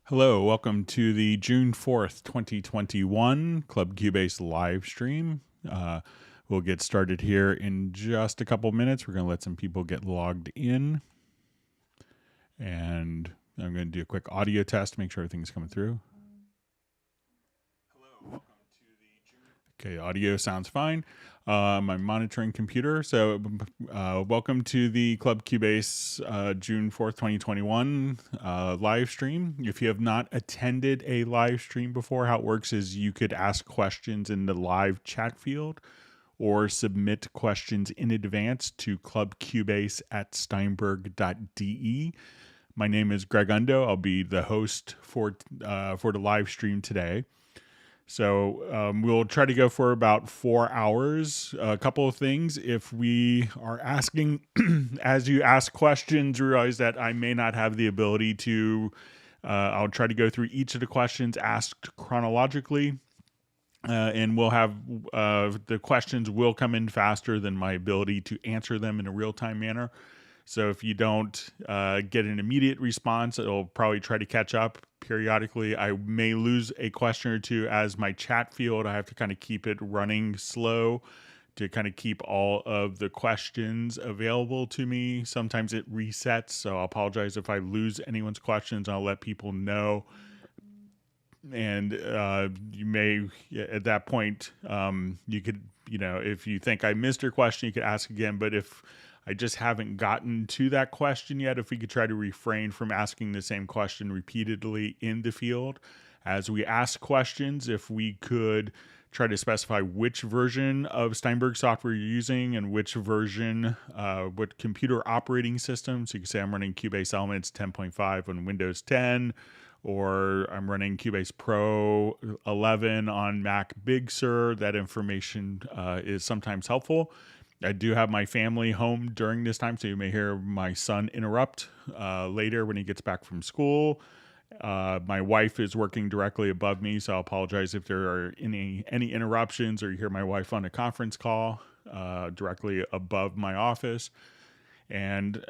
Hello, welcome to the June 4th, 2021 Club Cubase live stream. We'll get started here in just a couple minutes. We're going to let some people get logged in. And I'm going to do a quick audio test to make sure everything's coming through. Hello, welcome to the June... Okay, audio sounds fine. My monitoring computer. So welcome to the Club Cubase June 4th, 2021 live stream. If you have not attended a live stream before, how it works is you could ask questions in the live chat field or submit questions in advance to clubcubase@steinberg.de. My name is Greg Undo. I'll be the host for the live stream today. So we'll try to go for about 4 hours. A couple of things. If we are asking, as you ask questions, realize that I may not have the ability to, I'll try to go through each of the questions asked chronologically. And we'll have, the questions will come in faster than my ability to answer them in a real-time manner. So if you don't get an immediate response, it'll probably try to catch up periodically. I may lose a question or two as my chat field. I have to kind of keep it running slow to kind of keep all of the questions available to me. Sometimes it resets, so I'll apologize if I lose anyone's questions. I'll let people know. And you may, at that point, you could, if you think I missed your question, you could ask again. But if I just haven't gotten to that question yet, if we could try to refrain from asking the same question repeatedly in the field as we ask questions, if we could try to specify which version of Steinberg software you're using and which version, what computer operating system. So you can say I'm running Cubase Elements 10.5 on Windows 10, or I'm running Cubase Pro 11 on Mac Big Sur. That information is sometimes helpful. I do have my family home during this time, so you may hear my son interrupt later when he gets back from school. My wife is working directly above me, so I'll apologize if there are any interruptions or you hear my wife on a conference call directly above my office. And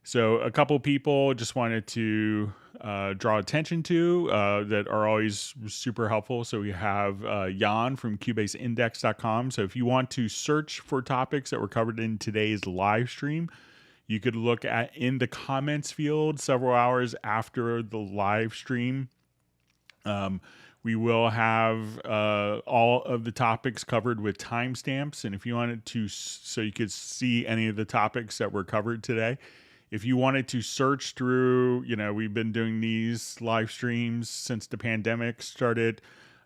so a couple people just wanted to draw attention to that are always super helpful. So we have Jan from cubaseindex.com. So if you want to search for topics that were covered in today's live stream, you could look at in the comments field several hours after the live stream. We will have all of the topics covered with timestamps. And if you wanted to, so you could see any of the topics that were covered today, if you wanted to search through, we've been doing these live streams since the pandemic started,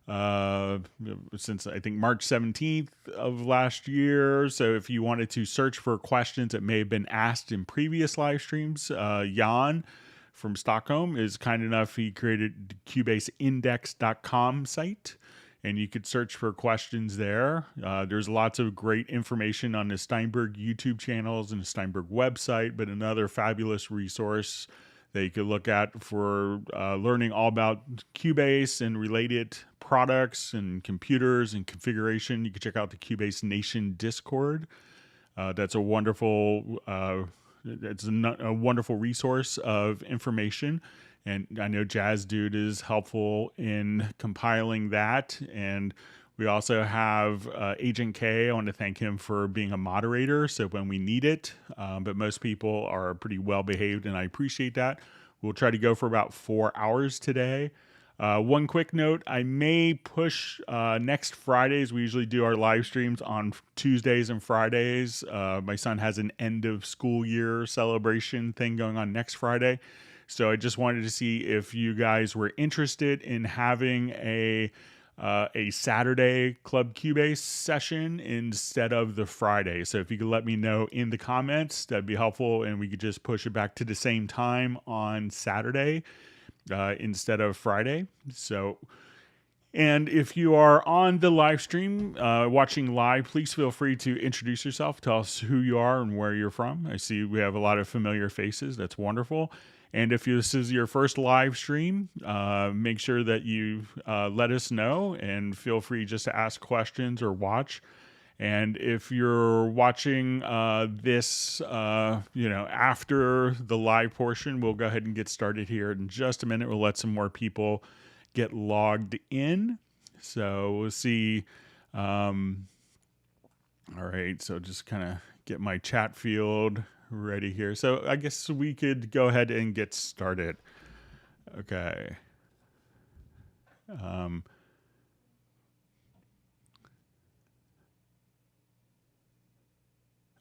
since I think March 17th of last year. So if you wanted to search for questions that may have been asked in previous live streams, Jan from Stockholm is kind enough. He created the cubaseindex.com site, and you could search for questions there. There's lots of great information on the Steinberg YouTube channels and the Steinberg website, but another fabulous resource that you could look at for learning all about Cubase and related products and computers and configuration. You can check out the Cubase Nation Discord. That's a wonderful it's a wonderful resource of information. And I know Jazz Dude is helpful in compiling that. And we also have Agent K. I want to thank him for being a moderator, so when we need it. But most people are pretty well behaved, and I appreciate that. We'll try to go for about 4 hours today. One quick note, I may push next Fridays. We usually do our live streams on Tuesdays and Fridays. My son has an end of school year celebration thing going on next Friday. So I just wanted to see if you guys were interested in having a Saturday Club Cubase session instead of the Friday. So if you could let me know in the comments, that'd be helpful, and we could just push it back to the same time on Saturday instead of Friday. So, and if you are on the live stream, watching live, please feel free to introduce yourself. Tell us who you are and where you're from. I see we have a lot of familiar faces. That's wonderful. And if this is your first live stream, make sure that you let us know, and feel free just to ask questions or watch. And if you're watching this, after the live portion, we'll go ahead and get started here in just a minute. We'll let some more people get logged in. So we'll see. All right. So just kind of get my chat field ready here. So I guess we could go ahead and get started. Okay.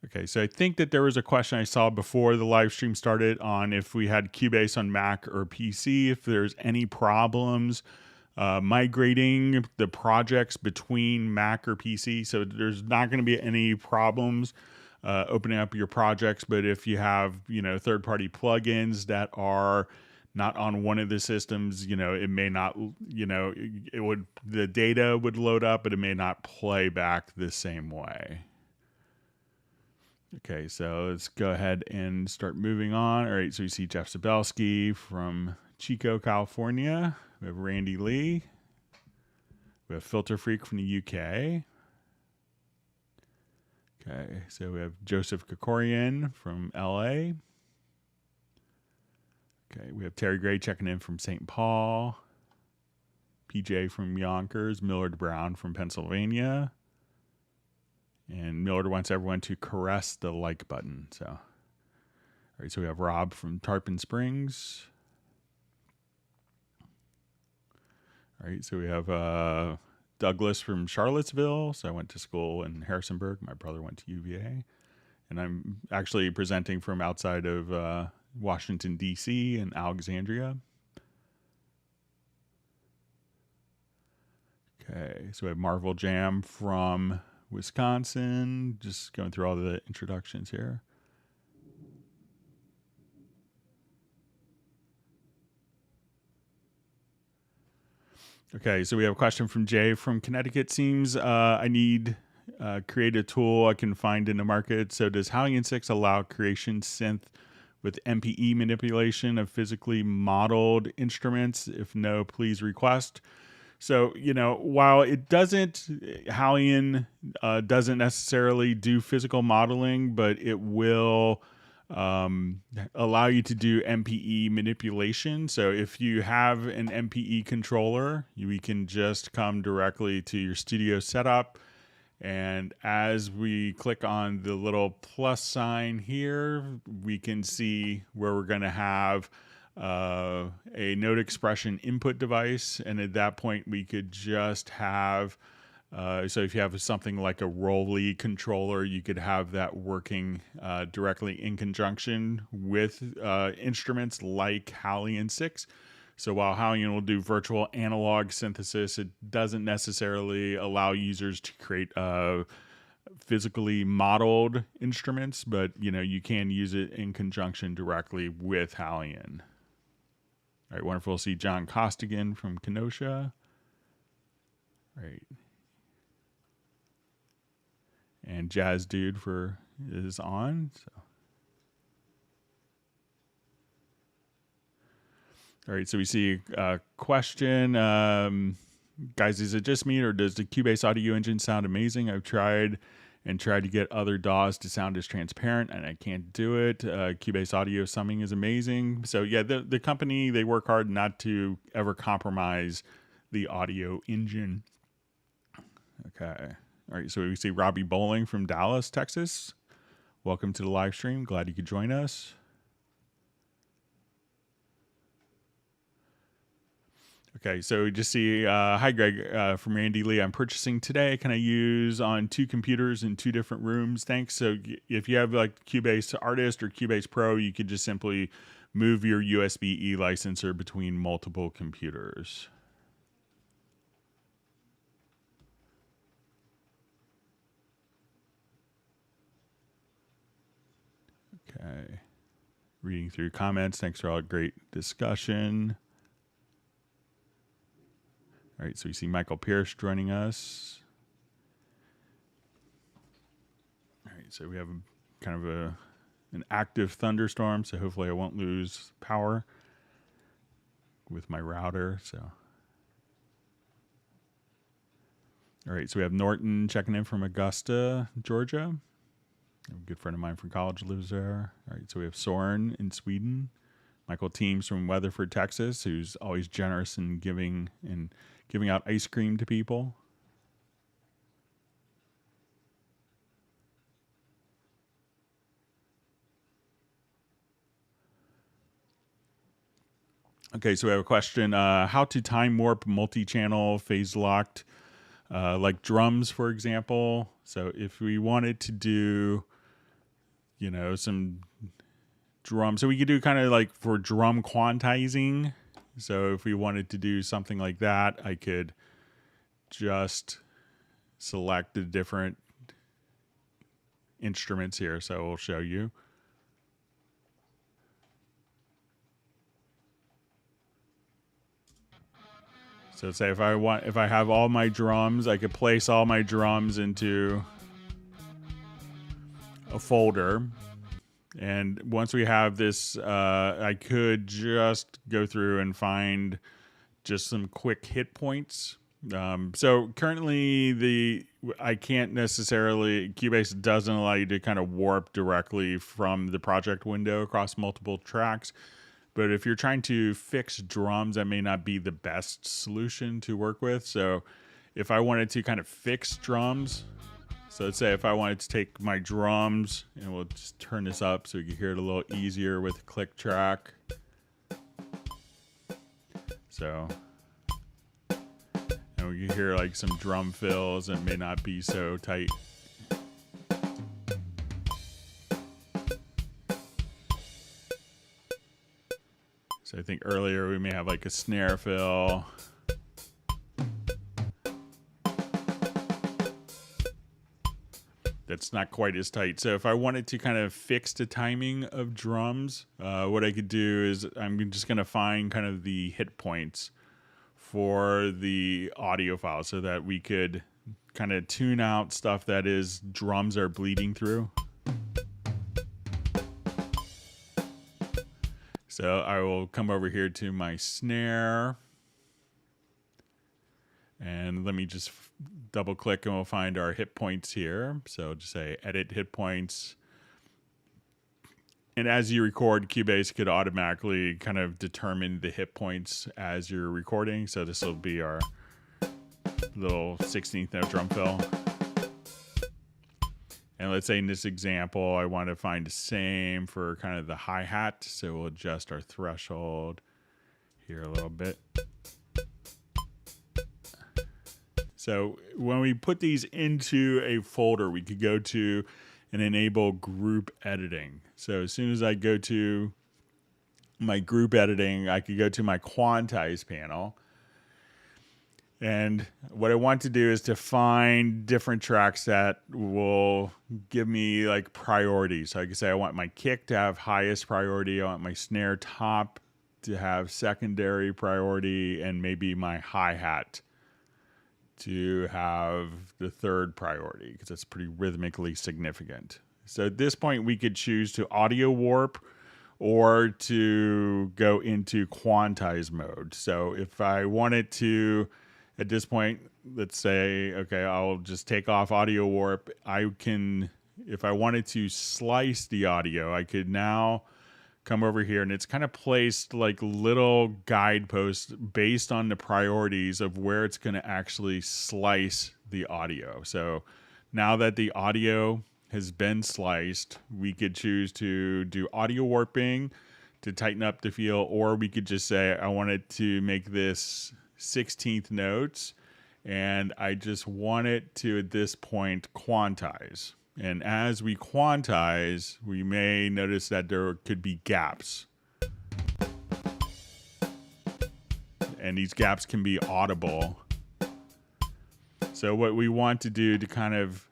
Okay, so I think that there was a question I saw before the live stream started on if we had Cubase on Mac or PC, if there's any problems migrating the projects between Mac or PC. So there's not going to be any problems opening up your projects, but if you have, third-party plugins that are not on one of the systems, it may not, the data would load up, but it may not play back the same way. Okay, so let's go ahead and start moving on. All right, so you see Jeff Zabelski from Chico, California. We have Randy Lee. We have Filter Freak from the UK. Okay, so we have Joseph Kokorian from LA. Okay, we have Terry Gray checking in from St. Paul. PJ from Yonkers. Millard Brown from Pennsylvania. And Millard wants everyone to caress the like button. So, all right, so we have Rob from Tarpon Springs. All right, so we have Douglas from Charlottesville. So I went to school in Harrisonburg. My brother went to UVA. And I'm actually presenting from outside of Washington, D.C. and Alexandria. Okay, so we have Marvel Jam from Wisconsin. Just going through all the introductions here. Okay, so we have a question from Jay from Connecticut. Seems I need create a tool I can find in the market. So does Hallian 6 allow creation synth with MPE manipulation of physically modeled instruments? If no, please request. So, while it doesn't, Hallian doesn't necessarily do physical modeling, but it will allow you to do MPE manipulation. So if you have an MPE controller, we can just come directly to your studio setup. And as we click on the little plus sign here, we can see where we're going to have a note expression input device, and at that point we could just have so if you have something like a Rolly controller, you could have that working directly in conjunction with instruments like Hallian 6. So while Hallian will do virtual analog synthesis, it doesn't necessarily allow users to create physically modeled instruments, but you can use it in conjunction directly with Hallian. All right, wonderful to see John Costigan from Kenosha. All right. And Jazz Dude is on. So. All right, so we see a question. Guys, is it just me or does the Cubase audio engine sound amazing? I've tried to get other DAWs to sound as transparent, and I can't do it. Cubase audio summing is amazing. So yeah, the company, they work hard not to ever compromise the audio engine. Okay. All right, so we see Robbie Bowling from Dallas, Texas. Welcome to the live stream. Glad you could join us. Okay, so we just see, hi Greg, from Randy Lee. I'm purchasing today. Can I use on 2 computers in 2 different rooms? Thanks. So if you have like Cubase Artist or Cubase Pro, you could just simply move your USB-E licenser between multiple computers. Okay. Reading through comments. Thanks for all the great discussion. All right, so we see Michael Pierce joining us. All right, so we have kind of an active thunderstorm, so hopefully I won't lose power with my router. So, All right, so we have Norton checking in from Augusta, Georgia. A good friend of mine from college lives there. All right, so we have Soren in Sweden. Michael Teams from Weatherford, Texas, who's always generous in giving out ice cream to people. Okay, so we have a question: how to time warp multi-channel phase locked, like drums, for example. So if we wanted to do, some drum, so we could do kind of like for drum quantizing. So if we wanted to do something like that, I could just select the different instruments here. So we'll show you. So say if I have all my drums, I could place all my drums into a folder. And once we have this, I could just go through and find just some quick hit points. So currently I can't necessarily, Cubase doesn't allow you to kind of warp directly from the project window across multiple tracks. But if you're trying to fix drums, that may not be the best solution to work with. So if I wanted to kind of fix drums, so let's say if I wanted to take my drums, and we'll just turn this up so you can hear it a little easier with a click track. So, and we can hear like some drum fills and may not be so tight. So I think earlier we may have like a snare fill. That's not quite as tight. So if I wanted to kind of fix the timing of drums, what I could do is I'm just going to find kind of the hit points for the audio file so that we could kind of tune out stuff that is drums are bleeding through. So I will come over here to my snare, and let me just double click and we'll find our hit points here. So just say edit hit points. And as you record, Cubase could automatically kind of determine the hit points as you're recording. So this will be our little 16th note drum fill. And let's say in this example, I want to find the same for kind of the hi-hat. So we'll adjust our threshold here a little bit. So when we put these into a folder, we could go to and enable group editing. So as soon as I go to my group editing, I could go to my quantize panel. And what I want to do is to find different tracks that will give me like priority. So I can say I want my kick to have highest priority. I want my snare top to have secondary priority, and maybe my hi-hat to have the third priority because that's pretty rhythmically significant. So at this point, we could choose to audio warp or to go into quantize mode. So if I wanted to, at this point, let's say, okay, I'll just take off audio warp. I can, if I wanted to slice the audio, I could now come over here, and it's kind of placed like little guideposts based on the priorities of where it's going to actually slice the audio. So now that the audio has been sliced, we could choose to do audio warping to tighten up the feel, or we could just say, I wanted to make this 16th notes, and I just want it to, at this point, quantize. And as we quantize, we may notice that there could be gaps. And these gaps can be audible. So what we want to do to kind of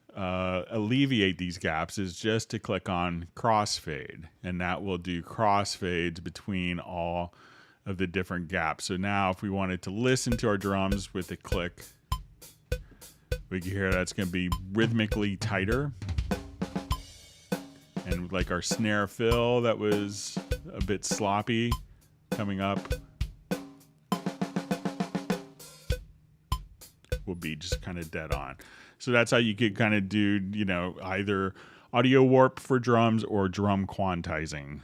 alleviate these gaps is just to click on crossfade. And that will do crossfades between all of the different gaps. So now if we wanted to listen to our drums with a click, we can hear that's going to be rhythmically tighter. And like our snare fill that was a bit sloppy coming up. will be just kind of dead on. So that's how you could kind of do, either audio warp for drums or drum quantizing.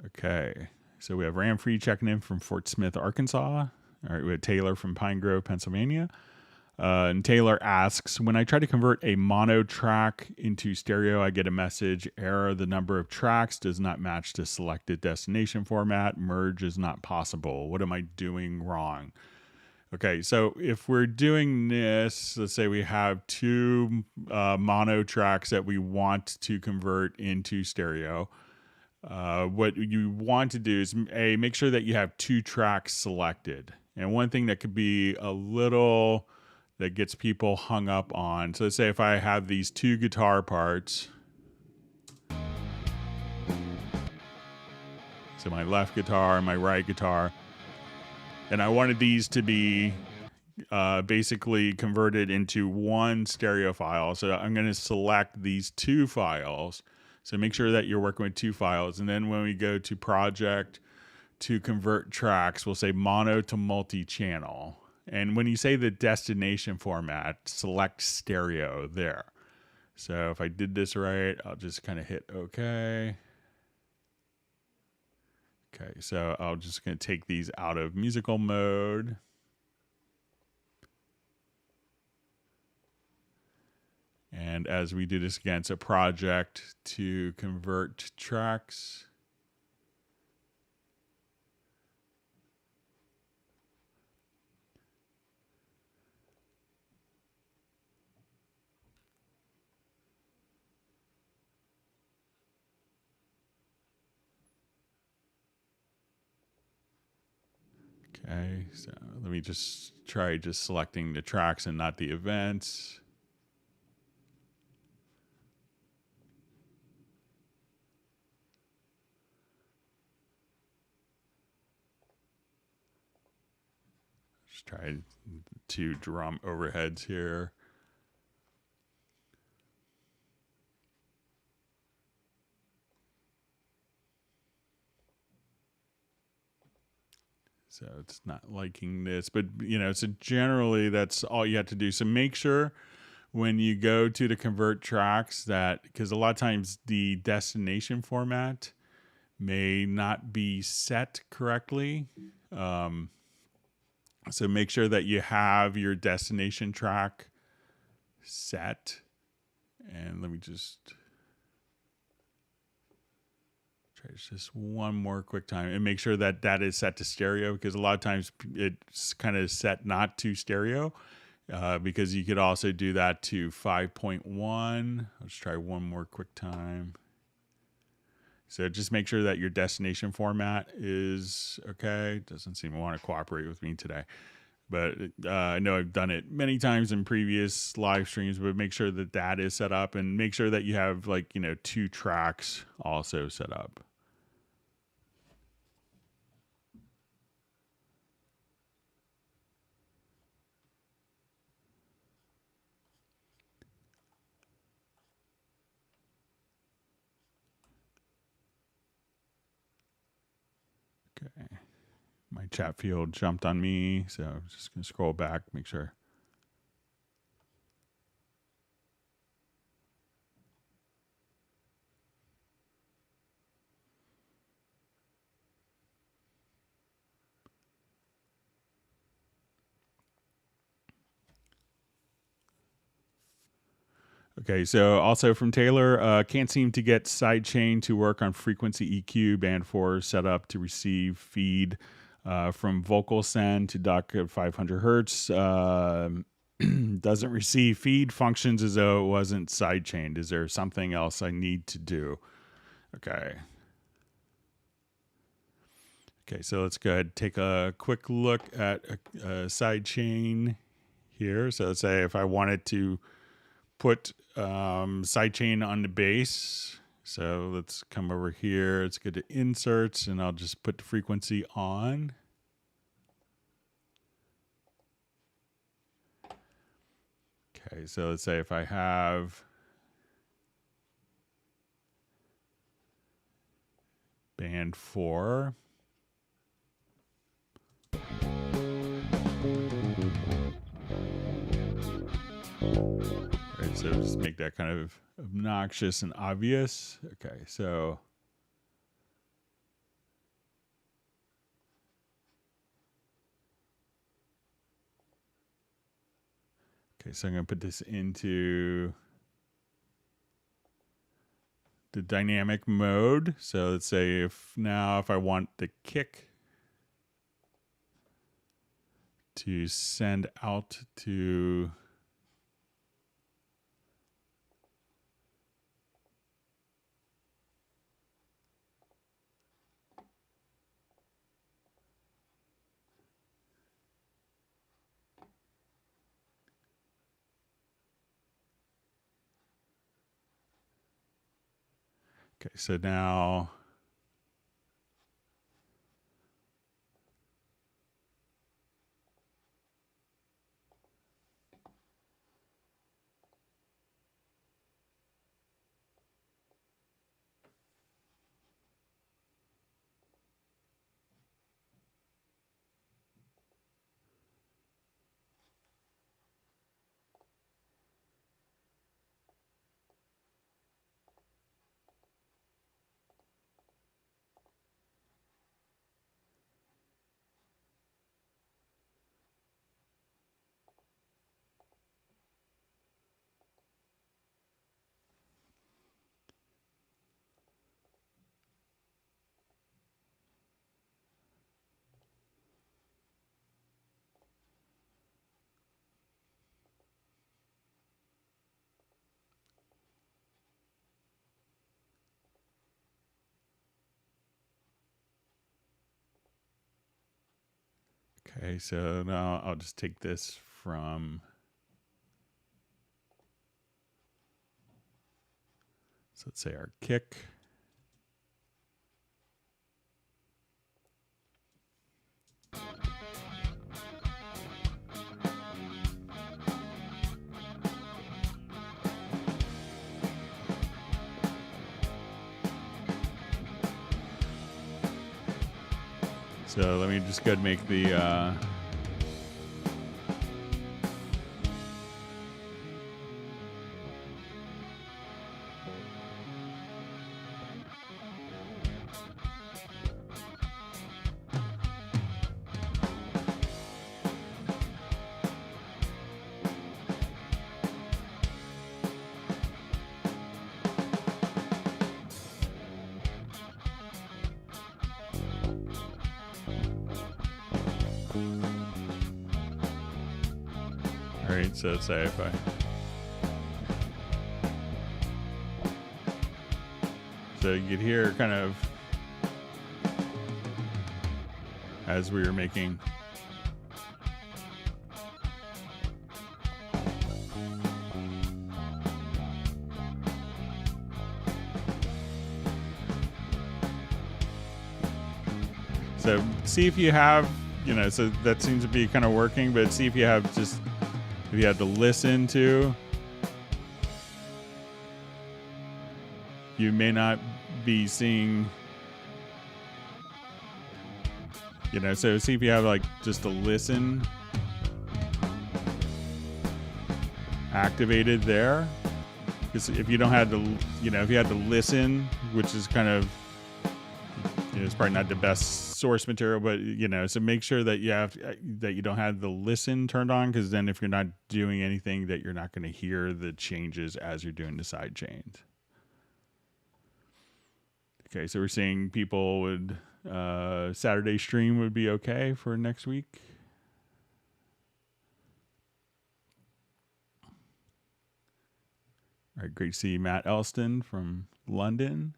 Okay, so we have Ramfree checking in from Fort Smith, Arkansas. All right, we have Taylor from Pine Grove, Pennsylvania. And Taylor asks, when I try to convert a mono track into stereo, I get a message, error, the number of tracks does not match the selected destination format. Merge is not possible. What am I doing wrong? Okay, so if we're doing this, let's say we have two mono tracks that we want to convert into stereo. What you want to do is make sure that you have two tracks selected. And one thing that could be a little that gets people hung up on. So let's say if I have these two guitar parts. So my left guitar and my right guitar. And I wanted these to be basically converted into one stereo file. So I'm going to select these two files. So make sure that you're working with two files. And then when we go to project to convert tracks, we'll say mono to multi-channel. And when you say the destination format, select stereo there. So if I did this right, I'll just kind of hit OK. Okay, so I'm just going to take these out of musical mode. And as we do this again, so project to convert tracks. Okay, so let me just try just selecting the tracks and not the events. Just try two drum overheads here. So it's not liking this, but so generally that's all you have to do. So make sure when you go to the convert tracks that, because a lot of times the destination format may not be set correctly. So make sure that you have your destination track set. And let me just try just one more quick time and make sure that that is set to stereo, because a lot of times it's kind of set not to stereo, because you could also do that to 5.1. Let's try one more quick time. So just make sure that your destination format is okay. Doesn't seem to want to cooperate with me today. But I know I've done it many times in previous live streams, but make sure that that is set up, and make sure that you have two tracks also set up. Okay. My chat field jumped on me, so I'm just going to scroll back, make sure. Okay, so also from Taylor, can't seem to get Sidechain to work on frequency EQ band 4 set up to receive feed from vocal send to duck at 500 hertz. Doesn't receive feed, functions as though it wasn't sidechained. Is there something else I need to do? Okay. Okay, so let's go ahead and take a quick look at a sidechain here. So let's say if I wanted to put sidechain on the bass. So let's come over here. Let's go to inserts, and I'll just put the frequency on. Okay, so let's say if I have and 4. All right, so just make that kind of obnoxious and obvious. Okay, so I'm going to put this into the dynamic mode. So let's say if I want the kick to send out to okay, so now okay, so now I'll just take this from, so let's say our kick. So let me just go ahead and make the all right, so let's say if I so you could hear kind of as we were making so see if you have, so that seems to be kind of working, but see if you have just, if you had to listen to, you may not be seeing, so see if you have like just a listen activated there. Because if you don't have to, if you had to listen, which is kind of, it's probably not the best source material, but so make sure that you don't have the listen turned on, because then if you're not doing anything, that you're not going to hear the changes as you're doing the side chains. Okay, so we're seeing people would Saturday stream would be okay for next week. All right, great to see Matt Elston from London.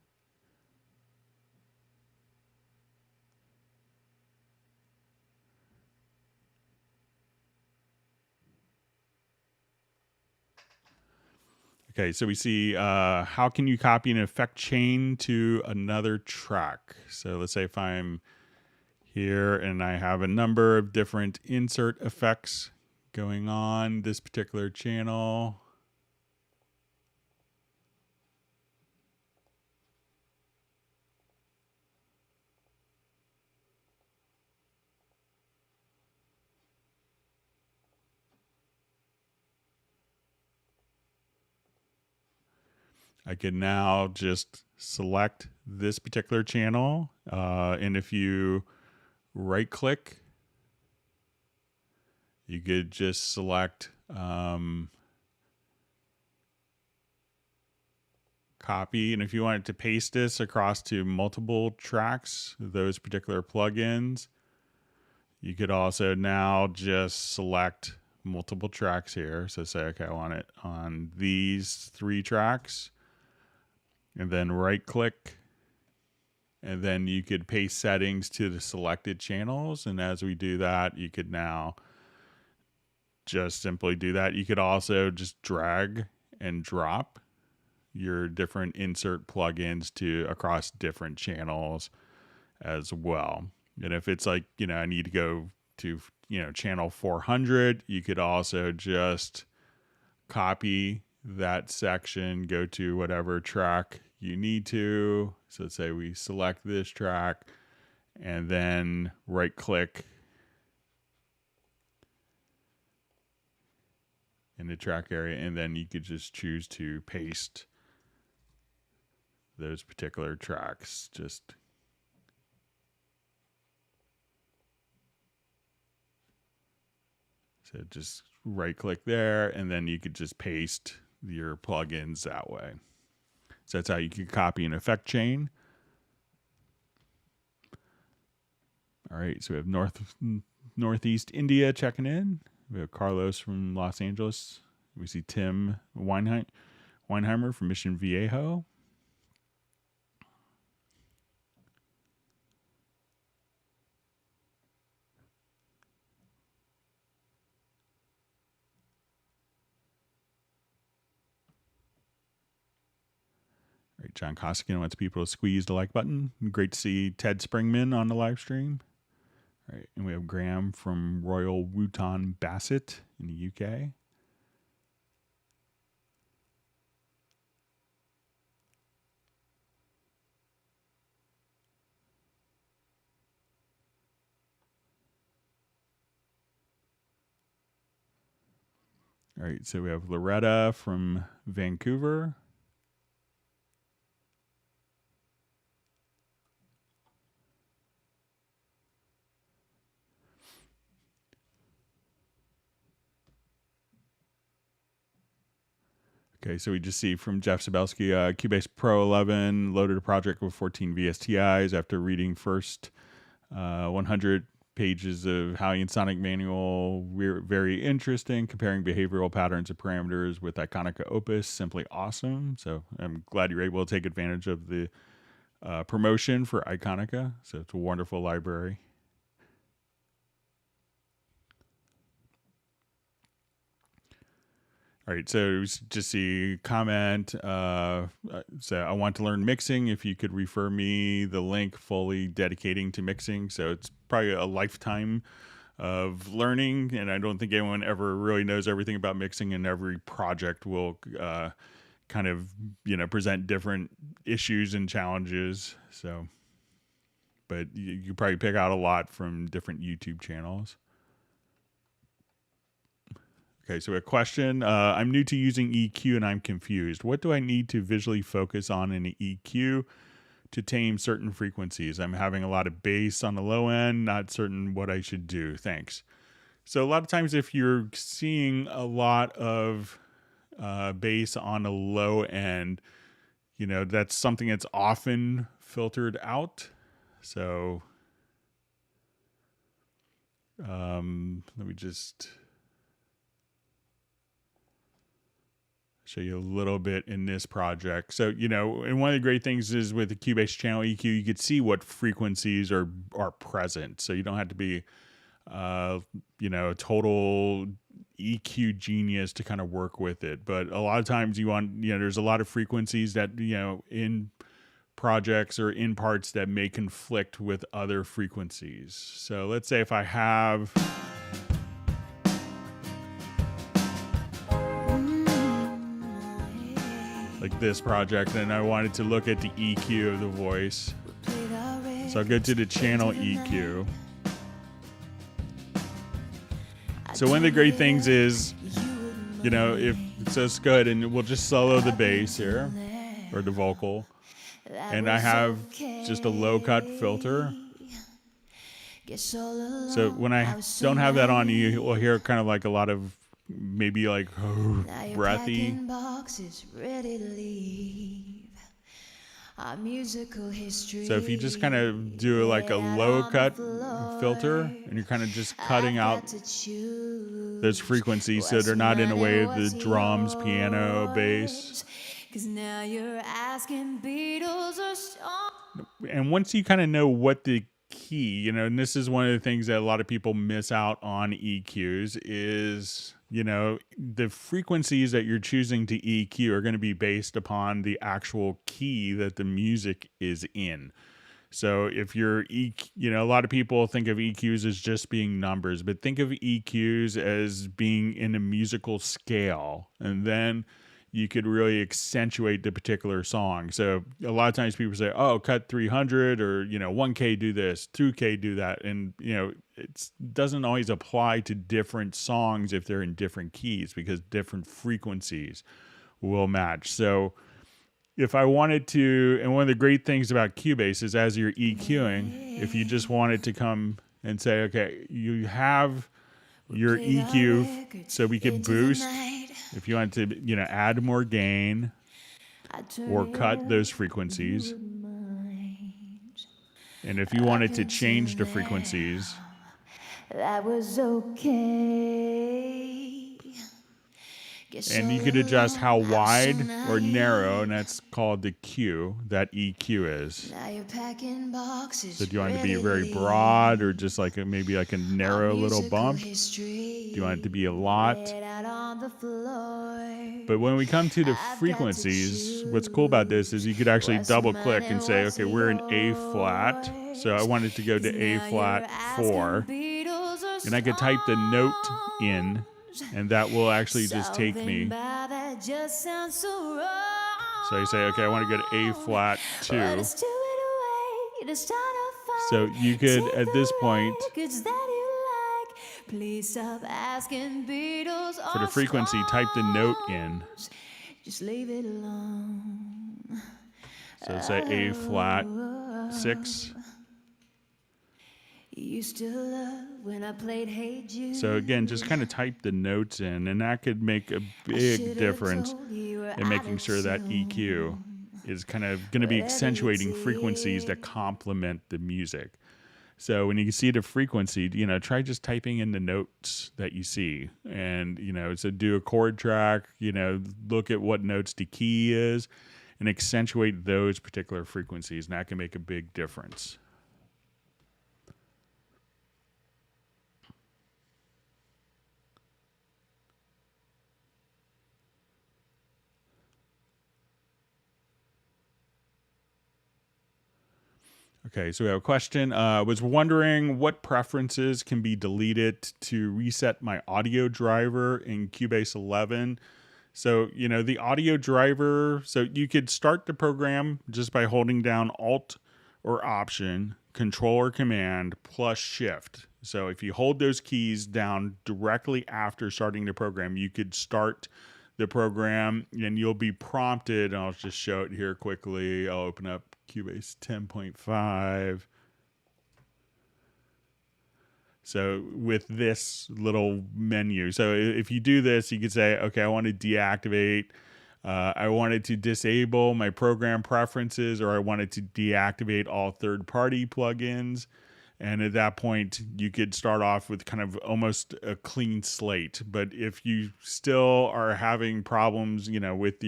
Okay, so we see how can you copy an effect chain to another track? So let's say if I'm here and I have a number of different insert effects going on this particular channel. I can now just select this particular channel. And if you right click, you could just select copy. And if you wanted to paste this across to multiple tracks, those particular plugins, you could also now just select multiple tracks here. So say, okay, I want it on these 3 tracks, and then right click, and then you could paste settings to the selected channels. And as we do that, you could now just simply do that. You could also just drag and drop your different insert plugins to across different channels as well. And if it's like, I need to go to, channel 400, you could also just copy that section, go to whatever track you need to. So let's say we select this track and then right click in the track area, and then you could just choose to paste those particular tracks. So just right click there, and then you could just paste your plugins that way. So that's how you can copy an effect chain. All right, so we have Northeast India checking in. We have Carlos from Los Angeles. We see Tim Weinheimer from Mission Viejo. All right, John Koskian wants people to squeeze the like button. Great to see Ted Springman on the live stream. All right, and we have Graham from Royal Wootton Bassett in the UK. All right, so we have Loretta from Vancouver. Okay, so we just see from Jeff Sabelski, Cubase Pro 11 loaded a project with 14 VSTIs after reading first 100 pages of Halion Sonic Manual. Very interesting, comparing behavioral patterns of parameters with Iconica Opus. Simply awesome. So I'm glad you're able to take advantage of the promotion for Iconica. So it's a wonderful library. All right, so just see comment. So I want to learn mixing. If you could refer me the link fully dedicating to mixing. So it's probably a lifetime of learning, and I don't think anyone ever really knows everything about mixing, and every project will kind of, present different issues and challenges. So, but you probably pick out a lot from different YouTube channels. Okay, so a question. I'm new to using EQ and I'm confused. What do I need to visually focus on in an EQ to tame certain frequencies? I'm having a lot of bass on the low end, not certain what I should do. Thanks. So a lot of times if you're seeing a lot of bass on the low end, that's something that's often filtered out. So let me just show you a little bit in this project. So, and one of the great things is with the Cubase channel EQ, you could see what frequencies are present. So you don't have to be, a total EQ genius to kind of work with it. But a lot of times you want, there's a lot of frequencies that, in projects or in parts that may conflict with other frequencies. So let's say if I have... like this project, and I wanted to look at the EQ of the voice. So I'll go to the channel EQ. So one of the great things is, if so it's good, and we'll just solo the bass here. or the vocal. And I have just a low cut filter. So when I don't have that on, you will hear kind of like a lot of maybe like breathy. So if you just kind of do like a low cut filter and you're kind of just cutting out those frequencies so they're not in the way of the drums, piano, bass. And once you kind of know what the key, and this is one of the things that a lot of people miss out on EQs is, the frequencies that you're choosing to EQ are going to be based upon the actual key that the music is in. So if you're a lot of people think of EQs as just being numbers, but think of EQs as being in a musical scale, and then you could really accentuate the particular song. So a lot of times people say, oh, cut 300 or, 1K do this, 2K do that. And, it doesn't always apply to different songs if they're in different keys because different frequencies will match. So if I wanted to, and one of the great things about Cubase is as you're EQing, if you just wanted to come and say, okay, you have your EQ so we could boost. If you want to, add more gain or cut those frequencies. And if you wanted to change the frequencies, that was okay. And you could adjust how wide or narrow, and that's called the Q, that EQ is. So do you want it to be very broad or just like maybe like a narrow little bump? Do you want it to be a lot? But when we come to the frequencies, what's cool about this is you could actually double click and say, okay, we're in A flat. So I wanted to go to A flat 4. And I could type the note in, and that will actually just take me. So you say, okay, I want to go to A flat 2. So you could, at this point, for the frequency, type the note in. Just leave it alone. So say A flat 6. So again, just kind of type the notes in, and that could make a big difference in making sure that EQ is kind of going to be accentuating frequencies that complement the music. So when you see the frequency, try just typing in the notes that you see, and so do a chord track, look at what notes the key is, and accentuate those particular frequencies, and that can make a big difference. Okay, so we have a question. Was wondering what preferences can be deleted to reset my audio driver in Cubase 11. So, the audio driver, so you could start the program just by holding down Alt or Option, Control or Command, plus Shift. So if you hold those keys down directly after starting the program, you could start the program and you'll be prompted. I'll just show it here quickly. I'll open up Cubase 10.5. So with this little menu, so if you do this, you could say, okay, I want to deactivate. I wanted to disable my program preferences, or I wanted to deactivate all third-party plugins. And at that point, you could start off with kind of almost a clean slate. But if you still are having problems, with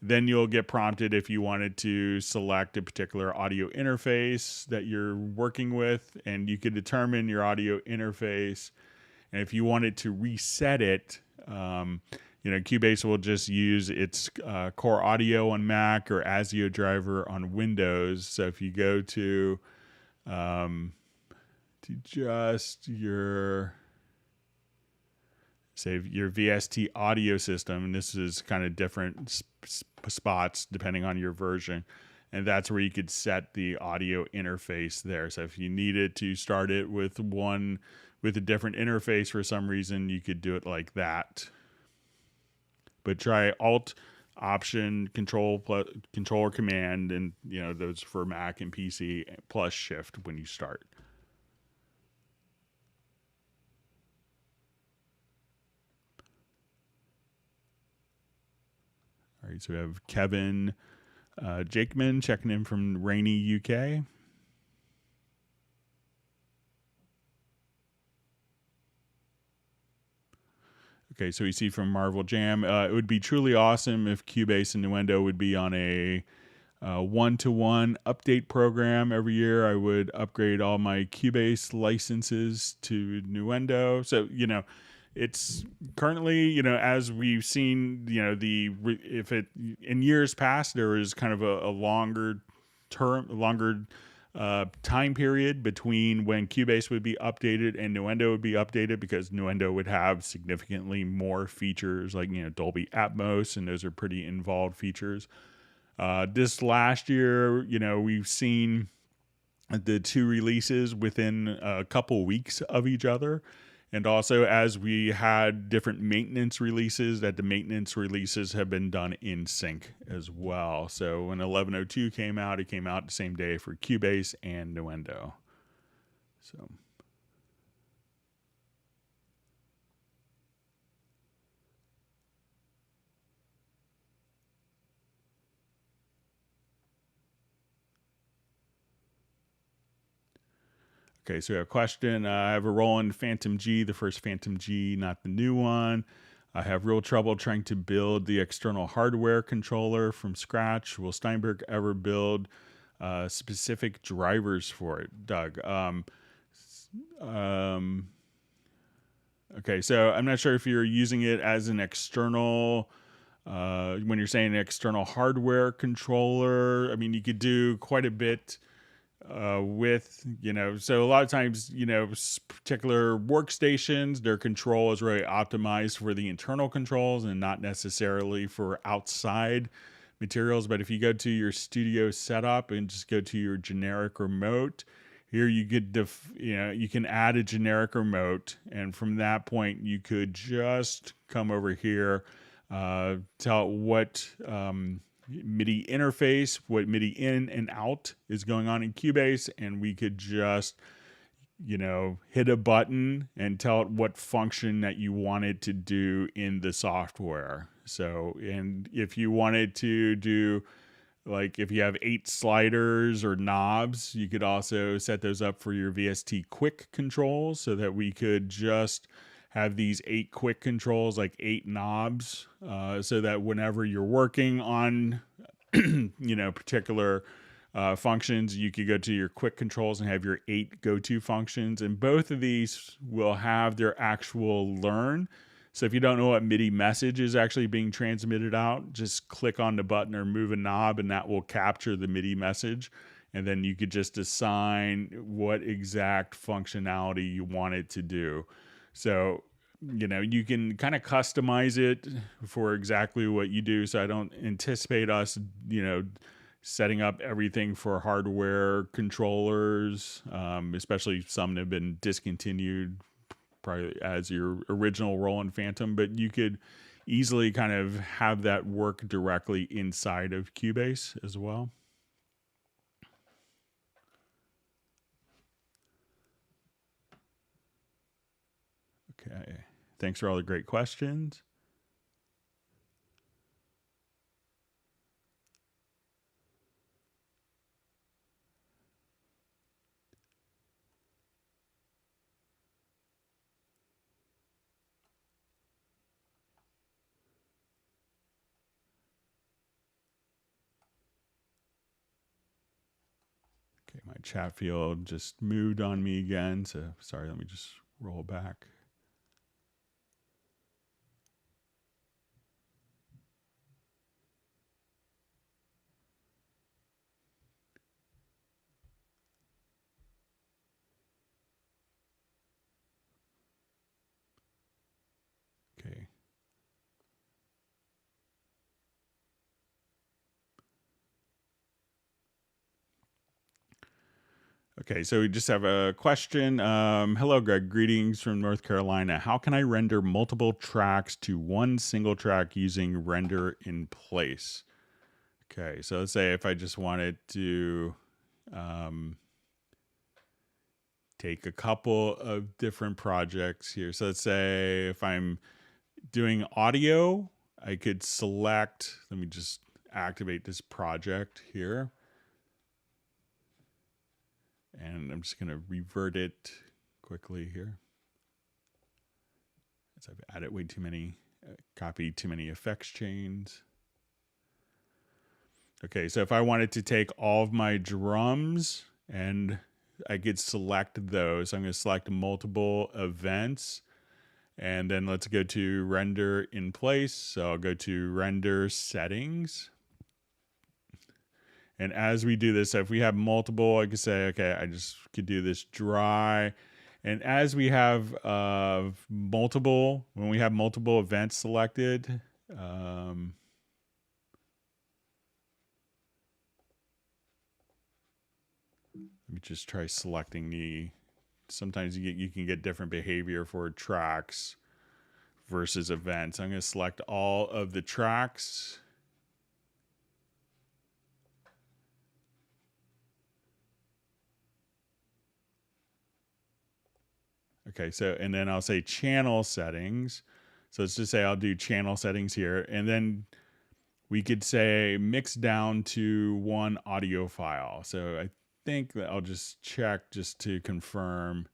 then you'll get prompted if you wanted to select a particular audio interface that you're working with, and you could determine your audio interface. And if you wanted to reset it, Cubase will just use its core audio on Mac or ASIO driver on Windows. So if you go to just your VST audio system, and this is kind of different spots depending on your version, and that's where you could set the audio interface there. So if you needed to start it with a different interface for some reason, you could do it like that. But try Alt Option, Control plus Control or Command, and those for Mac and PC, plus Shift when you start. All right, so we have Kevin Jakeman checking in from rainy UK. Okay, so we see from Marvel Jam, it would be truly awesome if Cubase and Nuendo would be on a one-to-one update program every year. I would upgrade all my Cubase licenses to Nuendo. So, it's currently, as we've seen, if it in years past, there was kind of a longer time period between when Cubase would be updated and Nuendo would be updated, because Nuendo would have significantly more features like, Dolby Atmos, and those are pretty involved features. This last year, we've seen the two releases within a couple weeks of each other. And also, as we had different maintenance releases, that the maintenance releases have been done in sync as well. So when 1102 came out, it came out the same day for Cubase and Nuendo. So. Okay, so we have a question. I have a Roland Phantom G, the first Phantom G, not the new one. I have real trouble trying to build the external hardware controller from scratch. Will Steinberg ever build specific drivers for it, Doug? Okay, so I'm not sure if you're using it as an external, when you're saying an external hardware controller. I mean, you could do quite a bit with, so a lot of times, particular workstations, their control is really optimized for the internal controls and not necessarily for outside materials. But if you go to your studio setup and just go to your generic remote, here you could you can add a generic remote, and from that point you could just come over here, tell what MIDI interface, what MIDI in and out is going on in Cubase, and we could just, hit a button and tell it what function that you wanted to do in the software. So, and if you wanted to do, like, if you have 8 sliders or knobs, you could also set those up for your VST quick controls, so that we could just have these 8 quick controls, like 8 knobs, so that whenever you're working on, particular functions, you could go to your quick controls and have your 8 go-to functions. And both of these will have their actual learn. So if you don't know what MIDI message is actually being transmitted out, just click on the button or move a knob, and that will capture the MIDI message. And then you could just assign what exact functionality you want it to do. So, you can kind of customize it for exactly what you do. So I don't anticipate us, setting up everything for hardware controllers, especially some that have been discontinued probably as your original Roland Phantom. But you could easily kind of have that work directly inside of Cubase as well. Okay. Thanks for all the great questions. Okay, my chat field just moved on me again, so sorry, let me just roll back. Okay. Okay, so we just have a question. Hello, Greg. Greetings from North Carolina. How can I render multiple tracks to one single track using render in place? Okay, so let's say if I just wanted to take a couple of different projects here. So let's say if I'm doing audio, I could select, let me just activate this project here. And I'm just going to revert it quickly here. As I've added way too many, copied too many effects chains. Okay, so if I wanted to take all of my drums and I could select those, I'm going to select multiple events. And then let's go to render in place. So I'll go to render settings. And as we do this, if we have multiple, I could say, okay, I just could do this dry. And as we have multiple, when we have multiple events selected, let me just try selecting the, sometimes you can get different behavior for tracks versus events. I'm going to select all of the tracks. Okay, so, and then I'll say channel settings. So let's just say I'll do channel settings here. And then we could say mix down to one audio file. So I think that I'll just check just to confirm.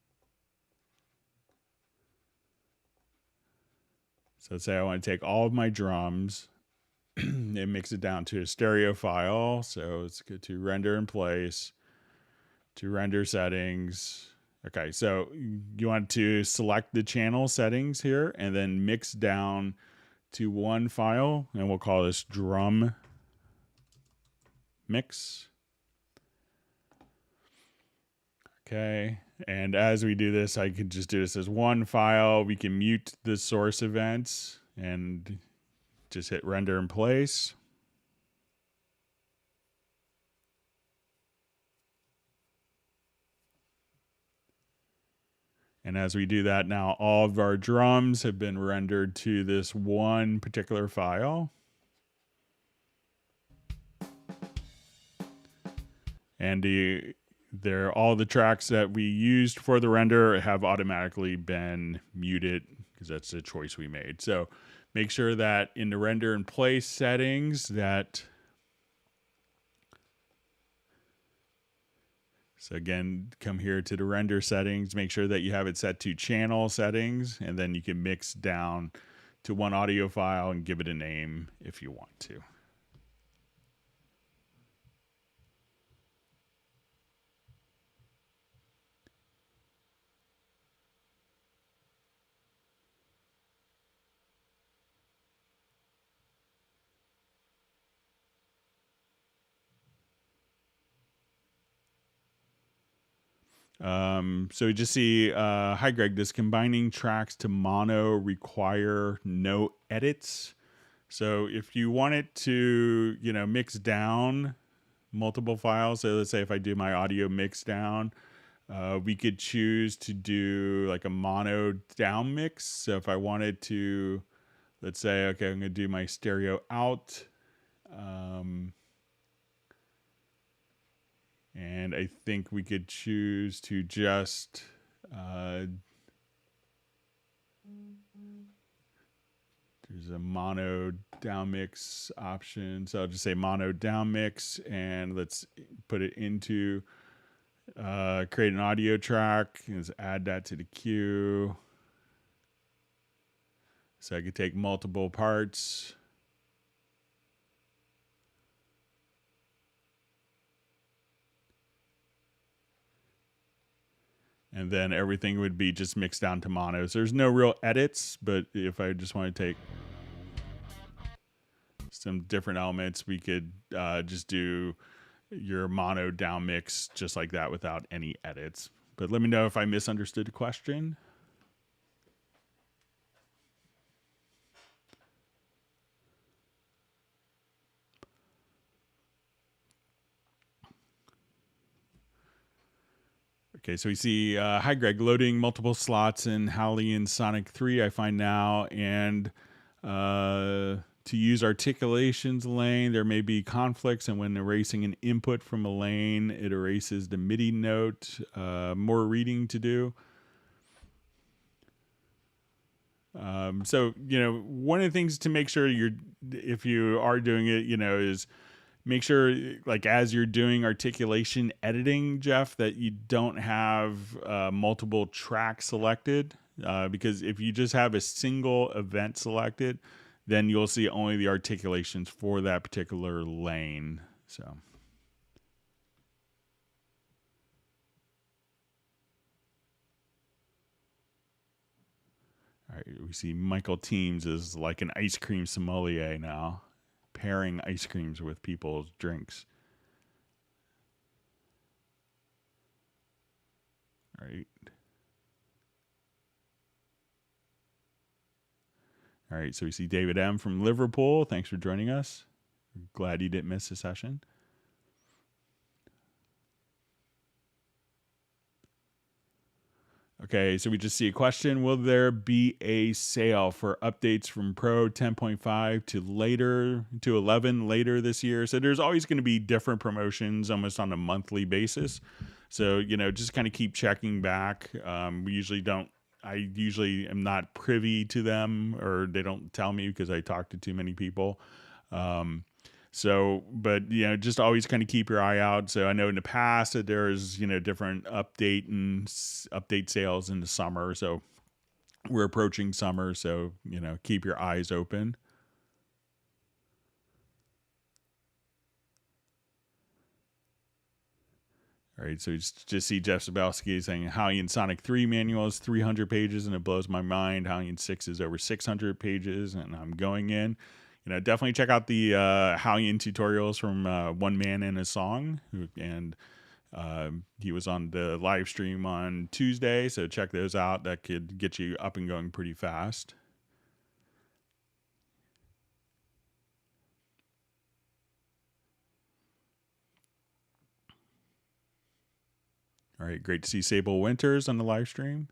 So let's say I want to take all of my drums and mix it down to a stereo file. So let's go to render in place, to render settings. Okay, so you want to select the channel settings here and then mix down to one file, and we'll call this drum mix. Okay, and as we do this, I could just do this as one file. We can mute the source events and just hit render in place. And as we do that now, all of our drums have been rendered to this one particular file. And all the tracks that we used for the render have automatically been muted because that's the choice we made. So make sure that in the render in place settings so again, come here to the render settings, make sure that you have it set to channel settings, and then you can mix down to one audio file and give it a name if you want to. So we just see, hi Greg, does combining tracks to mono require no edits? So if you want it to, mix down multiple files, so let's say if I do my audio mix down, we could choose to do like a mono down mix. So if I wanted to, let's say, okay, I'm going to do my stereo out. And I think we could choose to just there's a mono down mix option. So I'll just say mono down mix and let's put it into create an audio track. Let's add that to the queue. So I could take multiple parts. And then everything would be just mixed down to monos. There's no real edits, but if I just want to take some different elements, we could just do your mono down mix just like that without any edits. But let me know if I misunderstood the question. Okay, so we see, hi Greg, loading multiple slots in Halion Sonic 3 I find now, and to use articulations lane, there may be conflicts, and when erasing an input from a lane, it erases the MIDI note. More reading to do. So, one of the things to make sure if you are doing it, is make sure, like, as you're doing articulation editing, Jeff, that you don't have multiple tracks selected, because if you just have a single event selected, then you'll see only the articulations for that particular lane. So. All right, we see Michael Teams is like an ice cream sommelier now, pairing ice creams with people's drinks. All right. All right, so we see David M. from Liverpool. Thanks for joining us. Glad you didn't miss a session. Okay, so we just see a question. Will there be a sale for updates from Pro 10.5 to 11 later this year? So there's always going to be different promotions almost on a monthly basis. So, just kind of keep checking back. I usually am not privy to them, or they don't tell me because I talk to too many people. But just always kind of keep your eye out. So I know in the past that there's, different update sales in the summer. So we're approaching summer. So, keep your eyes open. All right, so you just see Jeff Zabowski saying Halion Sonic 3 manual is 300 pages, and it blows my mind. Halion 6 is over 600 pages, and I'm going in. Definitely check out the Halion tutorials from One Man and a Song, and he was on the live stream on Tuesday, so check those out. That could get you up and going pretty fast. All right, great to see Sable Winters on the live stream.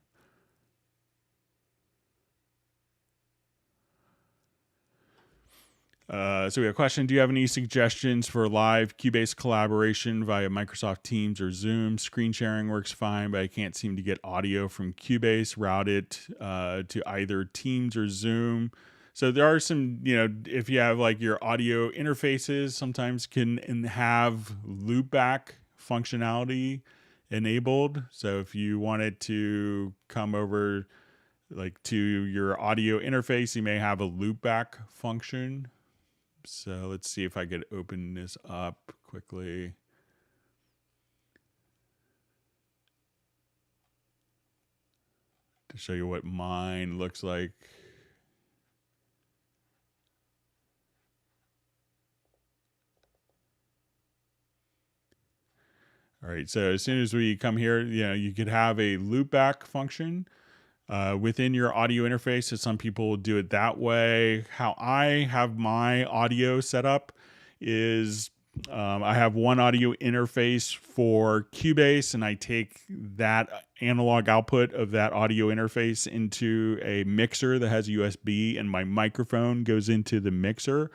So we have a question. Do you have any suggestions for live Cubase collaboration via Microsoft Teams or Zoom? Screen sharing works fine, but I can't seem to get audio from Cubase routed to either Teams or Zoom. So there are some, if you have like your audio interfaces, sometimes can have loopback functionality enabled. So if you wanted to come over like to your audio interface, you may have a loopback function. So let's see if I could open this up quickly. To show you what mine looks like. All right, so as soon as we come here, you could have a loopback function within your audio interface. So some people do it that way. How I have my audio set up is I have one audio interface for Cubase, and I take that analog output of that audio interface into a mixer that has USB, and my microphone goes into the mixer.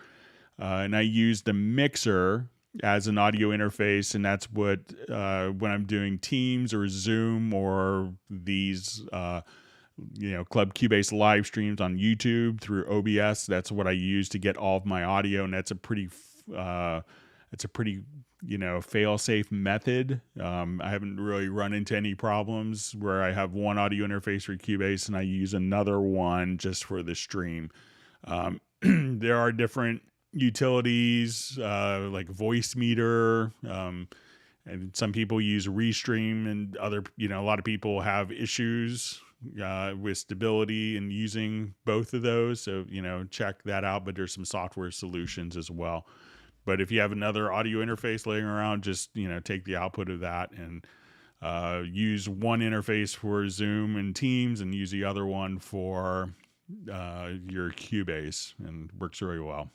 And I use the mixer as an audio interface, and that's what when I'm doing Teams or Zoom or these Club Cubase live streams on YouTube through OBS, that's what I use to get all of my audio, and that's a pretty fail-safe method. I haven't really run into any problems where I have one audio interface for Cubase and I use another one just for the stream. There are different utilities like Voice Meter, and some people use Restream, and a lot of people have issues with stability and using both of those. So, check that out, but there's some software solutions as well. But if you have another audio interface laying around, just, take the output of that and use one interface for Zoom and Teams and use the other one for your Cubase, and works really well.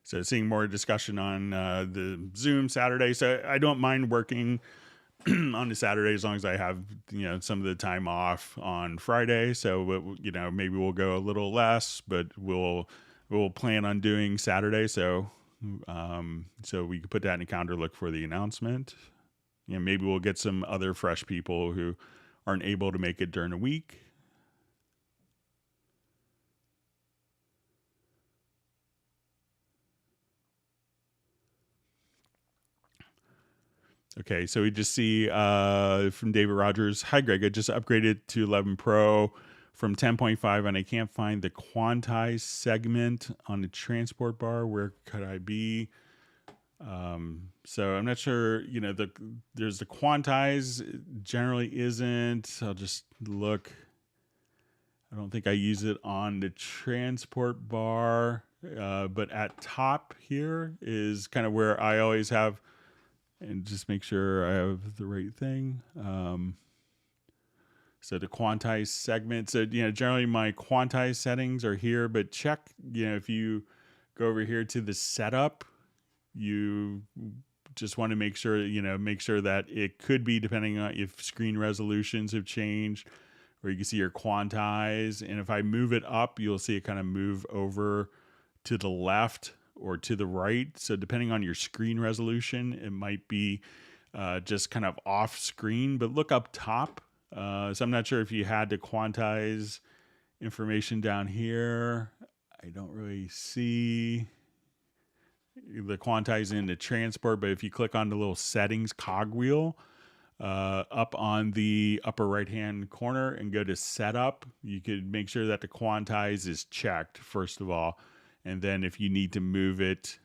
So seeing more discussion on the Zoom Saturday. So I don't mind working on a Saturday as long as I have, some of the time off on Friday. So, maybe we'll go a little less, but we'll plan on doing Saturday. So we can put that in the calendar, look for the announcement. Maybe we'll get some other fresh people who aren't able to make it during the week. Okay, so we just see from David Rogers, hi Greg, I just upgraded to 11 Pro from 10.5 and I can't find the quantize segment on the transport bar. Where could I be? So I'm not sure, there's the quantize, generally isn't. I'll just look. I don't think I use it on the transport bar, but at top here is kind of where I always have, and just make sure I have the right thing. So the quantize segment. So, generally my quantize settings are here, but check, if you go over here to the setup, you just want to make sure that it could be depending on if screen resolutions have changed, or you can see your quantize. And if I move it up, you'll see it kind of move over to the left or to the right. So depending on your screen resolution, it might be just kind of off screen, but look up top. So I'm not sure if you had to quantize information down here. I don't really see the quantizing in the transport, but if you click on the little settings cogwheel up on the upper right hand corner and go to setup, you could make sure that the quantize is checked first of all, and then if you need to move it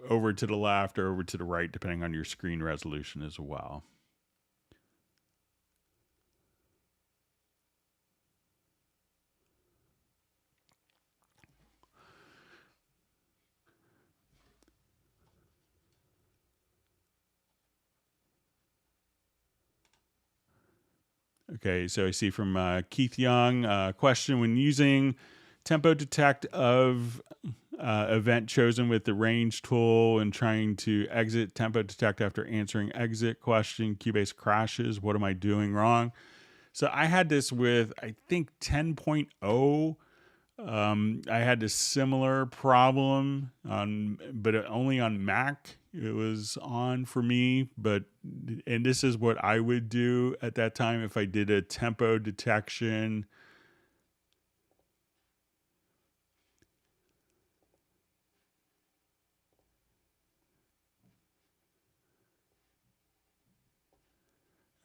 over to the left or over to the right depending on your screen resolution as well. Okay, so I see from Keith Young, question: when using tempo detect of event chosen with the range tool and trying to exit tempo detect after answering exit question, Cubase crashes. What am I doing wrong? So I had this with, I think, 10.0. I had a similar problem but only on Mac. It was on for me, and this is what I would do at that time if I did a tempo detection.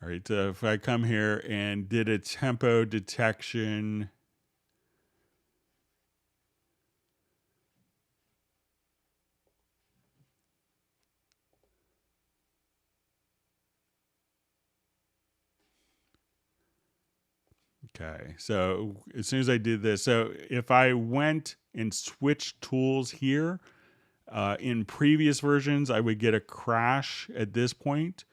All right, so if I come here and did a tempo detection, okay, so as soon as I did this, so if I went and switched tools here, in previous versions, I would get a crash at this point.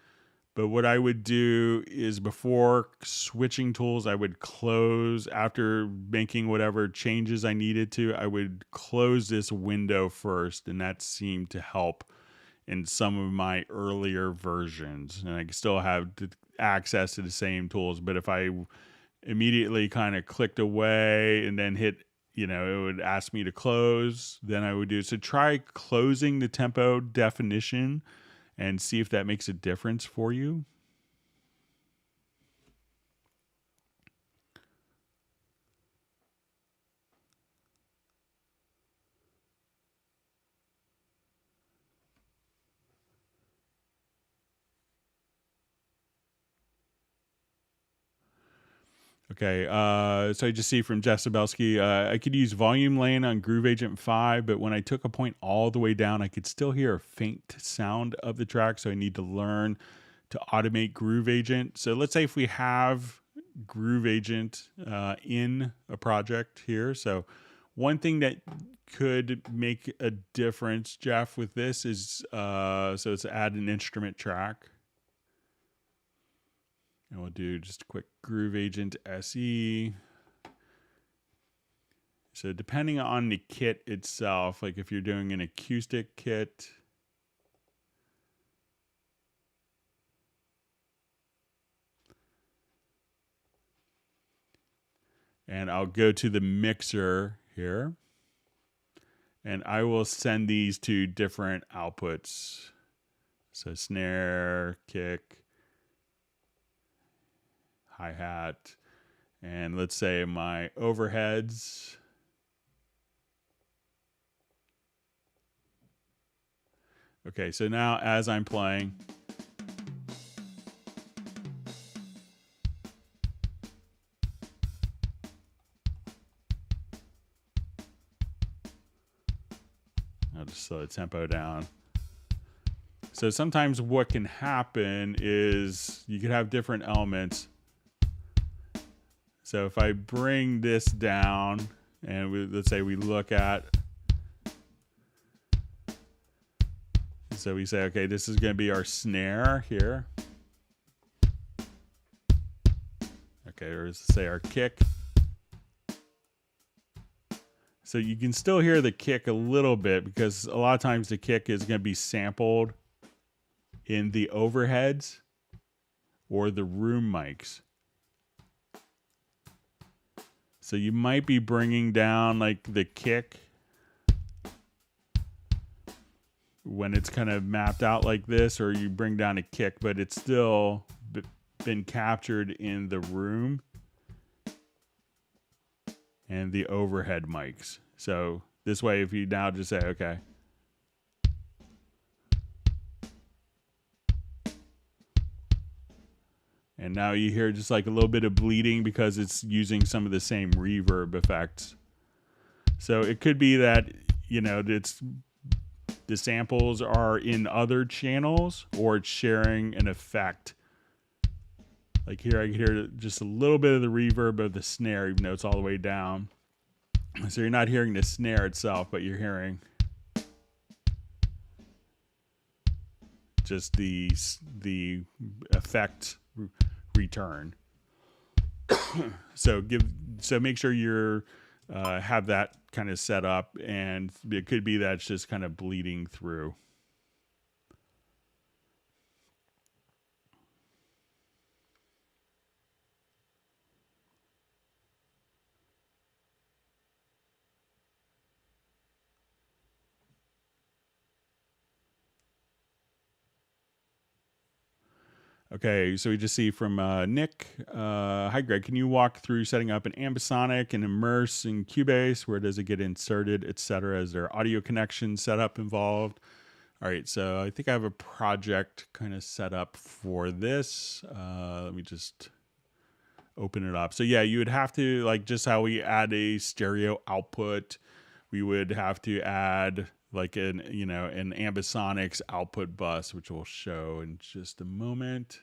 But what I would do is before switching tools, I would close, after making whatever changes I needed to, I would close this window first. And that seemed to help in some of my earlier versions. And I still have access to the same tools. But if I immediately kind of clicked away and then hit, it would ask me to close, then I would do. So try closing the tempo definition and see if that makes a difference for you. Okay, so I just see from Jeff Sabelski, I could use volume lane on Groove Agent 5, but when I took a point all the way down, I could still hear a faint sound of the track, so I need to learn to automate Groove Agent. So let's say if we have Groove Agent in a project here. So one thing that could make a difference, Jeff, with this is, so it's add an instrument track. And we'll do just a quick Groove Agent SE. So depending on the kit itself, like if you're doing an acoustic kit, and I'll go to the mixer here, and I will send these to different outputs. So snare, kick, hi-hat, and let's say my overheads. Okay, so now as I'm playing, I'll just slow the tempo down. So sometimes what can happen is you could have different elements. So if I bring this down and let's say we look at, so we say, okay, this is going to be our snare here. Okay, or let's say our kick. So you can still hear the kick a little bit because a lot of times the kick is going to be sampled in the overheads or the room mics. So you might be bringing down like the kick when it's kind of mapped out like this, or you bring down a kick, but it's still been captured in the room and the overhead mics. So this way, if you now just say, okay, and now you hear just like a little bit of bleeding because it's using some of the same reverb effects. So it could be that, you know, it's the samples are in other channels or it's sharing an effect. Like here I can hear just a little bit of the reverb of the snare, even though it's all the way down. So you're not hearing the snare itself, but you're hearing just the effect return. So make sure you're have that kind of set up, and it could be that it's just kind of bleeding through. Okay, so we just see from Nick. Hi, Greg. Can you walk through setting up an Ambisonic and Immerse in Cubase? Where does it get inserted, etc.? Is there audio connection setup involved? All right, so I think I have a project kind of set up for this. Let me just open it up. So yeah, you would have to, like just how we add a stereo output, we would have to add like an Ambisonics output bus, which we'll show in just a moment.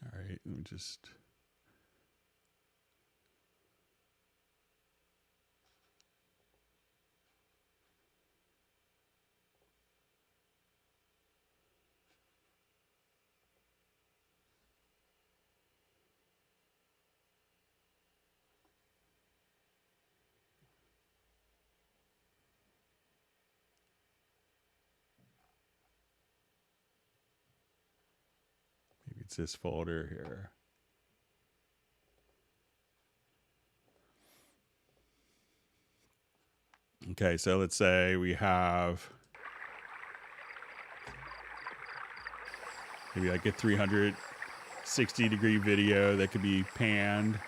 All right, let me just... Maybe it's this folder here. Okay, so let's say we have maybe like a 360-degree video that could be panned.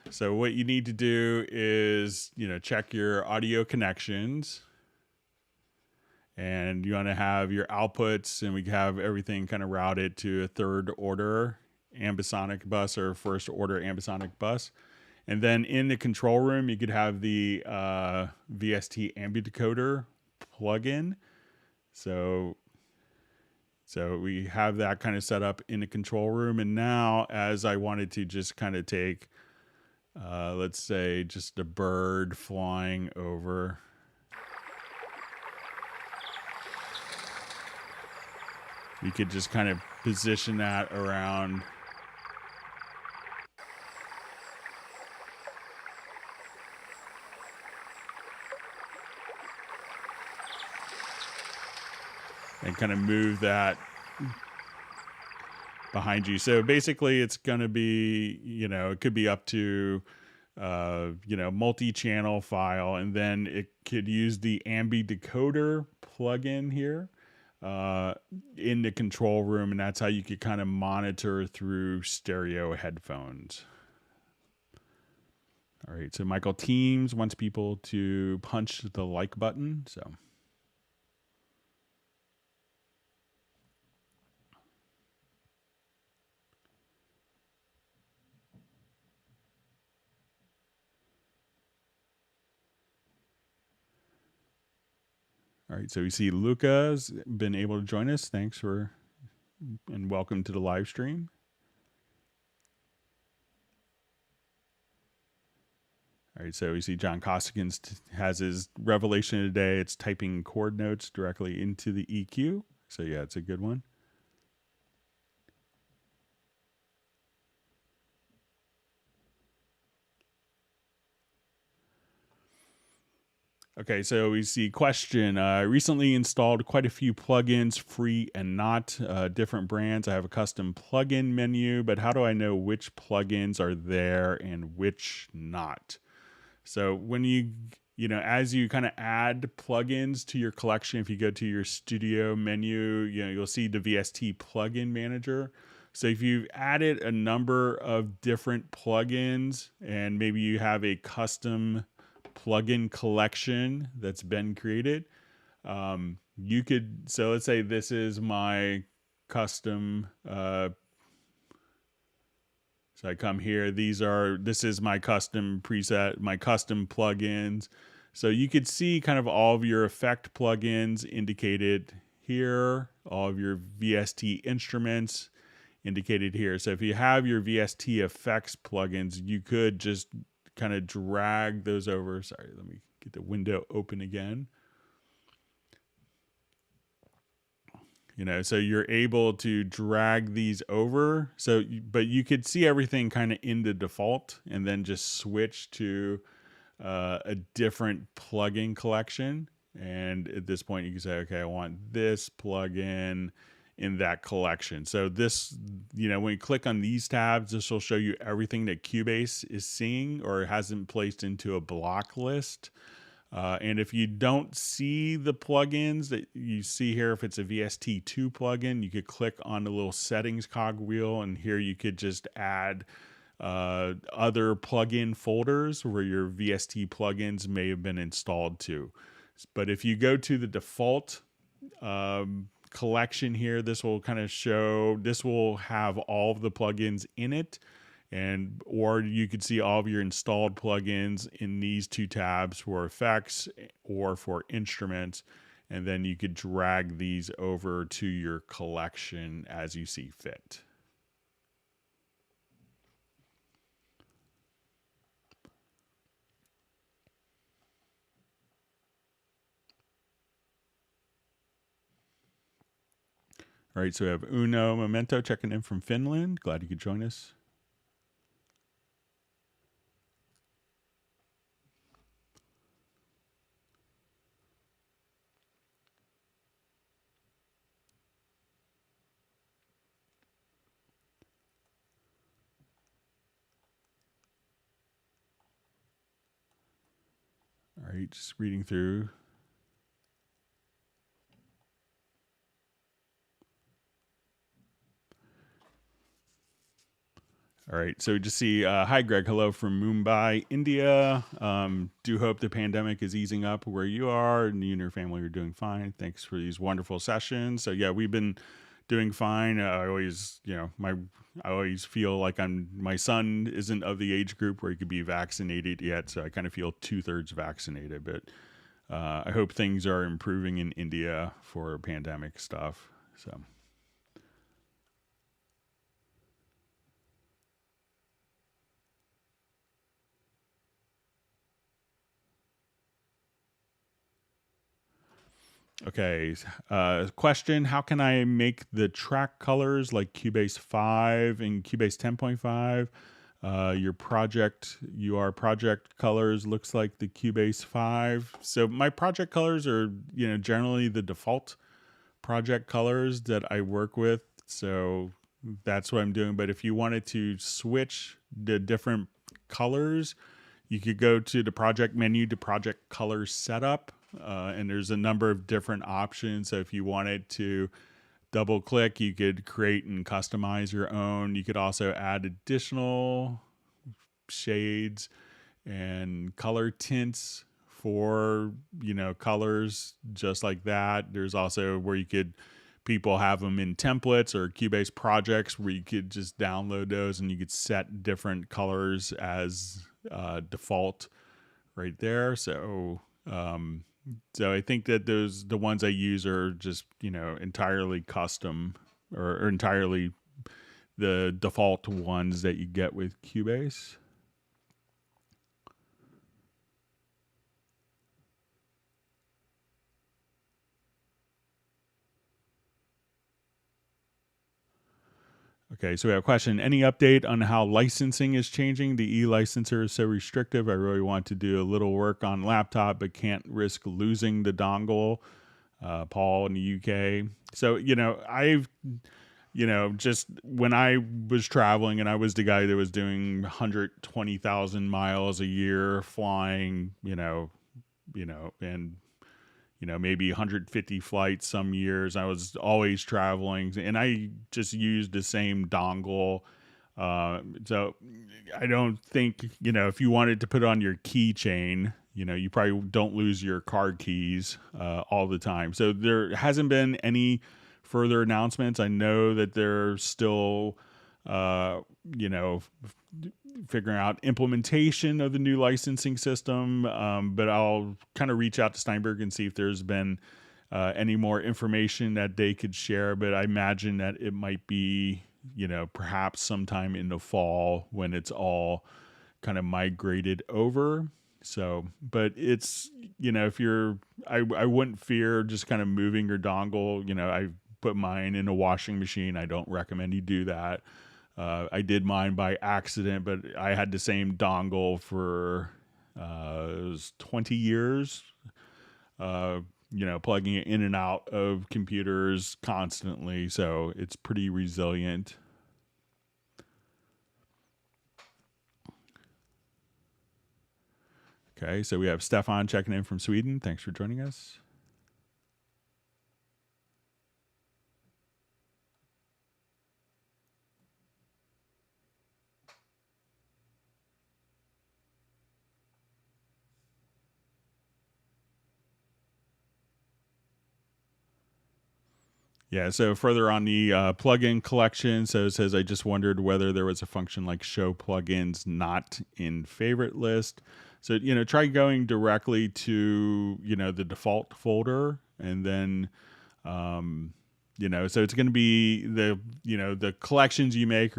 So what you need to do is, check your audio connections, and you want to have your outputs, and we have everything kind of routed to a third order ambisonic bus or first order ambisonic bus. And then in the control room, you could have the VST Ambidecoder plugin. So we have that kind of set up in the control room. And now, as I wanted to just kind of take, let's say, just a bird flying over. You could just kind of position that around. And kind of move that behind you. So basically it's going to be, it could be up to, multi-channel file. And then it could use the Ambidecoder plugin here in the control room. And that's how you could kind of monitor through stereo headphones. All right. So Michael Teams wants people to punch the like button. So. All right, so we see Luca's been able to join us. Thanks for, and welcome to the live stream. All right, so we see John Costigan has his revelation today. It's typing chord notes directly into the EQ. So yeah, it's a good one. Okay, so we see question. I recently installed quite a few plugins, free and not, different brands. I have a custom plugin menu, but how do I know which plugins are there and which not? So when as you kind of add plugins to your collection, if you go to your studio menu, you'll see the VST plugin manager. So if you've added a number of different plugins and maybe you have a custom plugin collection that's been created, you could, so let's say this is my custom, so I come here, this is my custom preset, my custom plugins. So you could see kind of all of your effect plugins indicated here, all of your VST instruments indicated here. So if you have your VST effects plugins, you could just kind of drag those over. Sorry, let me get the window open again. So you're able to drag these over. So, but you could see everything kind of in the default and then just switch to a different plugin collection. And at this point you can say, okay, I want this plugin in that collection. So this, when you click on these tabs, this will show you everything that Cubase is seeing or hasn't placed into a block list. And if you don't see the plugins that you see here, if it's a VST2 plugin, you could click on the little settings cogwheel, and here you could just add other plugin folders where your VST plugins may have been installed to. But if you go to the default collection here, this will kind of show, this will have all of the plugins in it. Or you could see all of your installed plugins in these two tabs for effects or for instruments. And then you could drag these over to your collection as you see fit. All right, so we have Uno Memento checking in from Finland. Glad you could join us. All right, just reading through. All right, so we just see, hi Greg, hello from Mumbai, India. Do hope the pandemic is easing up where you are and you and your family are doing fine. Thanks for these wonderful sessions. So yeah, we've been doing fine. I always, I always feel like my son isn't of the age group where he could be vaccinated yet, so I kind of feel 2/3 vaccinated. But I hope things are improving in India for pandemic stuff. So. Okay. Question: how can I make the track colors like Cubase 5 and Cubase 10.5? Your project colors looks like the Cubase 5. So my project colors are, generally the default project colors that I work with. So that's what I'm doing. But if you wanted to switch the different colors, you could go to the project menu to project color setup. And there's a number of different options. So if you wanted to double click, you could create and customize your own. You could also add additional shades and color tints for, colors just like that. There's also where people have them in templates or Cubase projects where you could just download those and you could set different colors as default right there. So I think that the ones I use are just, entirely custom or entirely the default ones that you get with Cubase. Okay, so we have a question. Any update on how licensing is changing? The e-licenser is so restrictive. I really want to do a little work on laptop, but can't risk losing the dongle. Paul in the UK. So, just when I was traveling and I was the guy that was doing 120,000 miles a year flying, and maybe 150 flights some years. I was always traveling, and I just used the same dongle. So I don't think, if you wanted to put on your keychain, you probably don't lose your card keys all the time. So there hasn't been any further announcements. I know that they're still, figuring out implementation of the new licensing system, but I'll kind of reach out to Steinberg and see if there's been any more information that they could share. But I imagine that it might be, perhaps sometime in the fall when it's all kind of migrated over. So, but it's, I wouldn't fear just kind of moving your dongle. I put mine in a washing machine. I don't recommend you do that. I did mine by accident, but I had the same dongle for it was 20 years, plugging it in and out of computers constantly. So it's pretty resilient. Okay, so we have Stefan checking in from Sweden. Thanks for joining us. Yeah, so further on the plugin collection, so it says, I just wondered whether there was a function like show plugins not in favorite list. So, try going directly to, the default folder, and then, so it's going to be the collections you make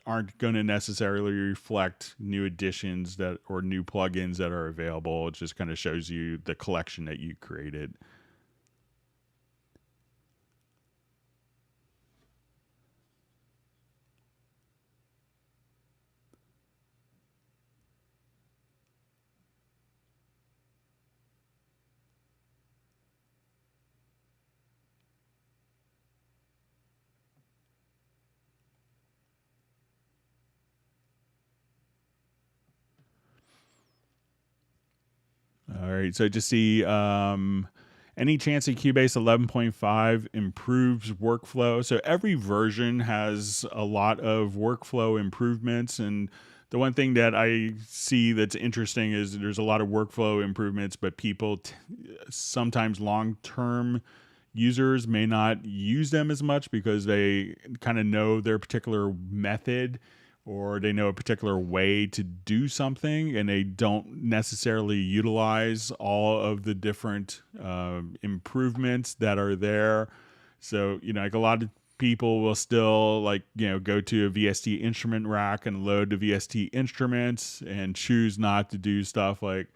aren't going to necessarily reflect new additions or new plugins that are available. It just kind of shows you the collection that you created. All right, so just see any chance that Cubase 11.5 improves workflow. So every version has a lot of workflow improvements, and the one thing that I see that's interesting is there's a lot of workflow improvements, but people sometimes long term users may not use them as much because they kind of know their particular method or they know a particular way to do something and they don't necessarily utilize all of the different improvements that are there. So, like a lot of people will still go to a VST instrument rack and load the VST instruments and choose not to do stuff like,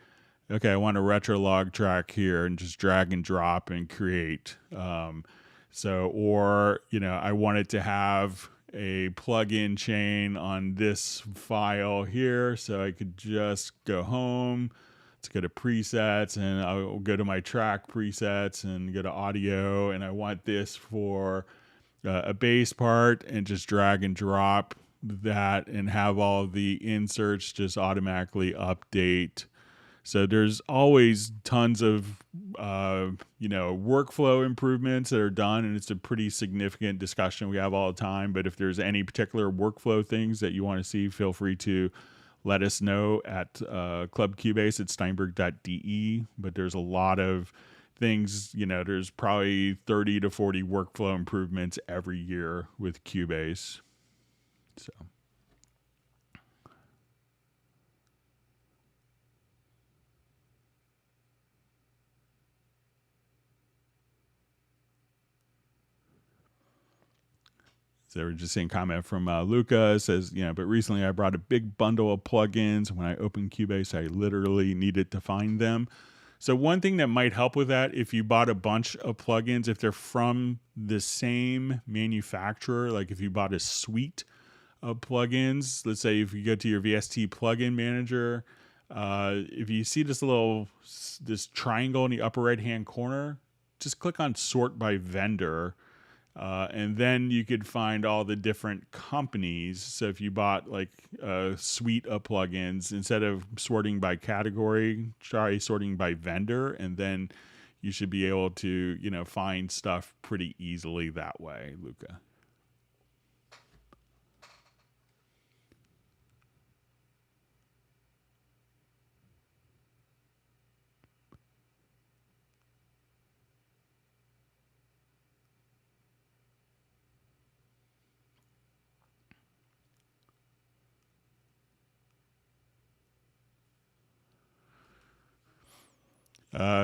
okay, I want a retro log track here and just drag and drop and create. Or I want it to have a plug-in chain on this file here, so I could just go home. Let's go to presets, and I'll go to my track presets and go to audio, and I want this for a bass part, and just drag and drop that and have all of the inserts just automatically update. So there's always tons of, workflow improvements that are done, and it's a pretty significant discussion we have all the time. But if there's any particular workflow things that you want to see, feel free to let us know at Club Cubase at steinberg.de. But there's a lot of things, there's probably 30 to 40 workflow improvements every year with Cubase. So we're just seeing a comment from Luca. It says, but recently I brought a big bundle of plugins. When I opened Cubase, I literally needed to find them. So one thing that might help with that, if you bought a bunch of plugins, if they're from the same manufacturer, like if you bought a suite of plugins, let's say if you go to your VST plugin manager, if you see this triangle in the upper right-hand corner, just click on sort by vendor. And then you could find all the different companies. So if you bought like a suite of plugins, instead of sorting by category, try sorting by vendor, and then you should be able to, find stuff pretty easily that way, Luca.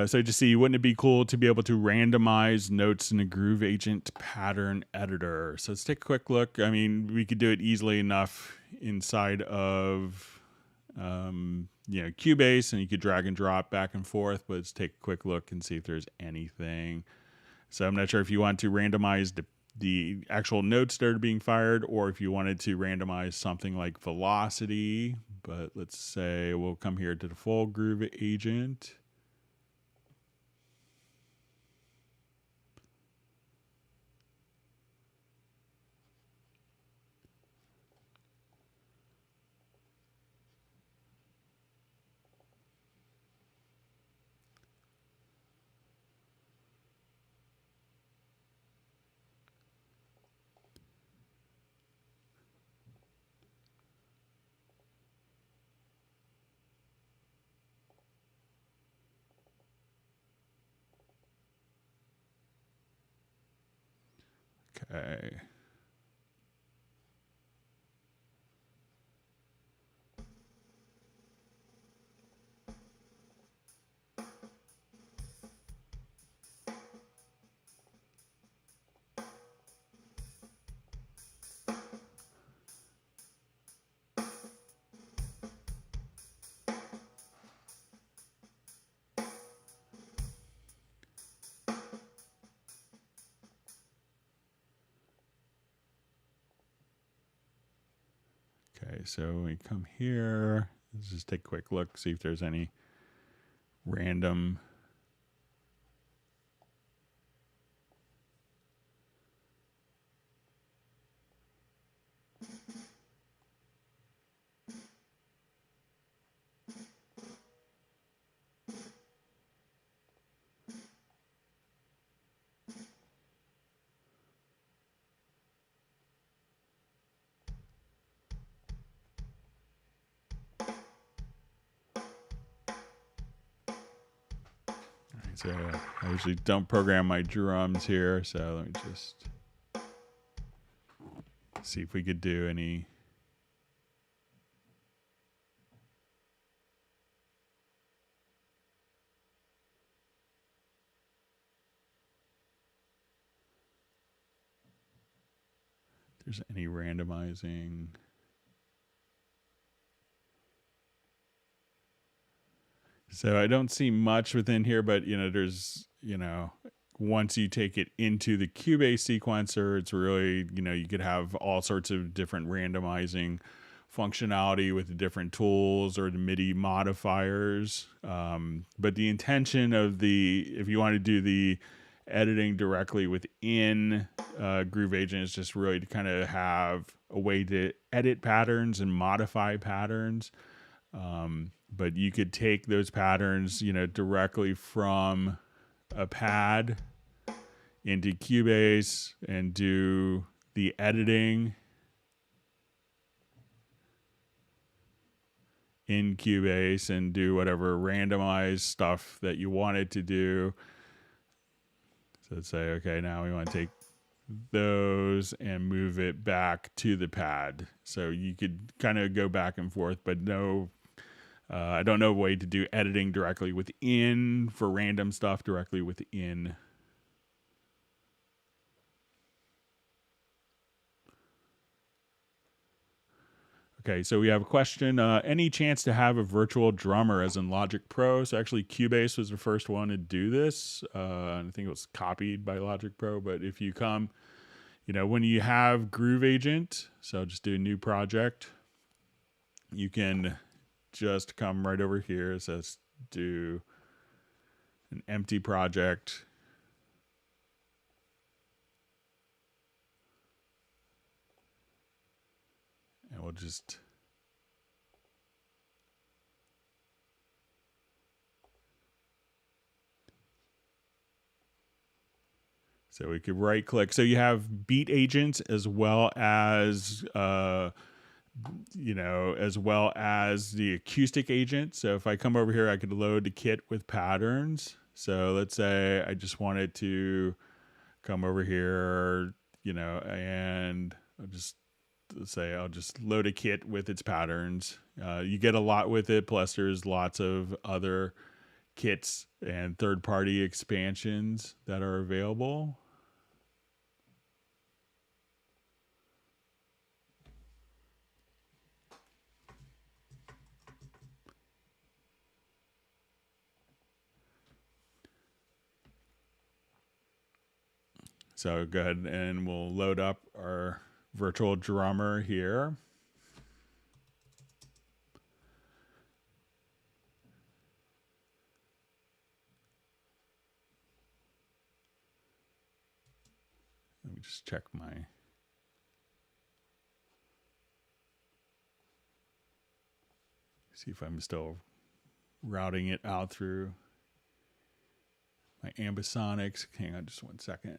So to see, wouldn't it be cool to be able to randomize notes in a Groove Agent pattern editor? So let's take a quick look. I mean, we could do it easily enough inside of, Cubase, and you could drag and drop back and forth, but let's take a quick look and see if there's anything. So I'm not sure if you want to randomize the actual notes that are being fired, or if you wanted to randomize something like velocity. But let's say we'll come here to the full Groove Agent. Okay. Okay, so we come here. Let's just take a quick look, see if there's any random. So I usually don't program my drums here, so let me just see if we could do any. If there's any randomizing. So I don't see much within here, but there's, once you take it into the Cubase sequencer, it's really, you could have all sorts of different randomizing functionality with the different tools or the MIDI modifiers. But the intention of if you want to do the editing directly within Groove Agent is just really to kind of have a way to edit patterns and modify patterns. But you could take those patterns, directly from a pad into Cubase and do the editing in Cubase and do whatever randomized stuff that you wanted to do. So let's say, okay, now we want to take those and move it back to the pad. So you could kind of go back and forth, but I don't know a way to do editing directly within for random stuff directly within. Okay, so we have a question. Any chance to have a virtual drummer as in Logic Pro? So actually Cubase was the first one to do this. I think it was copied by Logic Pro, but if you come, when you have Groove Agent, so just do a new project, you can just come right over here. It says do an empty project. And we'll just so we could right click. So you have beat agents as well as as well as the acoustic agent. So if I come over here, I could load the kit with patterns. So let's say I just wanted to come over here, and I'll just load a kit with its patterns. You get a lot with it. Plus there's lots of other kits and third-party expansions that are available. So go ahead and we'll load up our virtual drummer here. Let me just check see if I'm still routing it out through my Ambisonics. Hang on just one second.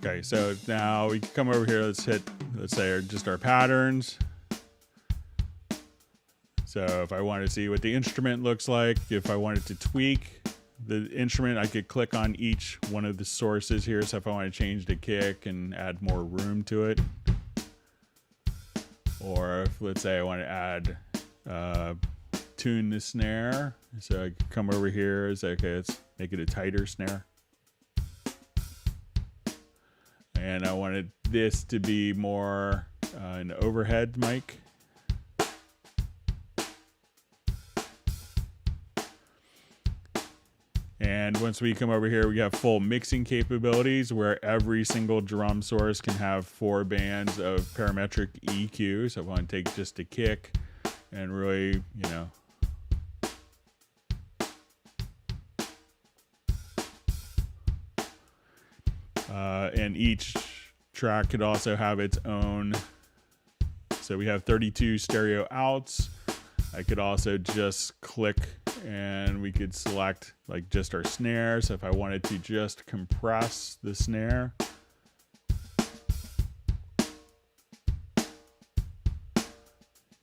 Okay, so now we can come over here. Let's say just our patterns. So if I wanted to see what the instrument looks like, if I wanted to tweak the instrument, I could click on each one of the sources here. So if I want to change the kick and add more room to it, or if let's say I want to add tune the snare, so I could come over here and say, okay, let's make it a tighter snare. And I wanted this to be more an overhead mic. And once we come over here, we have full mixing capabilities where every single drum source can have 4 bands of parametric EQ. So if I want to take just a kick and really, you know, and each track could also have its own. So we have 32 stereo outs. I could also just click and we could select like just our snare. So if I wanted to just compress the snare,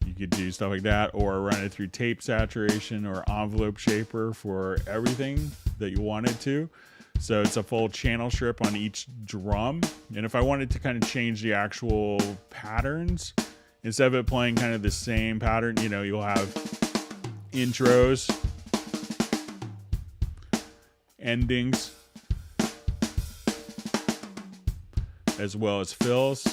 you could do stuff like that, or run it through tape saturation or envelope shaper for everything that you wanted to. So it's a full channel strip on each drum. And if I wanted to kind of change the actual patterns, instead of it playing kind of the same pattern, you know, you'll have intros, endings, as well as fills.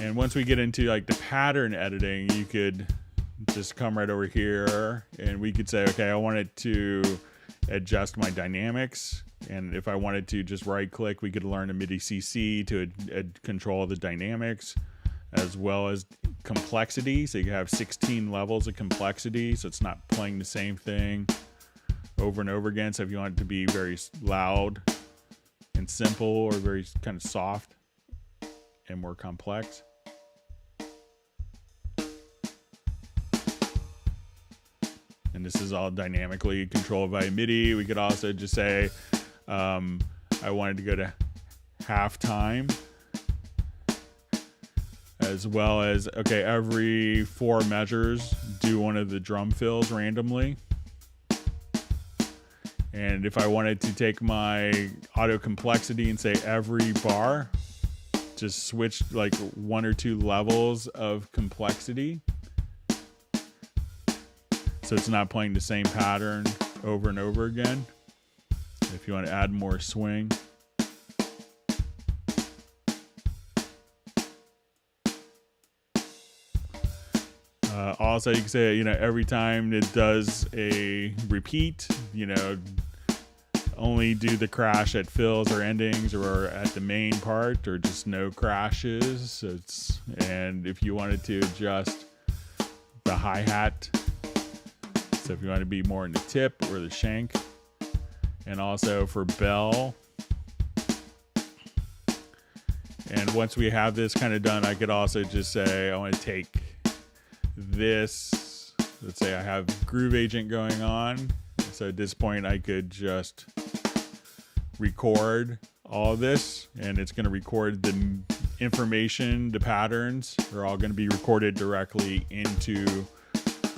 And once we get into like the pattern editing, you could just come right over here and we could say, okay, I want it to adjust my dynamics. And if I wanted to just right click, we could learn a MIDI CC to control the dynamics as well as complexity. So you have 16 levels of complexity. So it's not playing the same thing over and over again. So if you want it to be very loud and simple, or very kind of soft and more complex. And this is all dynamically controlled by MIDI. We could also just say, I wanted to go to halftime, as well as, okay, every 4 measures, do one of the drum fills randomly. And if I wanted to take my auto complexity and say every bar, just switch like 1 or 2 levels of complexity. So it's not playing the same pattern over and over again. If you want to add more swing. Also, you can say, you know, every time it does a repeat, you know, only do the crash at fills or endings or at the main part, or just no crashes. So and if you wanted to adjust the hi-hat, so if you want to be more in the tip or the shank, and also for bell. And once we have this kind of done, I could also just say, I want to take this, let's say I have Groove Agent going on. So at this point, I could just record all of this, and it's going to record the information, the patterns are all going to be recorded directly into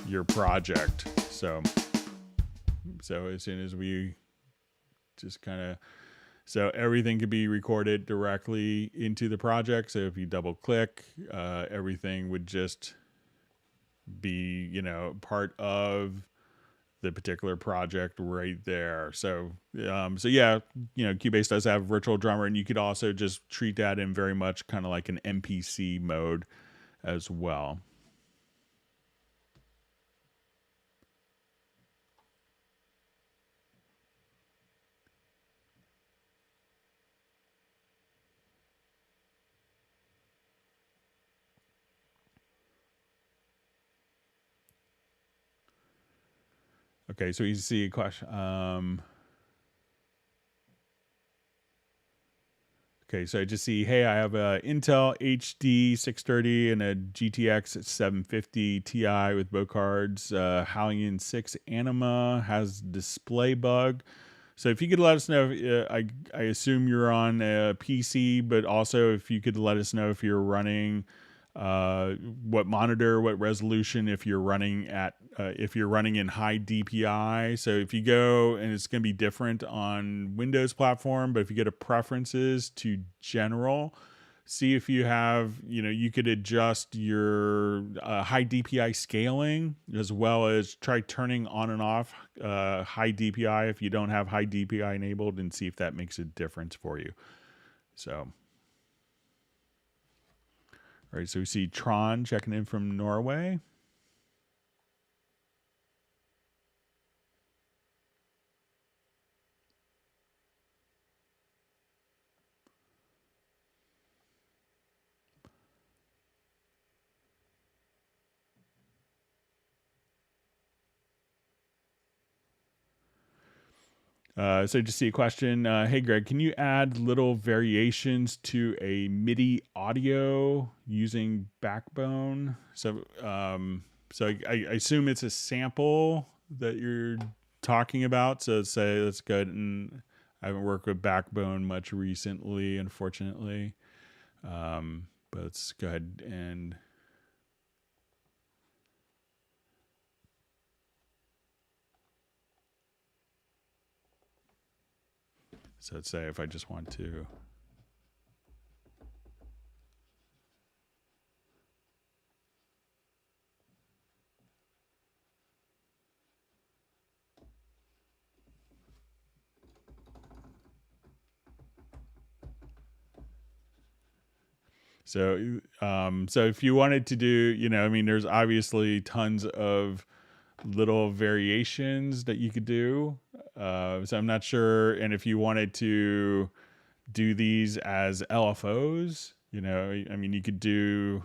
your project. So as soon as we just kind of, so everything could be recorded directly into the project. So if you double click, everything would just be, you know, part of the particular project right there. So yeah, you know, Cubase does have virtual drummer, and you could also just treat that in very much kind of like an MPC mode as well. Okay, so you see a question. Okay, so I just see, hey, I have a Intel HD 630 and a GTX 750 Ti with both cards. Halion 6 Anima has display bug. So if you could let us know, I assume you're on a PC, but also if you could let us know if you're running what monitor, what resolution, if you're running in high DPI. So if you go, and it's going to be different on Windows platform, but if you go to preferences to general, see if you have, you know, you could adjust your high DPI scaling, as well as try turning on and off high DPI if you don't have high DPI enabled, and see if that makes a difference for you. So All right, so we see Tron checking in from Norway. So just see a question. Hey, Greg, can you add little variations to a MIDI audio using Backbone? So I assume it's a sample that you're talking about. So say let's go ahead and I haven't worked with Backbone much recently, unfortunately. But let's go ahead and so let's say if I just want to. So if you wanted to do, I mean, there's obviously tons of little variations that you could do. So I'm not sure. And if you wanted to do these as LFOs, I mean, you could do,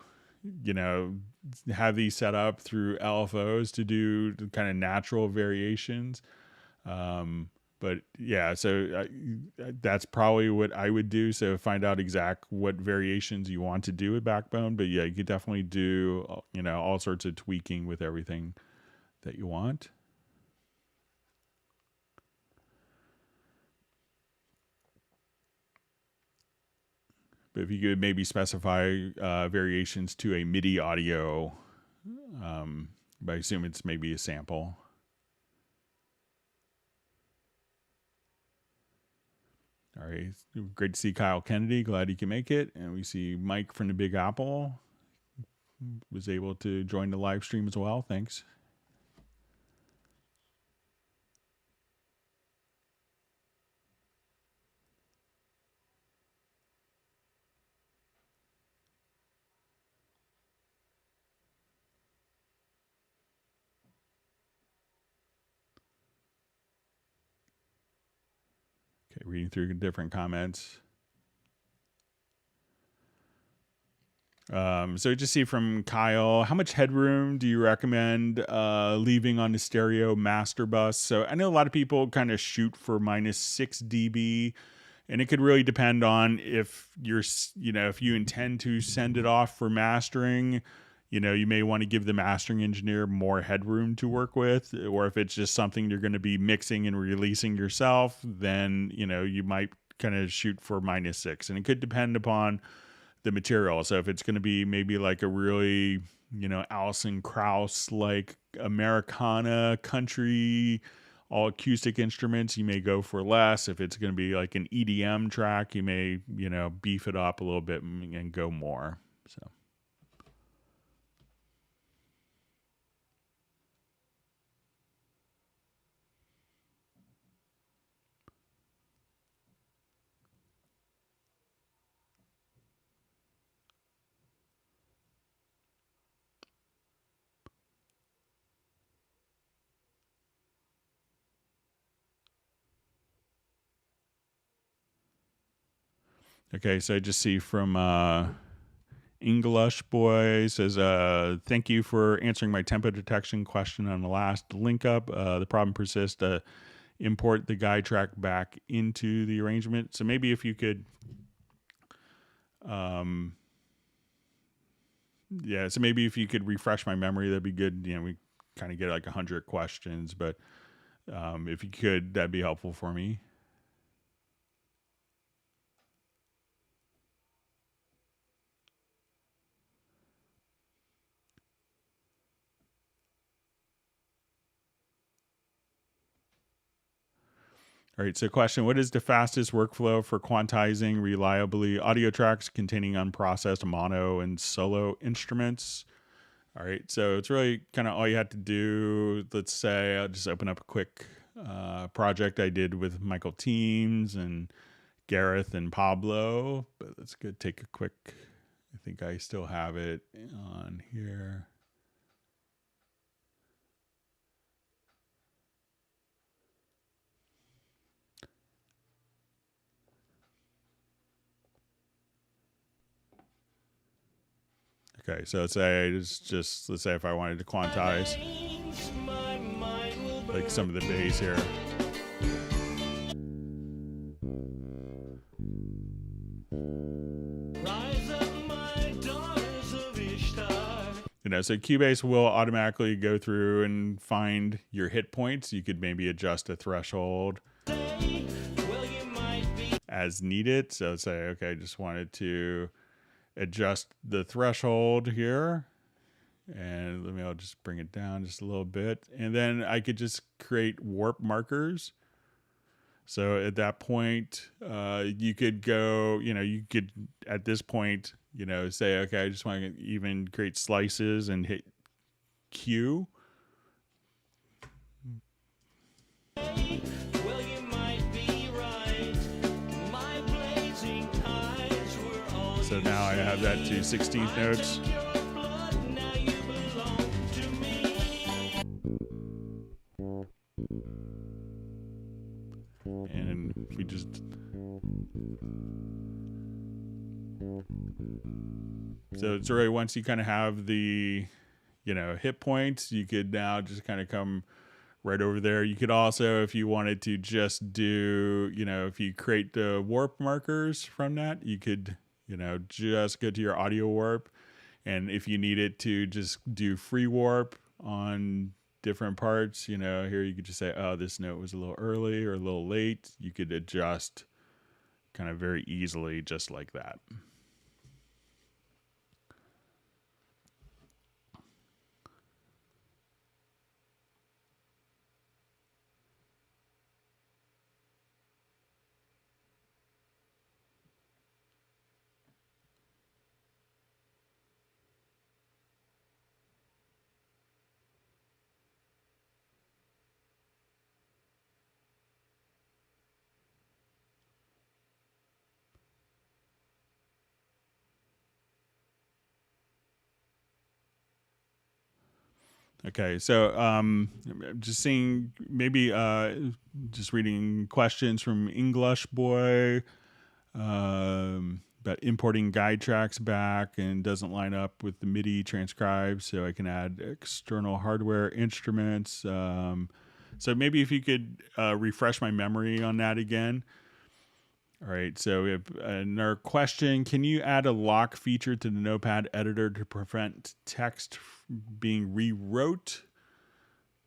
have these set up through LFOs to do kind of natural variations. But yeah, so that's probably what I would do. So find out exact what variations you want to do with Backbone. But yeah, you could definitely do, all sorts of tweaking with everything that you want. But if you could maybe specify variations to a MIDI audio, but I assume it's maybe a sample. All right, great to see Kyle Kennedy. Glad he can make it. And we see Mike from the Big Apple was able to join the live stream as well. Thanks. Okay, reading through different comments. So just see from Kyle, how much headroom do you recommend leaving on the stereo master bus? So I know a lot of people kind of shoot for -6 dB, and it could really depend on if if you intend to send it off for mastering, you may want to give the mastering engineer more headroom to work with, or if it's just something you're going to be mixing and releasing yourself, then, you might kind of shoot for -6, and it could depend upon the material. So if it's going to be maybe like a really, Alison Krauss like Americana country, all acoustic instruments, you may go for less. If it's going to be like an EDM track, you may, beef it up a little bit and go more. So. Okay, so I just see from English Boy says, thank you for answering my tempo detection question on the last link up. The problem persists. Import the guide track back into the arrangement. So maybe if you could, so maybe if you could refresh my memory, that'd be good. We kind of get like 100 questions, but if you could, that'd be helpful for me. All right, so question, what is the fastest workflow for quantizing reliably audio tracks containing unprocessed mono and solo instruments? All right, so it's really kind of all you have to do. Let's say I'll just open up a quick project I did with Michael Teams and Gareth and Pablo, but let's go take a quick I think I still have it on here. Okay, so let's say let's say if I wanted to quantize like some of the bass here. You know, so Cubase will automatically go through and find your hit points. You could maybe adjust a threshold as needed. So say, okay, I just wanted to adjust the threshold here, and I'll just bring it down just a little bit, and then I could just create warp markers. So at that point, you could go, you could at this point, say, okay, I just want to even create slices and hit Q. So now I have that to 16th notes. And we just... So it's really, once you kind of have the, hit points, you could now just kind of come right over there. You could also, if you wanted to just do, if you create the warp markers from that, you could, just go to your audio warp. And if you needed to just do free warp on different parts, here you could just say, oh, this note was a little early or a little late. You could adjust kind of very easily just like that. Okay, so just seeing maybe just reading questions from English Boy about importing guide tracks back and doesn't line up with the MIDI transcribe, so I can add external hardware instruments. So maybe if you could refresh my memory on that again. All right, so we have another question. Can you add a lock feature to the Notepad editor to prevent text being rewrote?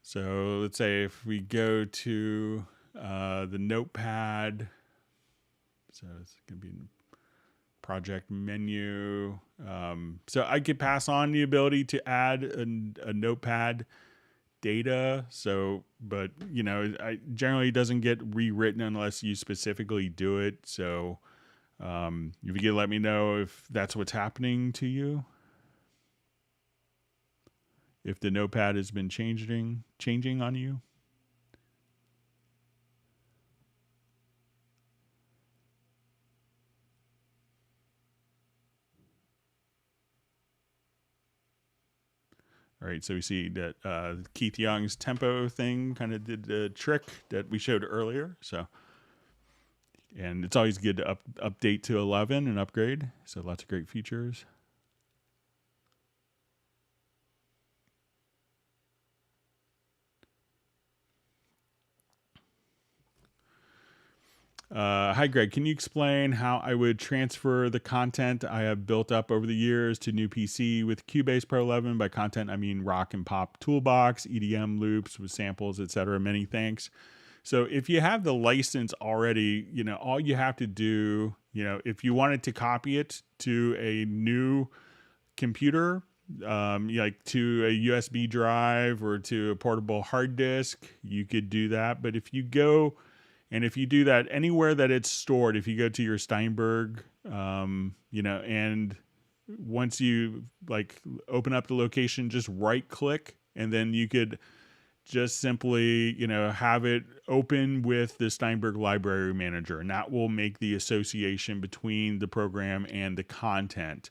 So let's say if we go to the Notepad, so it's going to be project menu. So I could pass on the ability to add a Notepad data. So, but I generally doesn't get rewritten unless you specifically do it. So, if you could let me know if that's what's happening to you, if the Notepad has been changing on you. All right, so we see that Keith Young's tempo thing kind of did the trick that we showed earlier. So, and it's always good to update to 11 and upgrade. So lots of great features. Hi, Greg. Can you explain how I would transfer the content I have built up over the years to new PC with Cubase Pro 11? By content, I mean rock and pop toolbox, EDM loops with samples, etc. Many thanks. So if you have the license already, all you have to do, if you wanted to copy it to a new computer, like to a USB drive or to a portable hard disk, you could do that. But if you go... And if you do that anywhere that it's stored, if you go to your Steinberg, and once you open up the location, just right click, and then you could just simply, have it open with the Steinberg Library Manager, and that will make the association between the program and the content.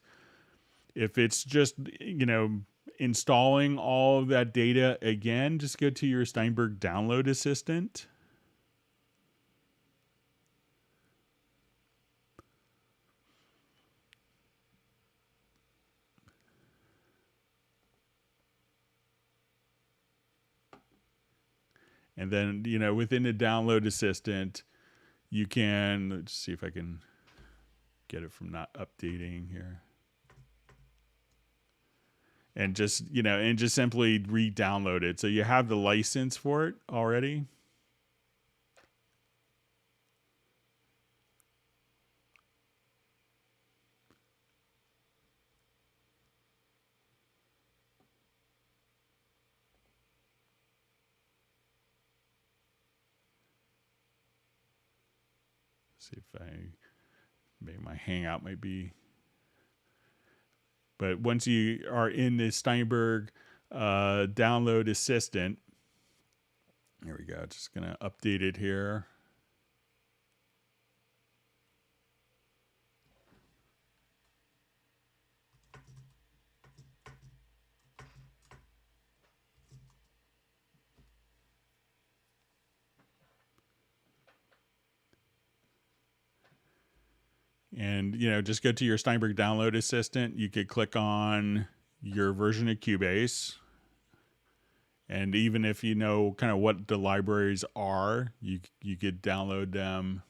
If it's just, installing all of that data again, just go to your Steinberg download assistant. And then, within the download assistant, you can, let's see if I can get it from not updating here. And just, simply re-download it. So you have the license for it already. See if maybe my Hangout might be. But once you are in the Steinberg download assistant, here we go. Just going to update it here. And, just go to your Steinberg download assistant. You could click on your version of Cubase. And even if you know kind of what the libraries are, you could download them.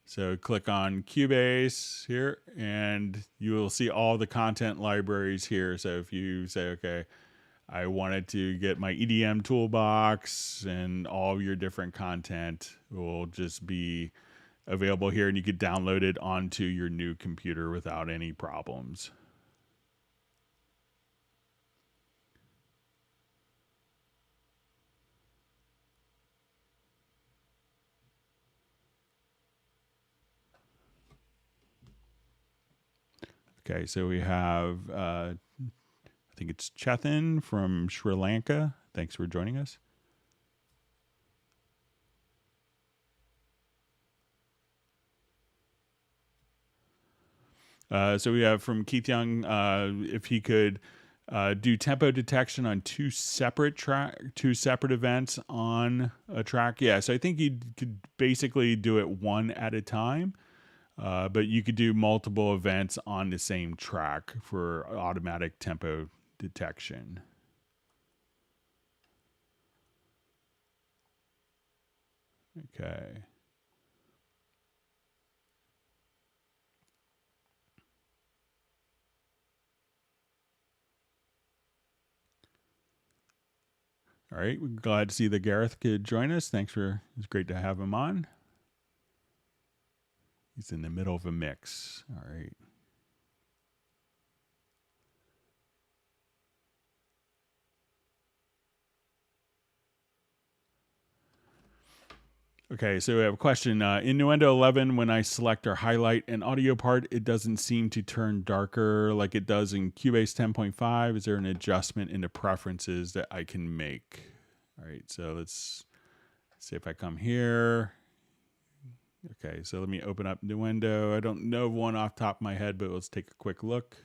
So click on Cubase here, and you will see all the content libraries here. So if you say, okay, I wanted to get my EDM toolbox, and all of your different content will just be available here, and you could download it onto your new computer without any problems. Okay, so we have, I think it's Chethan from Sri Lanka. Thanks for joining us. So we have from Keith Young, if he could do tempo detection on two separate events on a track. Yeah, so I think you could basically do it one at a time, but you could do multiple events on the same track for automatic tempo detection. Okay. All right, we're glad to see that Gareth could join us. It's great to have him on. He's in the middle of a mix. All right. Okay, so we have a question. In Nuendo 11, when I select or highlight an audio part, it doesn't seem to turn darker like it does in Cubase 10.5. Is there an adjustment in the preferences that I can make? All right, so let's see if I come here. Okay, so let me open up Nuendo. I don't know one off the top of my head, but let's take a quick look.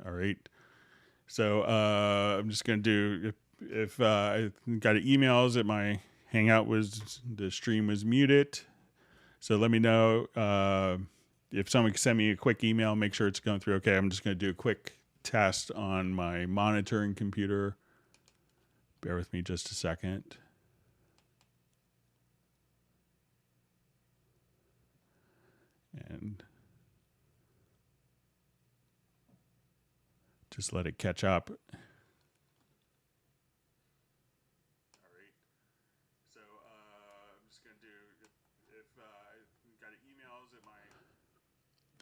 All right. So I'm just going to do, if I got emails that my Hangout the stream was muted. So let me know if someone can send me a quick email, make sure it's going through okay. I'm just going to do a quick test on my monitoring computer. Bear with me just a second. And just let it catch up. All right. So I'm just going to do, if got emails at my...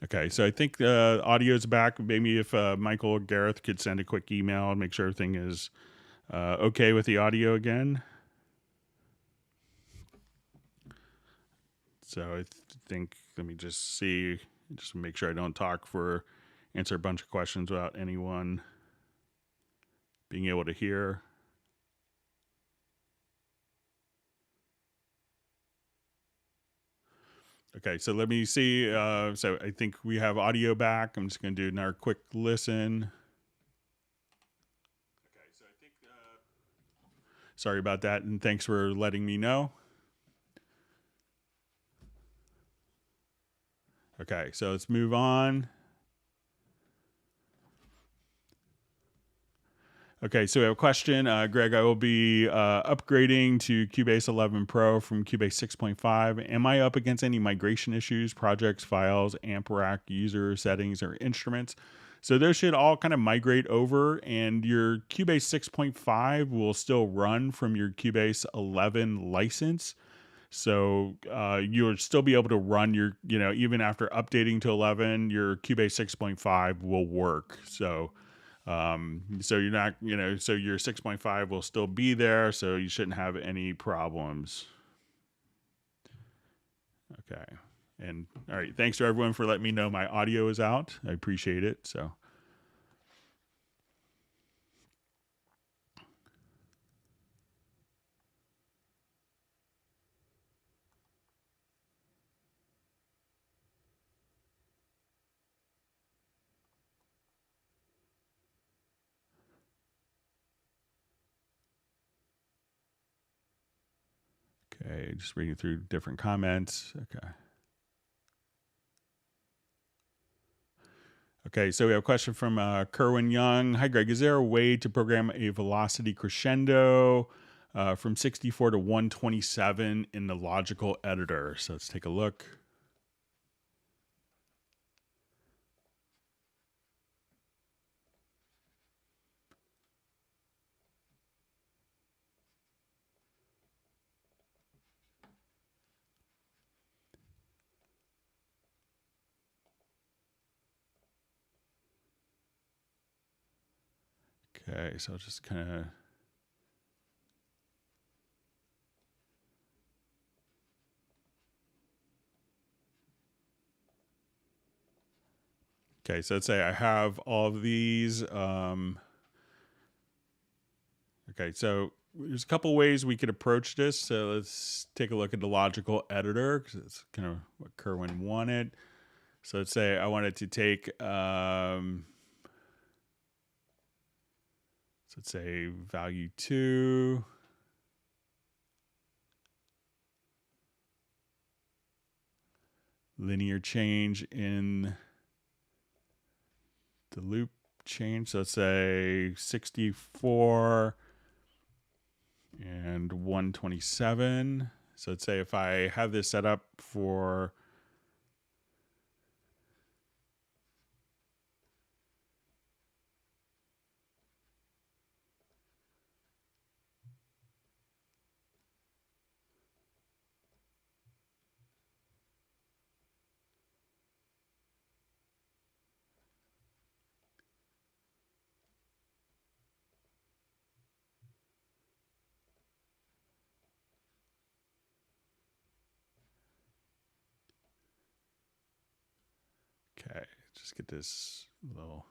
Okay, so I think the audio is back. Maybe if Michael or Gareth could send a quick email and make sure everything is okay with the audio again. So I think, let me just see, just make sure I don't answer a bunch of questions without anyone being able to hear. Okay, so let me see. So I think we have audio back. I'm just going to do another quick listen. Okay, so I think, sorry about that, and thanks for letting me know. Okay, so let's move on. Okay, so we have a question. Greg, I will be upgrading to Cubase 11 Pro from Cubase 6.5. Am I up against any migration issues, projects, files, amp rack, user settings, or instruments? So those should all kind of migrate over, and your Cubase 6.5 will still run from your Cubase 11 license. So you'll still be able to run your, even after updating to 11, your Cubase 6.5 will work. So you're not, so your 6.5 will still be there. So you shouldn't have any problems. Okay. And all right. Thanks to everyone for letting me know my audio is out. I appreciate it. So. Okay, just reading through different comments. Okay. Okay, so we have a question from Kerwin Young. Hi, Greg. Is there a way to program a velocity crescendo from 64 to 127 in the logical editor? So let's take a look. Okay, so just kind of... Okay, so let's say I have all of these. Okay, so there's a couple ways we could approach this. So let's take a look at the logical editor, because it's kind of what Kerwin wanted. So let's say I wanted to take... so let's say value 2. Linear change in the loop change. So let's say 64 and 127. So let's say if I have this set up for... Okay, just get this little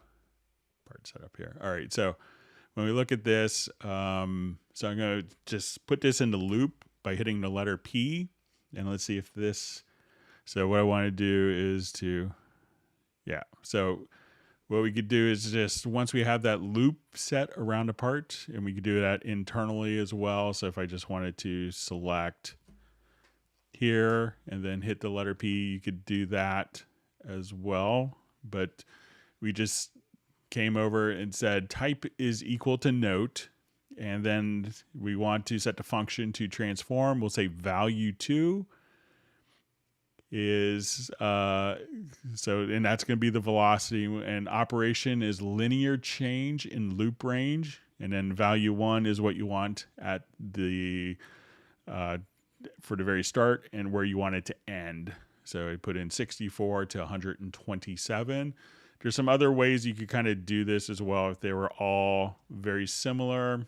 part set up here. All right, so when we look at this, so I'm going to just put this in the loop by hitting the letter P, and let's see if this... So what I want to do is to... Yeah, so what we could do is just once we have that loop set around a part, and we could do that internally as well. So if I just wanted to select here and then hit the letter P, you could do that as well. But we just came over and said type is equal to note, and then we want to set the function to transform. We'll say value2 is and that's going to be the velocity, and operation is linear change in loop range, and then value1 is what you want at the for the very start and where you want it to end. So I put in 64 to 127. There's some other ways you could kind of do this as well. If they were all very similar,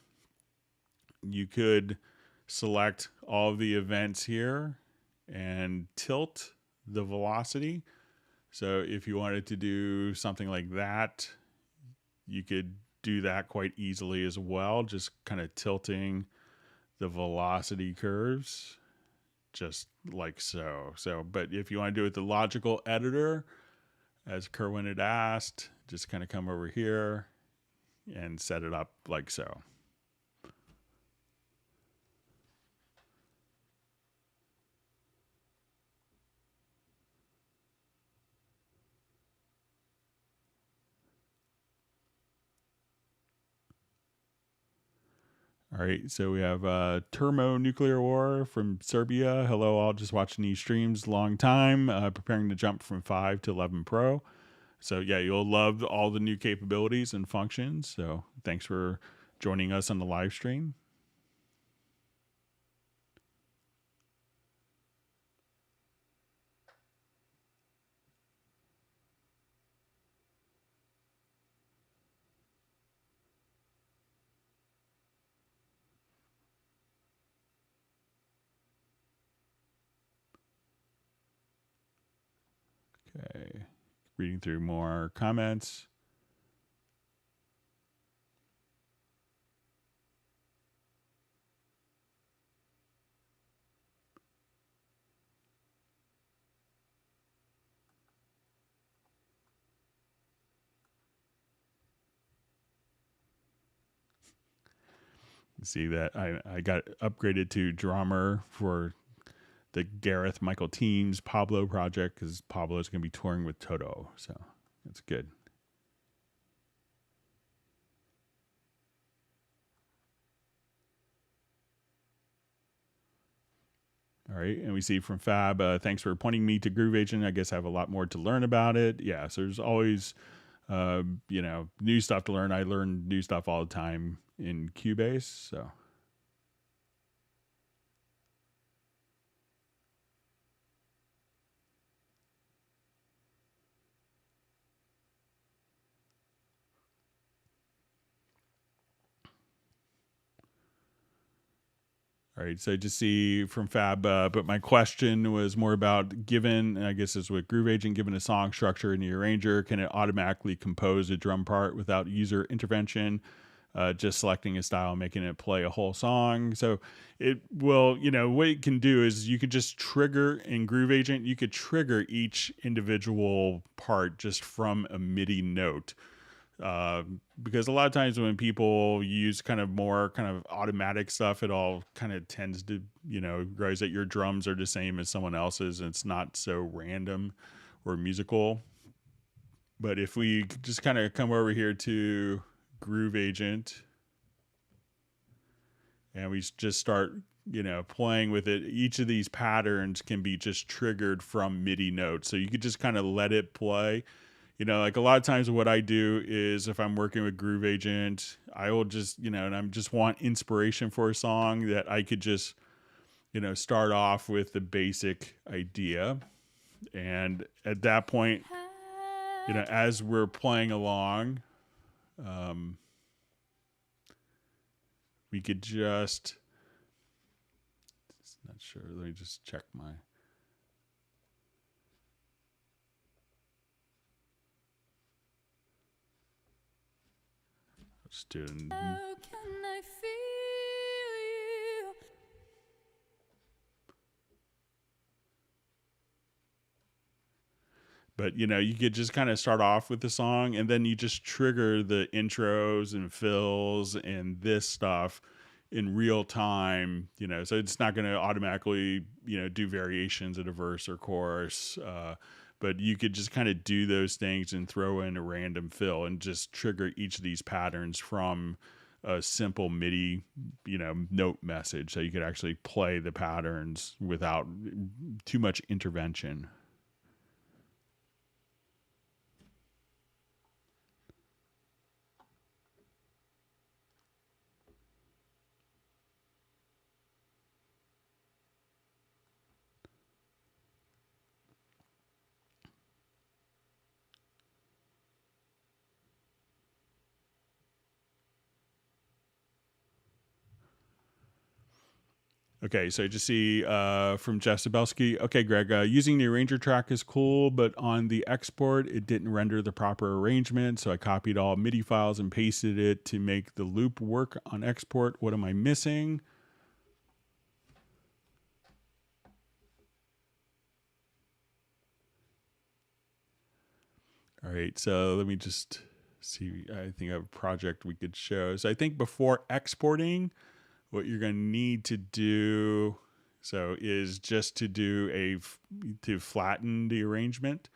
you could select all of the events here and tilt the velocity. So if you wanted to do something like that, you could do that quite easily as well, just kind of tilting the velocity curves just like so. But if you want to do it with the logical editor, as Kerwin had asked, just kind of come over here and set it up like so. All right, so we have Thermonuclear War from Serbia. Hello, all, just watching these streams, long time, preparing to jump from 5 to 11 Pro. So yeah, you'll love all the new capabilities and functions. So thanks for joining us on the live stream. Okay, reading through more comments. See that I got upgraded to drummer for the Gareth Michael Teams Pablo project, because Pablo is going to be touring with Toto. So that's good. All right, and we see from Fab, thanks for pointing me to Groove Agent. I guess I have a lot more to learn about it. Yeah, so there's always, new stuff to learn. I learn new stuff all the time in Cubase, so. All right, so I just see from Fab, but my question was more about given, I guess it's with Groove Agent, given a song structure in the arranger, can it automatically compose a drum part without user intervention, just selecting a style, making it play a whole song? So it will, what it can do is you could just trigger in Groove Agent, you could trigger each individual part just from a MIDI note. Because a lot of times when people use kind of more kind of automatic stuff, it all kind of tends to, realize that your drums are the same as someone else's, and it's not so random or musical. But if we just kind of come over here to Groove Agent and we just start, playing with it, each of these patterns can be just triggered from MIDI notes. So you could just kind of let it play. Like a lot of times what I do is if I'm working with Groove Agent, I will just, and I just want inspiration for a song, that I could just, start off with the basic idea. And at that point, as we're playing along, we could just, not sure, let me just check my. Student. How can I feel you? But you could just kind of start off with the song, and then you just trigger the intros and fills and this stuff in real time. So it's not going to automatically do variations of a verse or chorus, but you could just kind of do those things and throw in a random fill and just trigger each of these patterns from a simple MIDI note message, so you could actually play the patterns without too much intervention. Okay, so I just see from Jeff Zabelski. Okay, Greg, using the arranger track is cool, but on the export, it didn't render the proper arrangement. So I copied all MIDI files and pasted it to make the loop work on export. What am I missing? All right, so let me just see. I think I have a project we could show. So I think before exporting, what you're going to need to do is just to flatten the arrangement.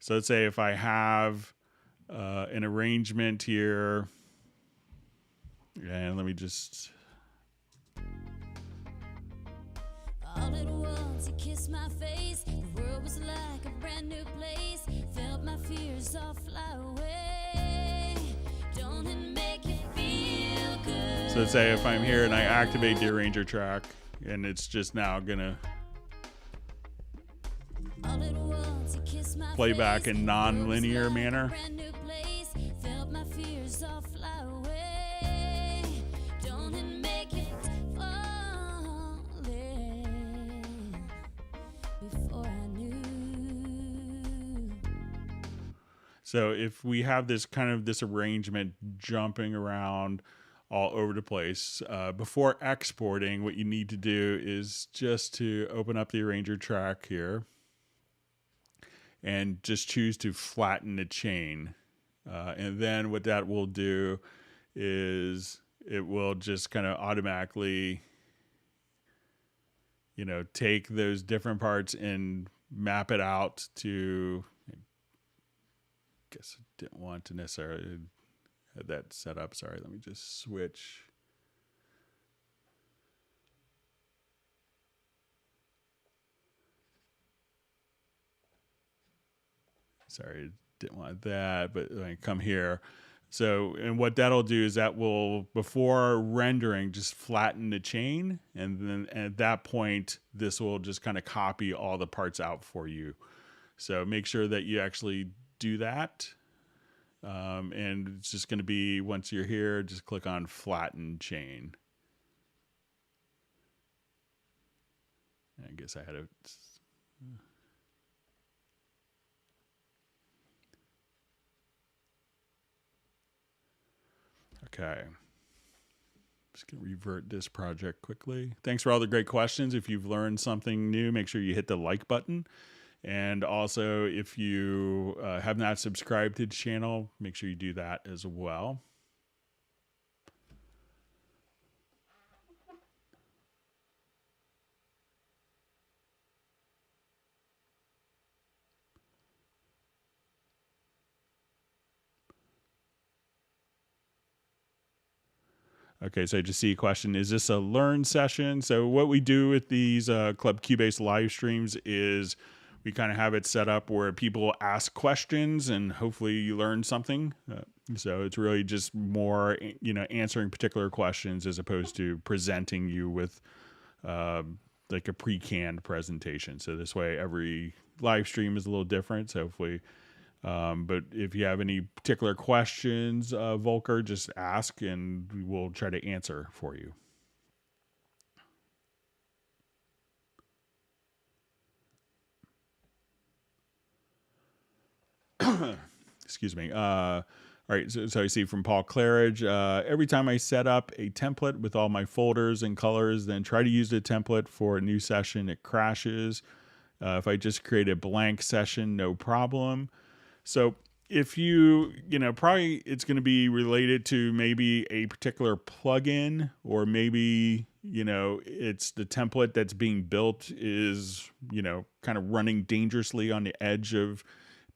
So let's say if I have an arrangement here, and let me just. All at once, he kissed my face. The world was like a brand new place. Felt my fears all fly away. Don't it make you feel good? So let's say if I'm here and I activate the arranger track, and it's just now gonna play back in non-linear manner. So if we have this arrangement jumping around all over the place, before exporting, what you need to do is just to open up the arranger track here and just choose to flatten the chain. And then what that will do is it will just kind of automatically, take those different parts and map it out to, I guess I didn't want to necessarily have that set up. Sorry, let me just switch. Sorry, didn't want that, but I come here. So, and what that'll do is that will, before rendering, just flatten the chain. And then at that point, this will just kind of copy all the parts out for you. So make sure that you actually do that. And it's just going to be, once you're here, just click on flatten chain. I guess I had a... Okay. Just going to revert this project quickly. Thanks for all the great questions. If you've learned something new, make sure you hit the like button. And also, if you have not subscribed to the channel, make sure you do that as well. Okay, so I just see a question. Is this a learn session? So what we do with these Club Cubase live streams is we kind of have it set up where people ask questions and hopefully you learn something. So it's really just more, answering particular questions as opposed to presenting you with like a pre-canned presentation. So this way every live stream is a little different. So hopefully, but if you have any particular questions, Volker, just ask and we'll try to answer for you. Excuse me. All right. So I see from Paul Claridge, every time I set up a template with all my folders and colors, then try to use the template for a new session, it crashes. If I just create a blank session, no problem. So if you probably it's going to be related to maybe a particular plugin, or maybe, it's the template that's being built is, kind of running dangerously on the edge of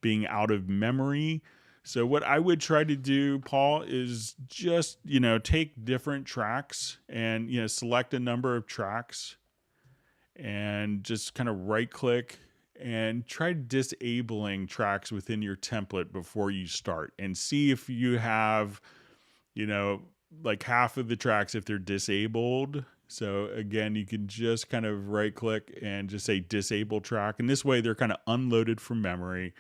being out of memory. So what I would try to do, Paul, is just, take different tracks and, select a number of tracks and just kind of right click and try disabling tracks within your template before you start, and see if you have, like half of the tracks, if they're disabled. So again, you can just kind of right click and just say disable track. And this way they're kind of unloaded from memory.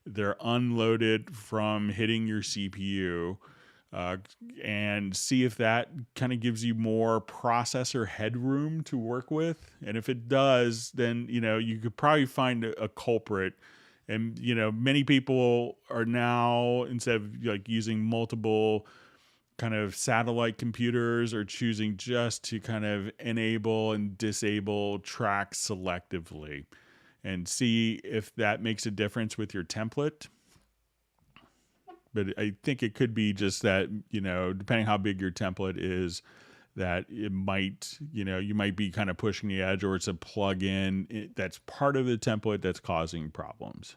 They're unloaded from hitting your CPU, and see if that kind of gives you more processor headroom to work with. And if it does, then, you could probably find a culprit. And, many people are now, instead of like using multiple kind of satellite computers, or choosing just to kind of enable and disable tracks selectively, and see if that makes a difference with your template. But I think it could be just that, depending how big your template is, that it might, you might be kind of pushing the edge, or it's a plugin that's part of the template that's causing problems.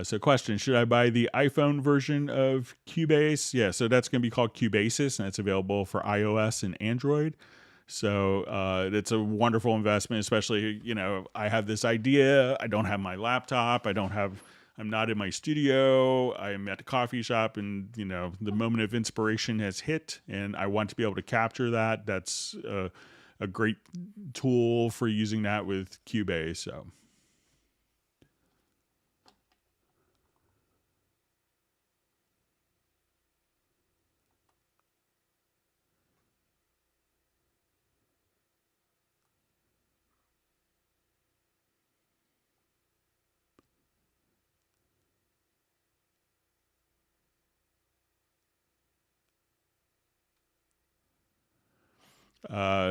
So question, should I buy the iPhone version of Cubase? Yeah, so that's going to be called Cubasis, and it's available for iOS and Android. So it's a wonderful investment, especially, I have this idea. I don't have my laptop. I'm not in my studio. I'm at the coffee shop, and, the moment of inspiration has hit and I want to be able to capture that. That's a great tool for using that with Cubase. So.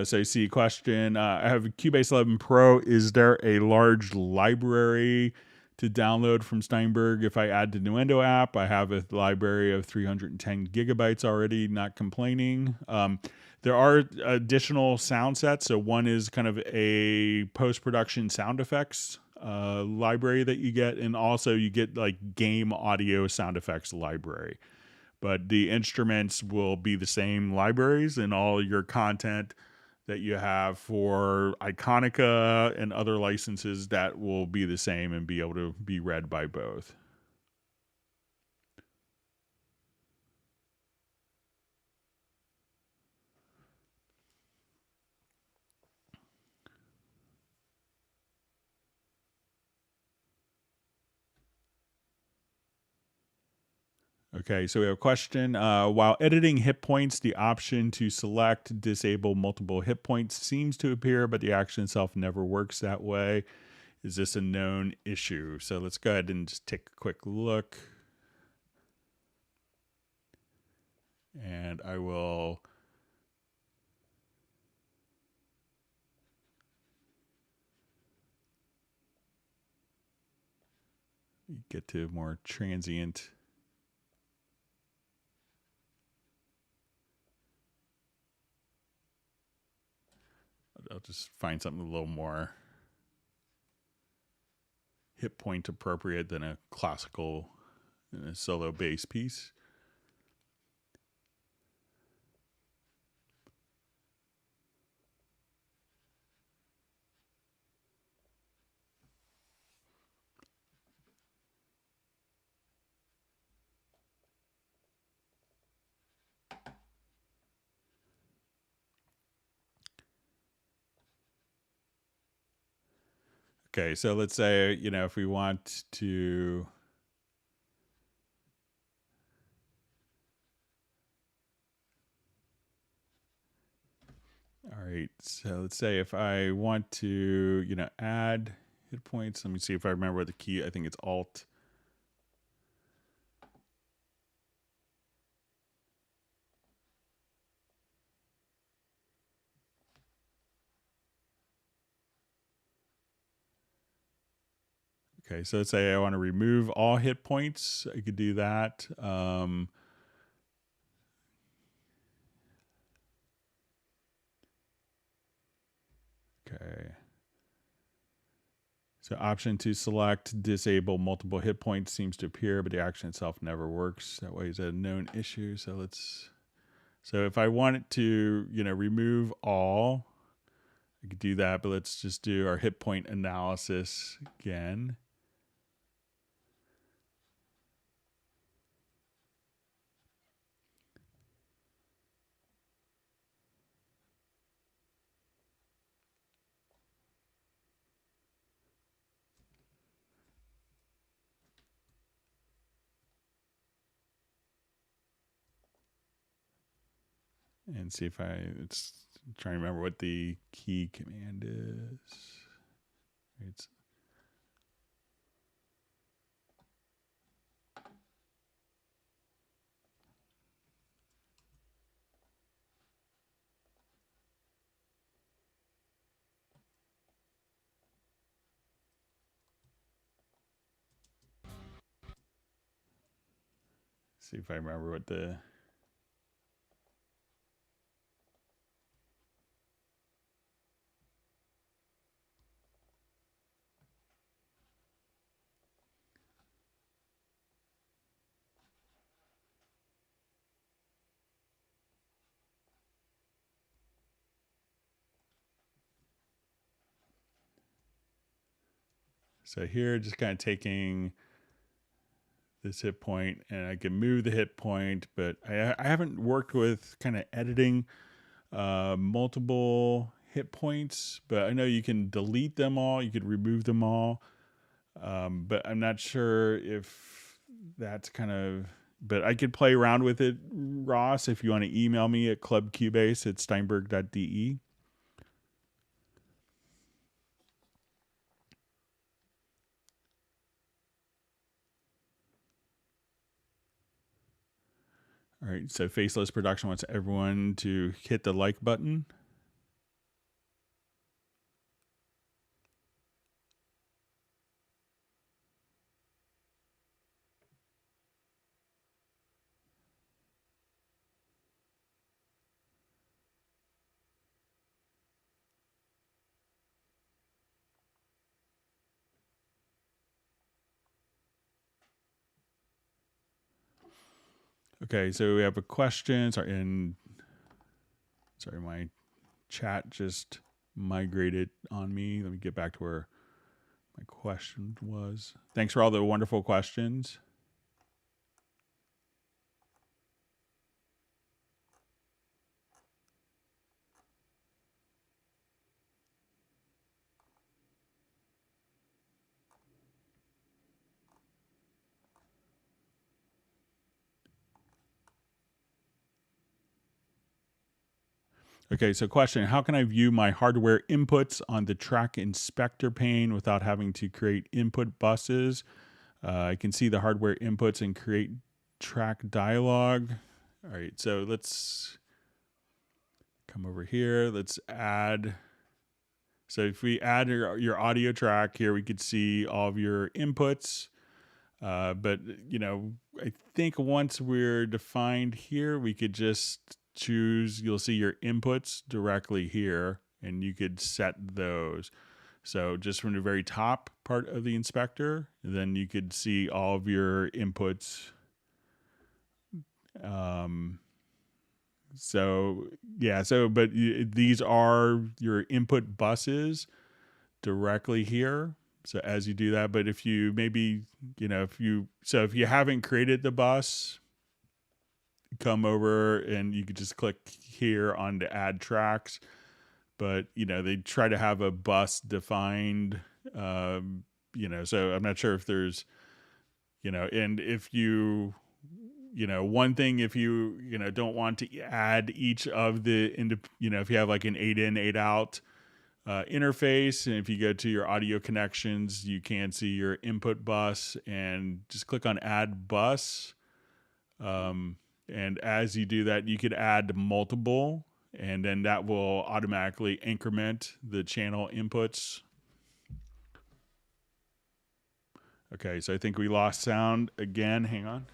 So I see a question. I have a Cubase 11 Pro. Is there a large library to download from Steinberg if I add the Nuendo app? I have a library of 310 gigabytes already, not complaining. There are additional sound sets. So one is kind of a post-production sound effects library that you get, and also you get like game audio sound effects library. But the instruments will be the same libraries, and all your content that you have for Iconica and other licenses, that will be the same and be able to be read by both. Okay, so we have a question. While editing hit points, the option to select disable multiple hit points seems to appear, but the action itself never works that way. Is this a known issue? So let's go ahead and just take a quick look. And I will get to more transient. I'll just find something a little more hit point appropriate than a classical solo bass piece. Okay, so let's say, if we want to, all right, so let's say if I want to, add hit points, let me see if I remember the key. I think it's Alt. Okay, so let's say I want to remove all hit points. I could do that. Okay. So option to select disable multiple hit points seems to appear, but the action itself never works. That way is a known issue. So if I wanted to, remove all, I could do that, but let's just do our hit point analysis again. And see if it's trying to remember what the key command is. It's see if I remember what the so here just kind of taking this hit point, and I can move the hit point, but I haven't worked with kind of editing multiple hit points, but I know you can delete them all, you could remove them all, but I'm not sure if that's but I could play around with it, Ross, if you want to email me at clubcubase@steinberg.de. All right, so Faceless Production wants everyone to hit the like button. Okay, so we have a question. Sorry, my chat just migrated on me. Let me get back to where my question was. Thanks for all the wonderful questions. Okay, so question, how can I view my hardware inputs on the track inspector pane without having to create input buses? I can see the hardware inputs and create track dialog. All right, so let's come over here. Let's add. So if we add your audio track here, we could see all of your inputs. But, I think once we're defined here, we could just choose, you'll see your inputs directly here, and you could set those. So just from the very top part of the inspector, then you could see all of your inputs. These are your input buses directly here. So as you do that, but if you if you haven't created the bus, come over and you could just click here on to add tracks. But they try to have a bus defined. So I'm not sure if there's, and if you, one thing, if you don't want to add each of the if you have like an 8 in 8 out interface, and if you go to your audio connections, you can see your input bus and just click on add bus. And as you do that, you could add multiple, and then that will automatically increment the channel inputs. Okay, so I think we lost sound again. Hang on.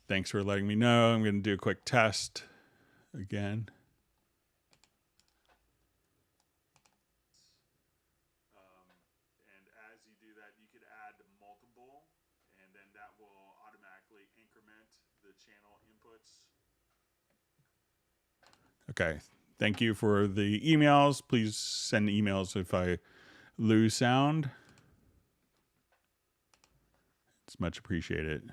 Thanks for letting me know. I'm going to do a quick test again. And as you do that, you could add multiple, and then that will automatically increment the channel inputs. Okay. Thank you for the emails. Please send emails if I lose sound. It's much appreciated.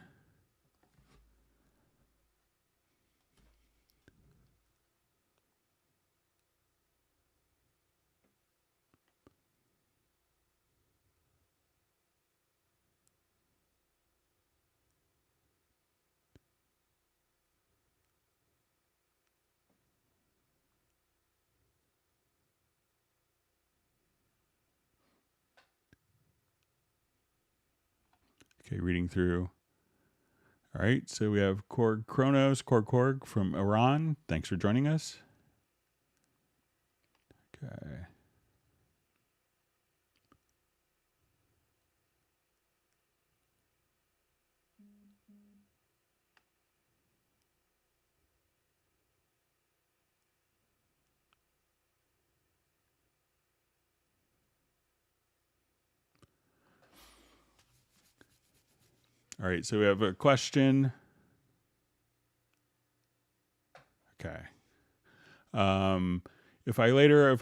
Okay, reading through. All right, so we have Korg Kronos, Korg from Iran. Thanks for joining us. Okay. All right, so we have a question. Okay. If I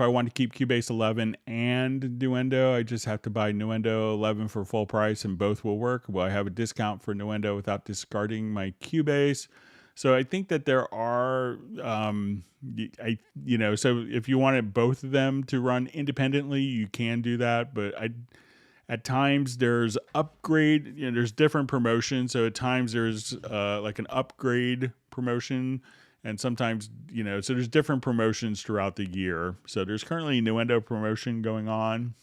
want to keep Cubase 11 and Nuendo, I just have to buy Nuendo 11 for full price and both will work. Will I have a discount for Nuendo without discarding my Cubase? So I think that there are, so if you wanted both of them to run independently, you can do that. But at times there's upgrade, there's different promotions. So at times there's like an upgrade promotion. And sometimes, so there's different promotions throughout the year. So there's currently a Nuendo promotion going on.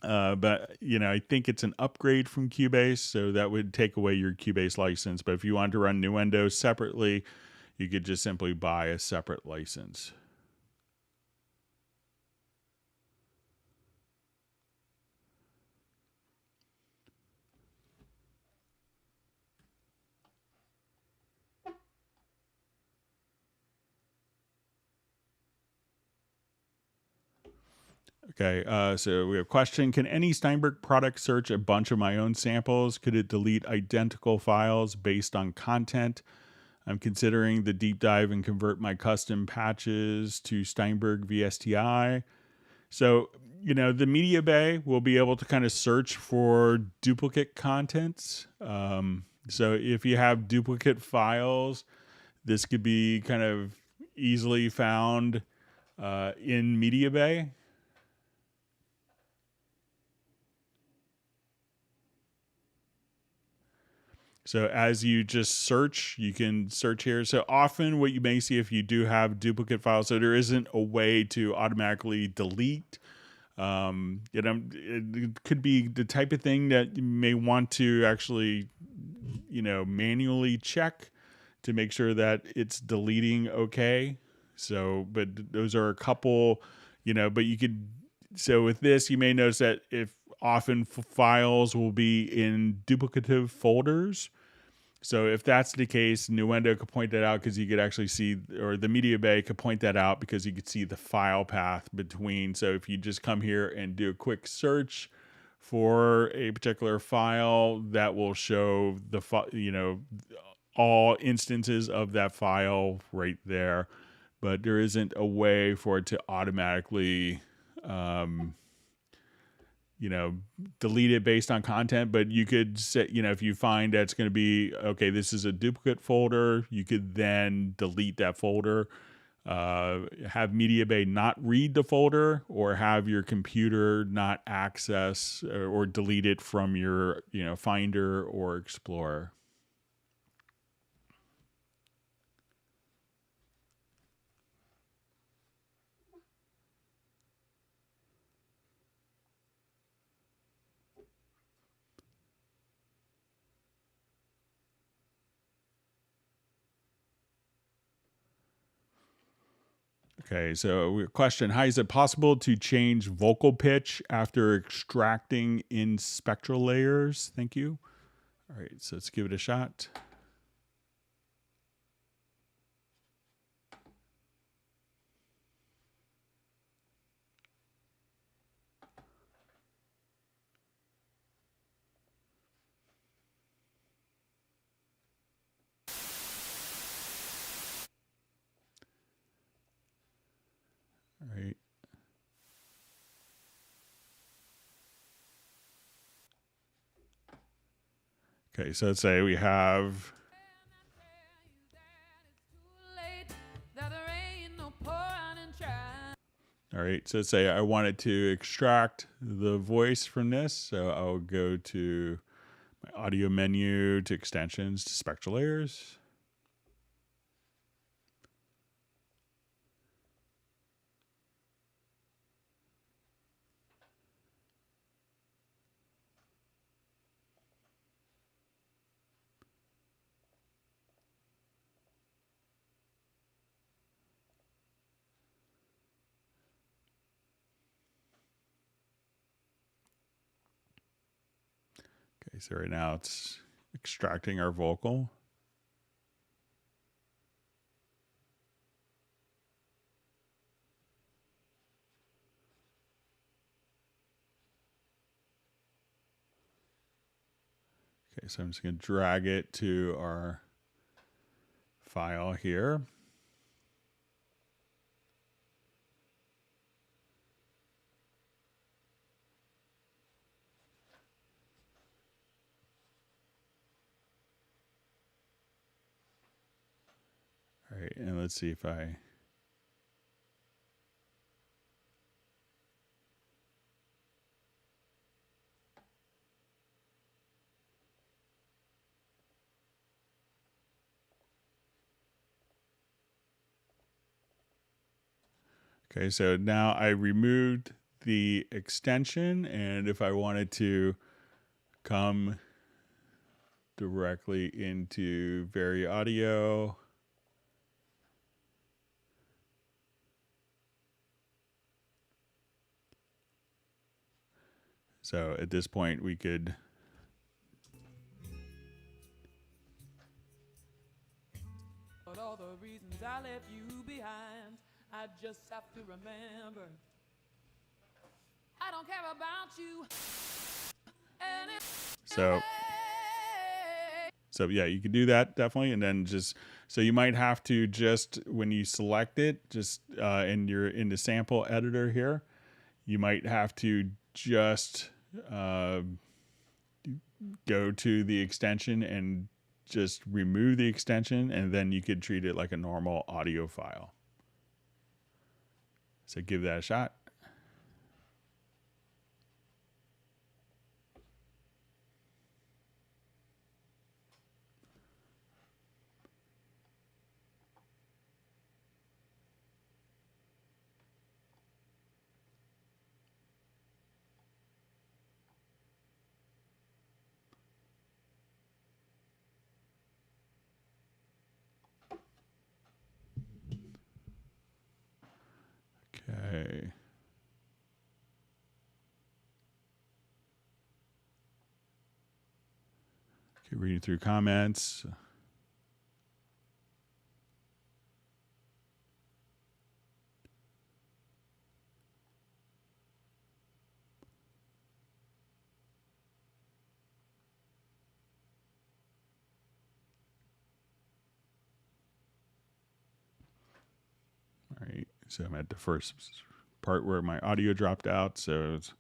But, I think it's an upgrade from Cubase. So that would take away your Cubase license. But if you want to run Nuendo separately, you could just simply buy a separate license. Okay, so we have a question. Can any Steinberg product search a bunch of my own samples? Could it delete identical files based on content? I'm considering the deep dive and convert my custom patches to Steinberg VSTI. So, the media bay will be able to kind of search for duplicate contents. So if you have duplicate files, this could be kind of easily found in media bay. So as you just search, you can search here. So often what you may see if you do have duplicate files, so there isn't a way to automatically delete. It could be the type of thing that you may want to actually, manually check to make sure that it's deleting okay. So, but those are a couple, but you could, so with this, you may notice that if often files will be in duplicative folders. So if that's the case, Nuendo could point that out because you could actually see, or the media bay could point that out because you could see the file path between. So if you just come here and do a quick search for a particular file, that will show the all instances of that file right there. But there isn't a way for it to automatically delete it based on content, but you could say, if you find that it's going to be, okay, this is a duplicate folder, you could then delete that folder, have Media Bay not read the folder, or have your computer not access or delete it from your, Finder or Explorer. Okay, so question, how is it possible to change vocal pitch after extracting in spectral layers? Thank you. All right, so let's give it a shot. All right. Okay, so let's say we have. All right, so let's say I wanted to extract the voice from this, so I'll go to my audio menu, to extensions, to spectral layers. Okay, so right now it's extracting our vocal. Okay, so I'm just going to drag it to our file here. All right, and let's see if I. Okay, so now I removed the extension, and if I wanted to come directly into Very Audio, so at this point we could. But all the reasons I left you behind, I just have to remember. I don't care about you. So yeah, you could do that definitely, and then just so you might have to just when you select it, just in the sample editor here, you might have to just go to the extension and just remove the extension, and then you could treat it like a normal audio file. So give that a shot. Okay. Okay, reading through comments. All right, so I'm at the first part where my audio dropped out, so it's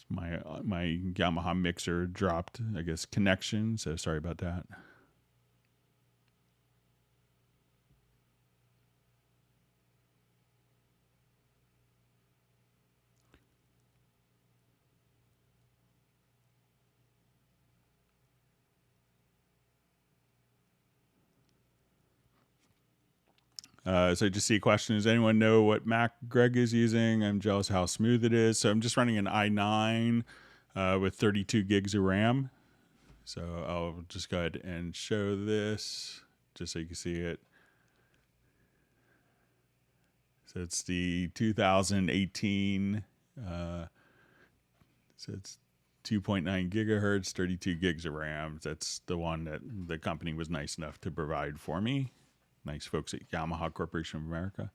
my Yamaha mixer dropped, I guess, connection, so sorry about that. So just see a question. Does anyone know what Mac Greg is using? I'm jealous how smooth it is. So I'm just running an i9 with 32 gigs of RAM. So I'll just go ahead and show this just so you can see it. So it's the 2018. So it's 2.9 gigahertz, 32 gigs of RAM. That's the one that the company was nice enough to provide for me. Nice folks at Yamaha Corporation of America.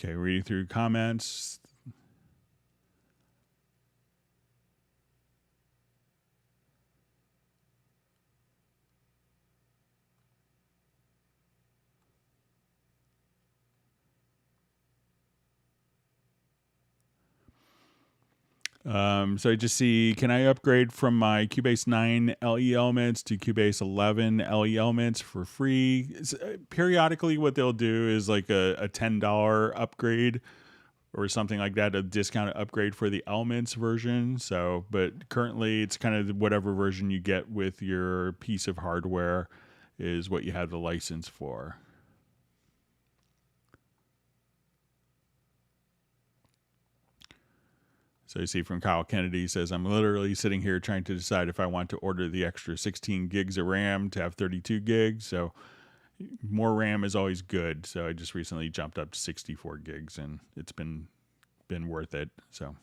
Okay, reading through comments. So I just see, can I upgrade from my Cubase 9 LE elements to Cubase 11 LE elements for free? Periodically, what they'll do is like a $10 upgrade or something like that, a discounted upgrade for the elements version. So, but currently it's kind of whatever version you get with your piece of hardware is what you have the license for. So you see from Kyle Kennedy says, I'm literally sitting here trying to decide if I want to order the extra 16 gigs of RAM to have 32 gigs. So more RAM is always good. So I just recently jumped up to 64 gigs and it's been worth it. So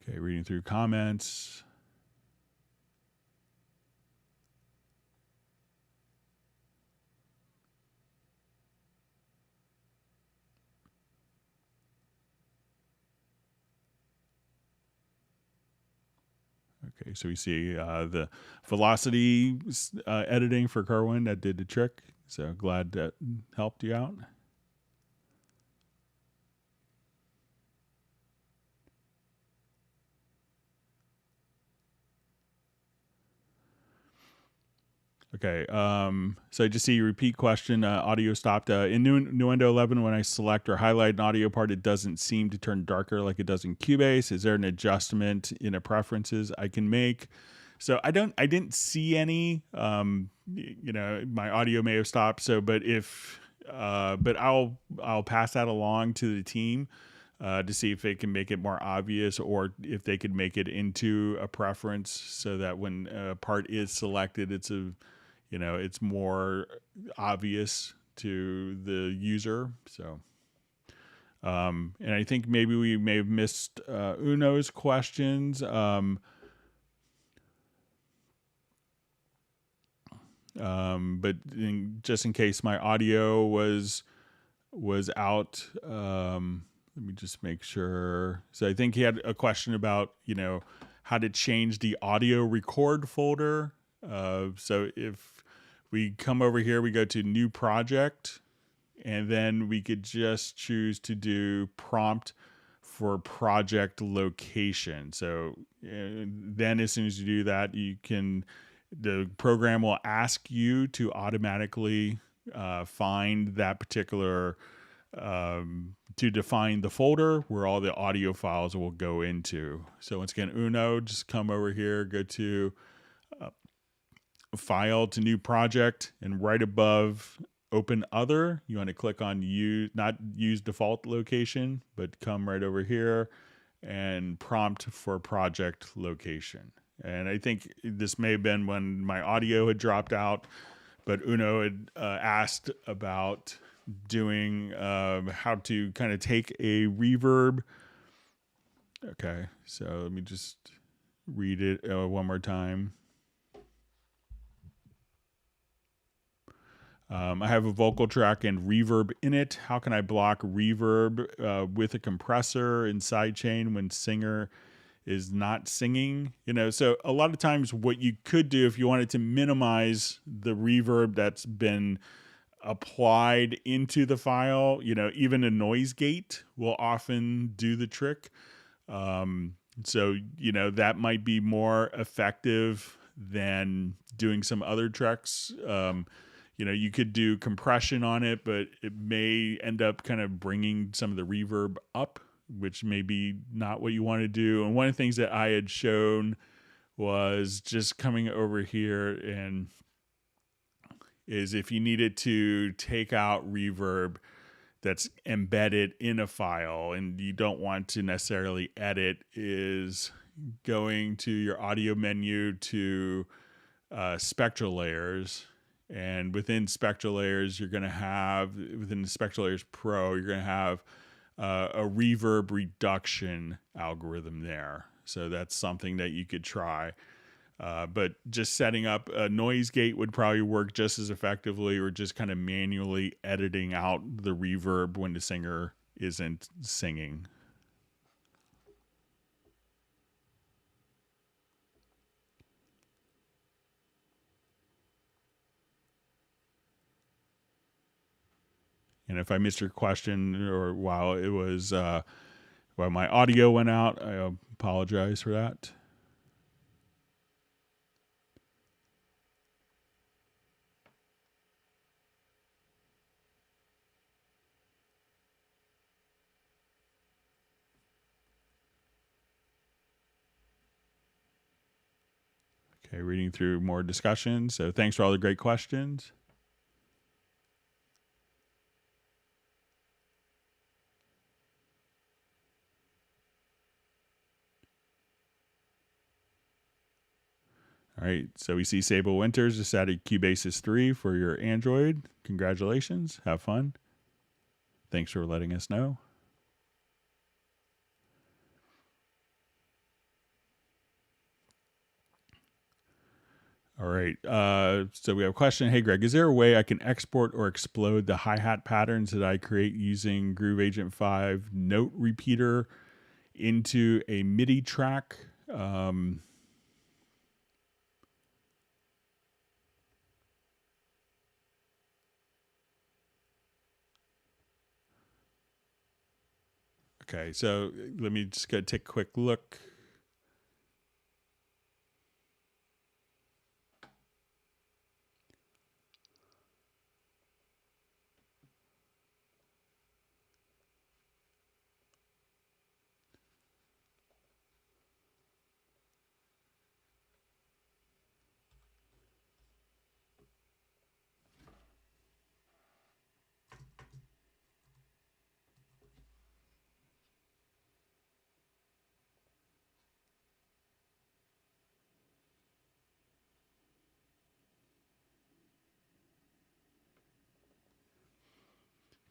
okay, reading through comments. Okay, so we see the velocity editing for Kerwin that did the trick. So glad that helped you out. Okay, so I just see repeat question, audio stopped. In Nuendo 11, when I select or highlight an audio part, it doesn't seem to turn darker like it does in Cubase. Is there an adjustment in a preferences I can make? So I didn't see any, my audio may have stopped. So, but I'll pass that along to the team. To see if they can make it more obvious or if they could make it into a preference so that when a part is selected, it's more obvious to the user. So, and I think maybe we may have missed Uno's questions. But just in case my audio was out, let me just make sure. So I think he had a question about, how to change the audio record folder. So if we come over here, we go to new project, and then we could just choose to do prompt for project location. So then as soon as you do that, the program will ask you to automatically find that particular, to define the folder where all the audio files will go into. So once again, Uno, just come over here, go to file to new project, and right above open other, you want to click on not use default location, but come right over here and prompt for project location. And I think this may have been when my audio had dropped out, but Uno had asked about doing how to kind of take a reverb Okay, so let me just read it one more time. I have a vocal track and reverb in it. How can I block reverb with a compressor in sidechain when singer is not singing? So a lot of times what you could do if you wanted to minimize the reverb that's been applied into the file, even a noise gate will often do the trick. So, that might be more effective than doing some other tricks. You could do compression on it, but it may end up kind of bringing some of the reverb up, which may be not what you want to do. And one of the things that I had shown was just coming over here and is if you needed to take out reverb that's embedded in a file and you don't want to necessarily edit, is going to your audio menu to spectral layers. And within spectral layers, you're going to have, within the spectral layers Pro, you're going to have a reverb reduction algorithm there. So that's something that you could try. But just setting up a noise gate would probably work just as effectively, or just kind of manually editing out the reverb when the singer isn't singing. And if I missed your question or while it was while my audio went out, I apologize for that. Okay, reading through more discussion. So thanks for all the great questions. All right, so we see Sable Winters just added Cubase 3 for your Android. Congratulations. Have fun. Thanks for letting us know. All right, so we have a question. Hey, Greg, is there a way I can export or explode the hi-hat patterns that I create using Groove Agent 5 note repeater into a MIDI track? Okay, so let me just go take a quick look.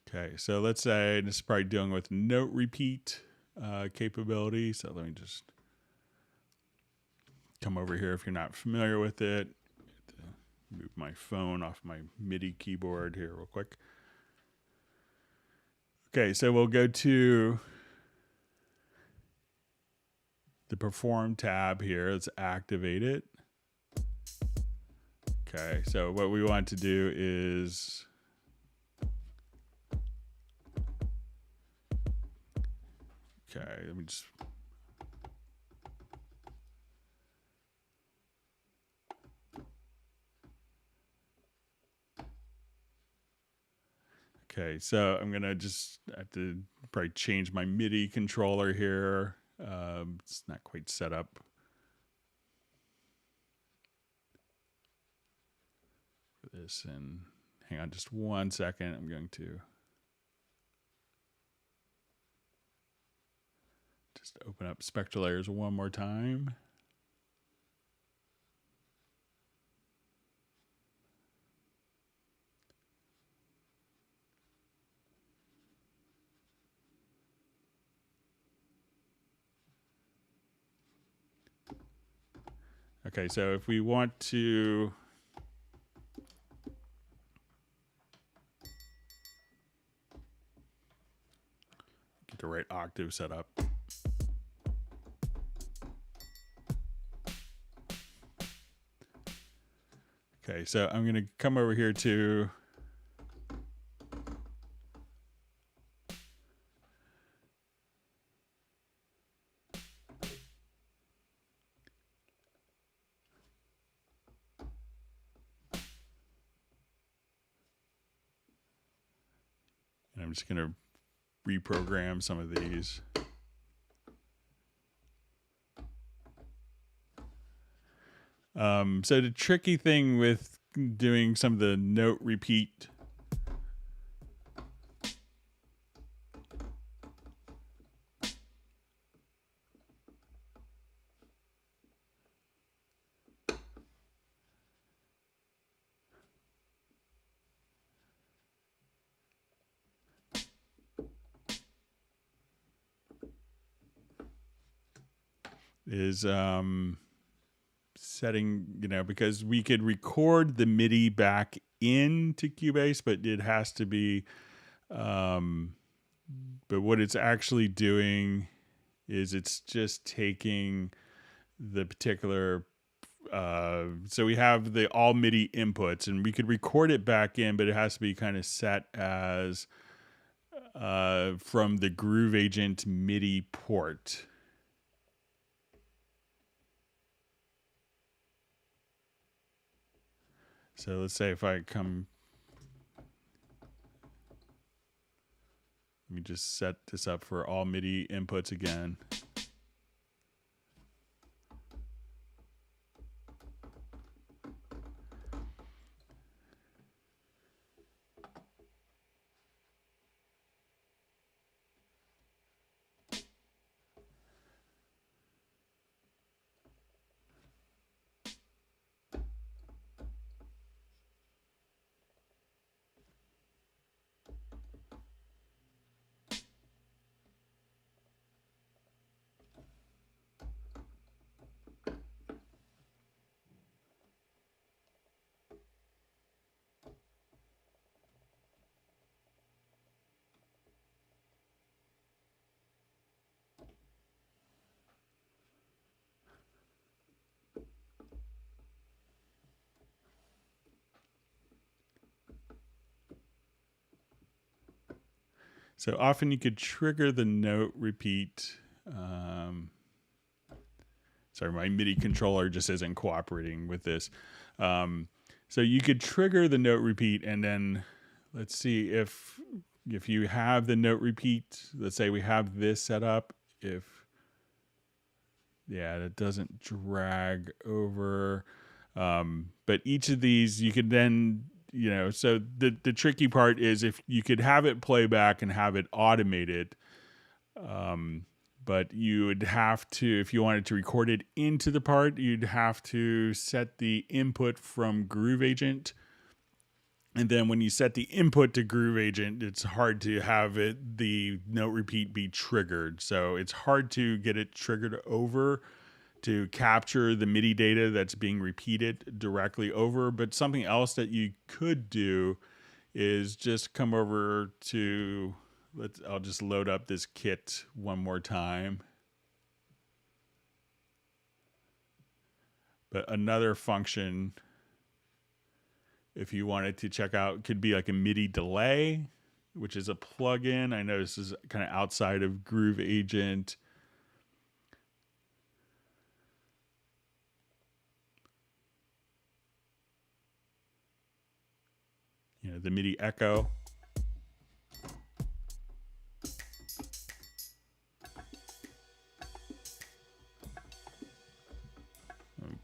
Okay, so let's say this is probably dealing with note repeat capability. So let me just come over here if you're not familiar with it. Move my phone off my MIDI keyboard here real quick. Okay, so we'll go to the Perform tab here. Let's activate it. Okay, so what we want to do is let me just okay, so I'm gonna just have to probably change my MIDI controller here. It's not quite set up for this, and hang on just 1 second. I'm going to just open up spectral layers one more time. Okay, so if we want to get the right octave set up. Okay, so I'm going to come over here to and I'm just going to reprogram some of these. So the tricky thing with doing some of the note repeat is setting, because we could record the MIDI back into Cubase, but it has to be, but what it's actually doing is it's just taking the particular, so we have the all MIDI inputs and we could record it back in, but it has to be kind of set as from the Groove Agent MIDI port. So let's say if I come, let me just set this up for all MIDI inputs again. So often you could trigger the note repeat. Sorry, my MIDI controller just isn't cooperating with this. So you could trigger the note repeat, and then let's see if you have the note repeat. Let's say we have this set up. If it doesn't drag over. But each of these you could then, so the tricky part is if you could have it play back and have it automated, but you would have to, if you wanted to record it into the part, you'd have to set the input from Groove Agent. And then when you set the input to Groove Agent, it's hard to have the note repeat be triggered. So it's hard to get it triggered over to capture the MIDI data that's being repeated directly over. But something else that you could do is just come over to, I'll just load up this kit one more time. But another function, if you wanted to check out, could be like a MIDI delay, which is a plugin. I know this is kind of outside of Groove Agent. The MIDI echo.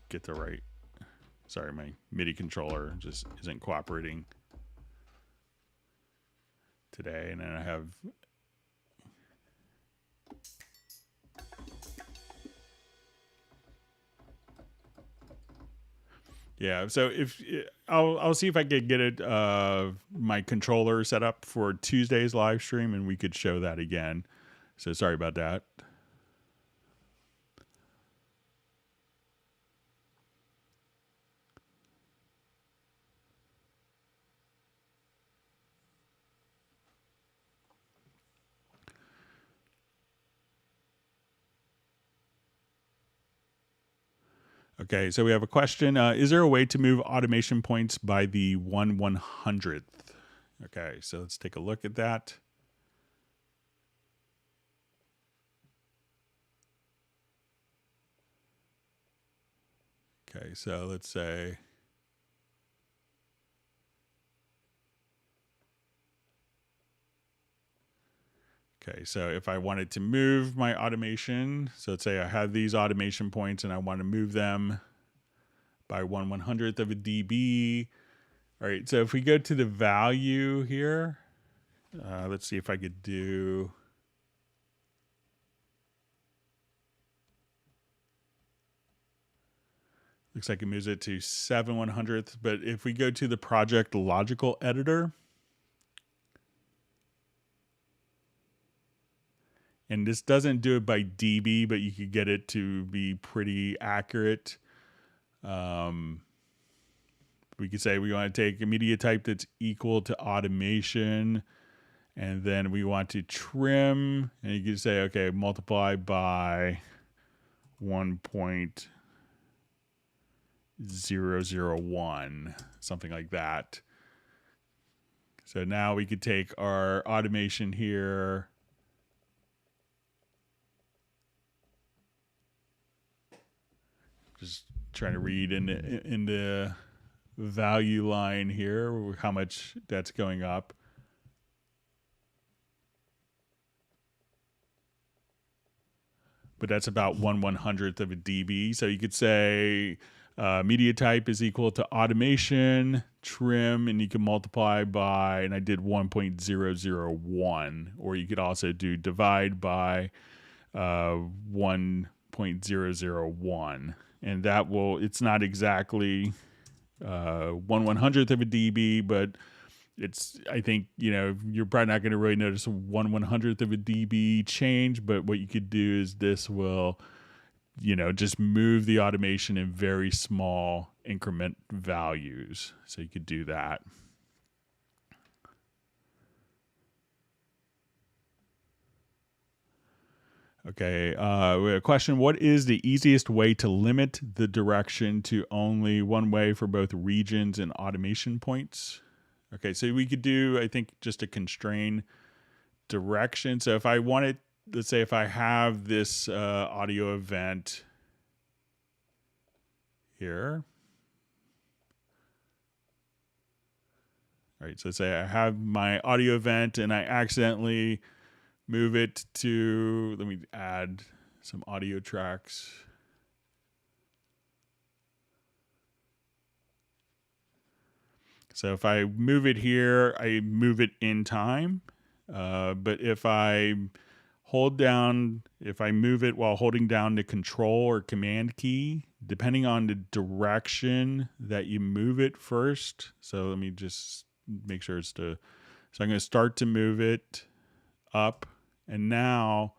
Get the right. Sorry, my MIDI controller just isn't cooperating today. And then I have so if I'll see if I could get it my controller set up for Tuesday's live stream, and we could show that again. So sorry about that. Okay, so we have a question. Is there a way to move automation points by the 1/100th? Okay, so let's take a look at that. Okay, so let's say, okay, so if I wanted to move my automation, so let's say I have these automation points and I want to move them by 1/100th of a dB. All right, so if we go to the value here, let's see if I could do, looks like it moves it to 7/100th, but if we go to the project logical editor, and this doesn't do it by dB, but you could get it to be pretty accurate. We could say we want to take a media type that's equal to automation, and then we want to trim, and you could say, okay, multiply by 1.001, something like that. So now we could take our automation here, just trying to read in the value line here how much that's going up. But that's about 1/100th of a dB. So you could say media type is equal to automation, trim, and you can multiply by, and I did 1.001, or you could also do divide by 1.001. And that will, it's not exactly 1/100th of a dB, but it's, I think, you're probably not going to really notice a 1/100th of a dB change, but what you could do is this will, just move the automation in very small increment values. So you could do that. Okay, we have a question. What is the easiest way to limit the direction to only one way for both regions and automation points? Okay, so we could do, I think, just a constrain direction. So if I wanted, let's say if I have this audio event here. All right, so say I have my audio event and I accidentally move it to, let me add some audio tracks. So if I move it here, I move it in time. But if I hold down, if I move it while holding down the control or command key, depending on the direction that you move it first. So let me just make sure it's so I'm going to start to move it up. And now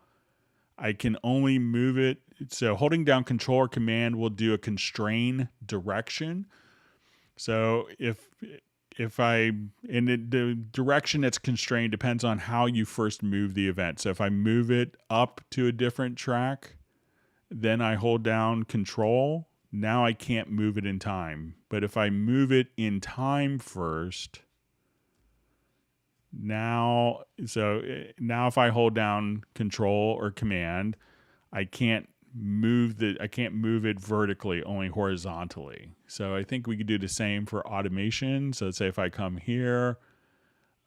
I can only move it. So holding down control or command will do a constrain direction. So if the direction that's constrained depends on how you first move the event. So if I move it up to a different track, then I hold down control. Now I can't move it in time. But if I move it in time first, now if I hold down control or command, I can't move it vertically, only horizontally. So I think we could do the same for automation. So let's say if I come here,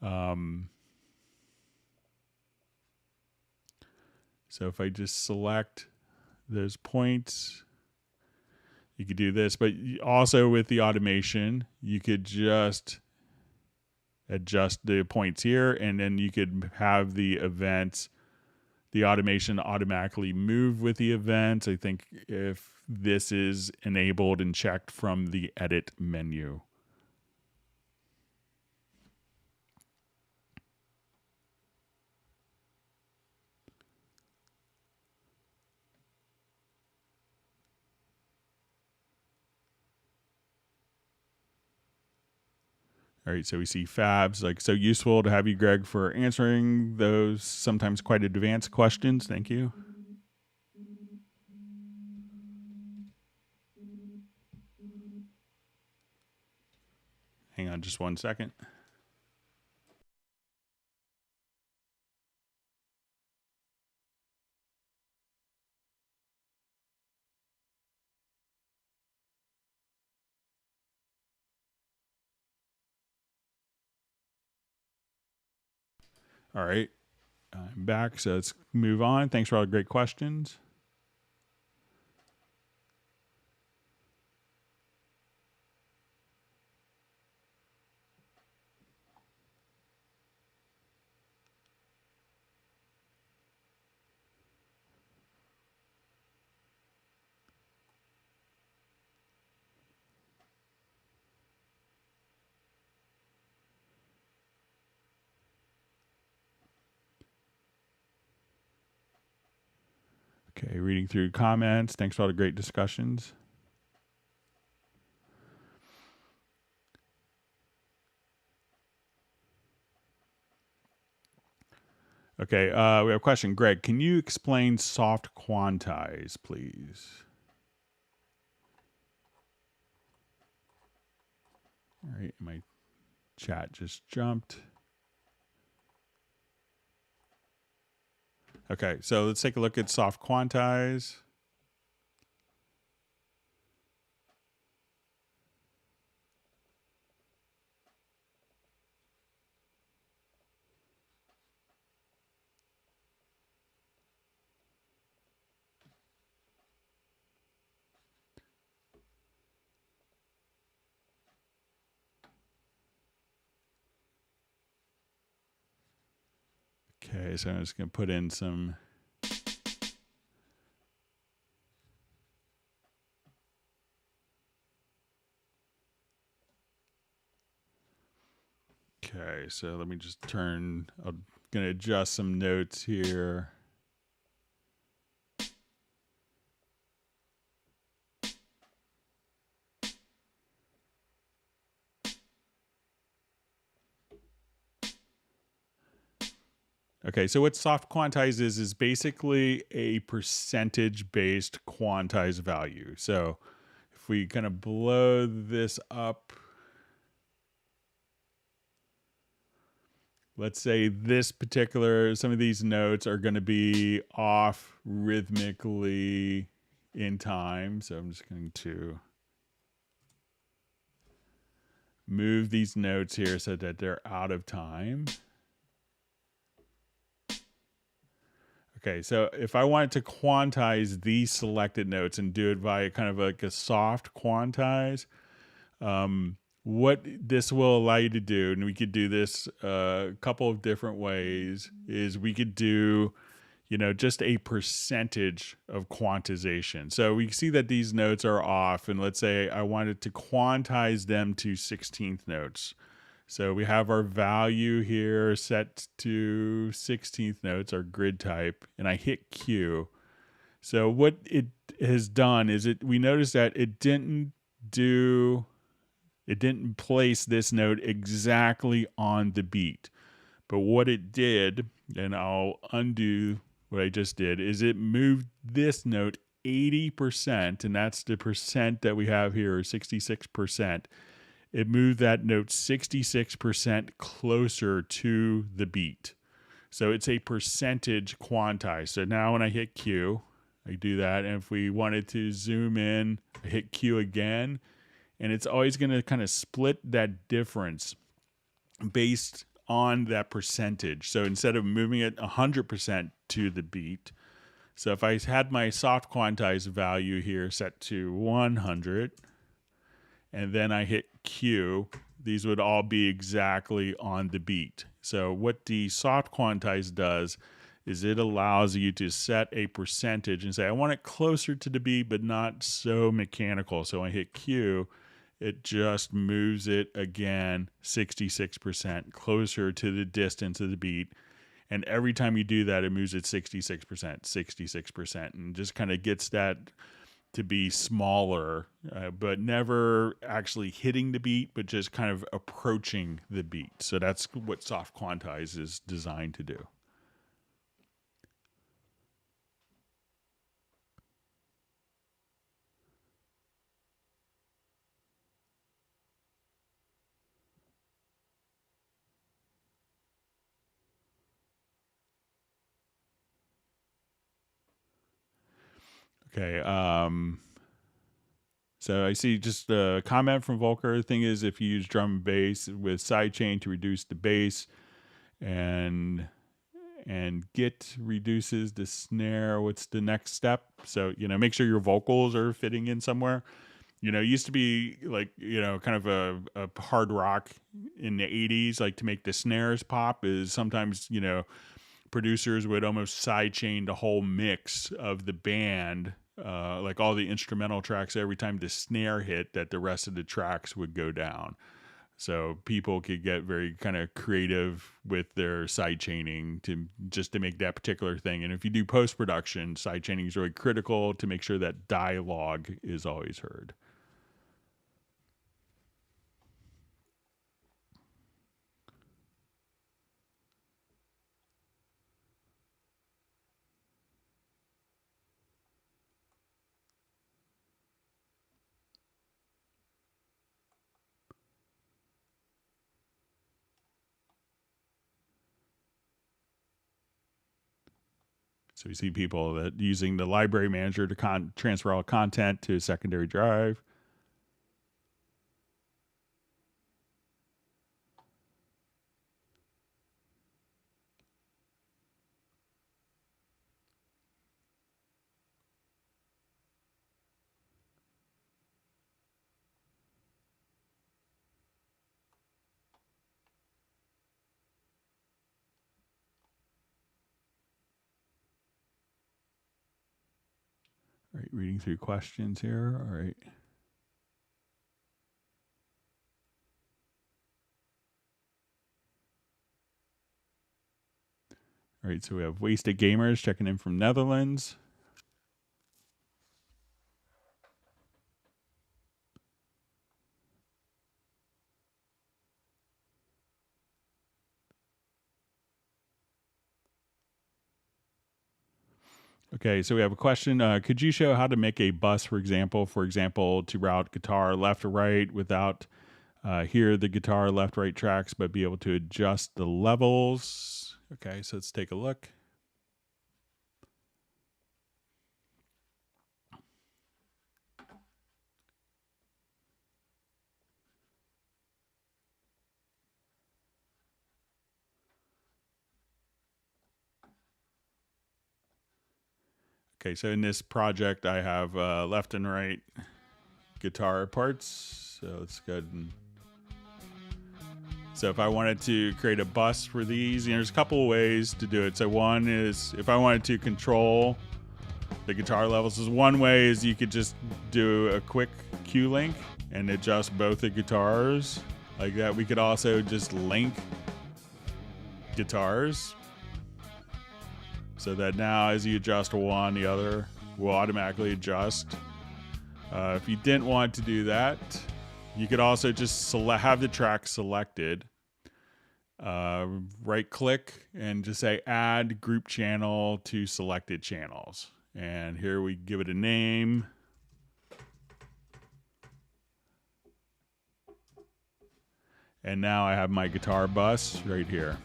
so if I just select those points, you could do this. But also with the automation, you could just adjust the points here, and then you could have the events, the automation automatically move with the events. I think if this is enabled and checked from the edit menu. All right, so we see Fabs, like, so useful to have you, Greg, for answering those sometimes quite advanced questions. Thank you. Hang on just 1 second. All right, I'm back. So let's move on. Thanks for all the great questions. Okay, reading through comments. Thanks for all the great discussions. Okay, we have a question. Greg, can you explain soft quantize, please? All right, my chat just jumped. Okay, so let's take a look at soft quantize. Okay, so I'm just going to put in some. Okay, so let me just I'm going to adjust some notes here. Okay, so what soft quantize is basically a percentage-based quantized value. So if we kind of blow this up, let's say some of these notes are going to be off rhythmically in time. So I'm just going to move these notes here so that they're out of time. Okay, so if I wanted to quantize these selected notes and do it via kind of like a soft quantize, what this will allow you to do, and we could do this a couple of different ways, is we could do, just a percentage of quantization. So we see that these notes are off, and let's say I wanted to quantize them to 16th notes. So we have our value here set to 16th notes, our grid type, and I hit Q. So what it has done is we noticed that it didn't place this note exactly on the beat. But what it did, and I'll undo what I just did, is it moved this note 80%, and that's the percent that we have here, 66%. It moved that note 66% closer to the beat. So it's a percentage quantize. So now when I hit Q, I do that. And if we wanted to zoom in, I hit Q again. And it's always going to kind of split that difference based on that percentage. So instead of moving it 100% to the beat, so if I had my soft quantize value here set to 100, and then I hit Q, these would all be exactly on the beat. So what the soft quantize does is it allows you to set a percentage and say, I want it closer to the beat, but not so mechanical. So when I hit Q, it just moves it again 66% closer to the distance of the beat. And every time you do that, it moves it 66%, and just kind of gets that to be smaller, but never actually hitting the beat, but just kind of approaching the beat. So that's what soft quantize is designed to do. Okay. So I see just a comment from Volker. The thing is, if you use drum and bass with sidechain to reduce the bass, and Git reduces the snare, what's the next step? So, make sure your vocals are fitting in somewhere. It used to be like, kind of a hard rock in the 80s, like to make the snares pop is sometimes, producers would almost sidechain the whole mix of the band, like all the instrumental tracks. Every time the snare hit, that the rest of the tracks would go down. So people could get very kind of creative with their sidechaining to make that particular thing. And if you do post-production, sidechaining is really critical to make sure that dialogue is always heard. So you see people that using the library manager to transfer all content to a secondary drive. All right, reading through questions here. All right. All right, so we have Wasted Gamers checking in from Netherlands. Okay, so we have a question. Could you show how to make a bus, for example, to route guitar left or right without hear the guitar left, right tracks, but be able to adjust the levels? Okay, so let's take a look. Okay, so in this project, I have left and right guitar parts. So let's go ahead and... So if I wanted to create a bus for these, there's a couple of ways to do it. So one is if I wanted to control the guitar levels, one way is you could just do a quick Q link and adjust both the guitars like that. We could also just link guitars so that now as you adjust one, the other will automatically adjust. If you didn't want to do that, you could also just have the track selected, right click and just say add group channel to selected channels. And here we give it a name. And now I have my guitar bus right here.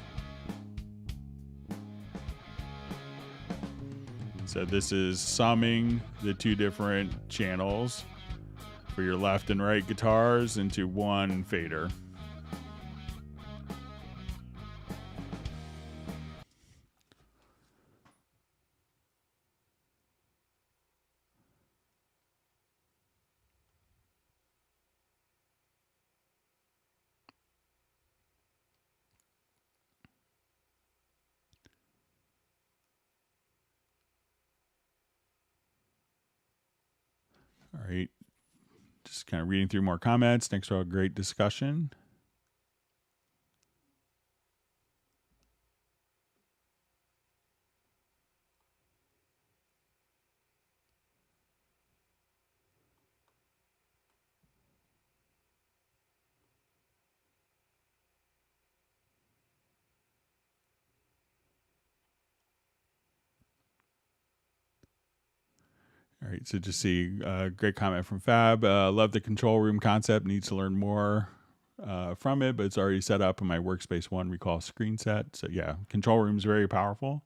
So this is summing the two different channels for your left and right guitars into one fader. All right. Just kind of reading through more comments. Thanks for a great discussion. All right, so just see a great comment from Fab. Love the control room concept. Needs to learn more from it, but it's already set up in my Workspace ONE Recall screen set. So yeah, control room is very powerful.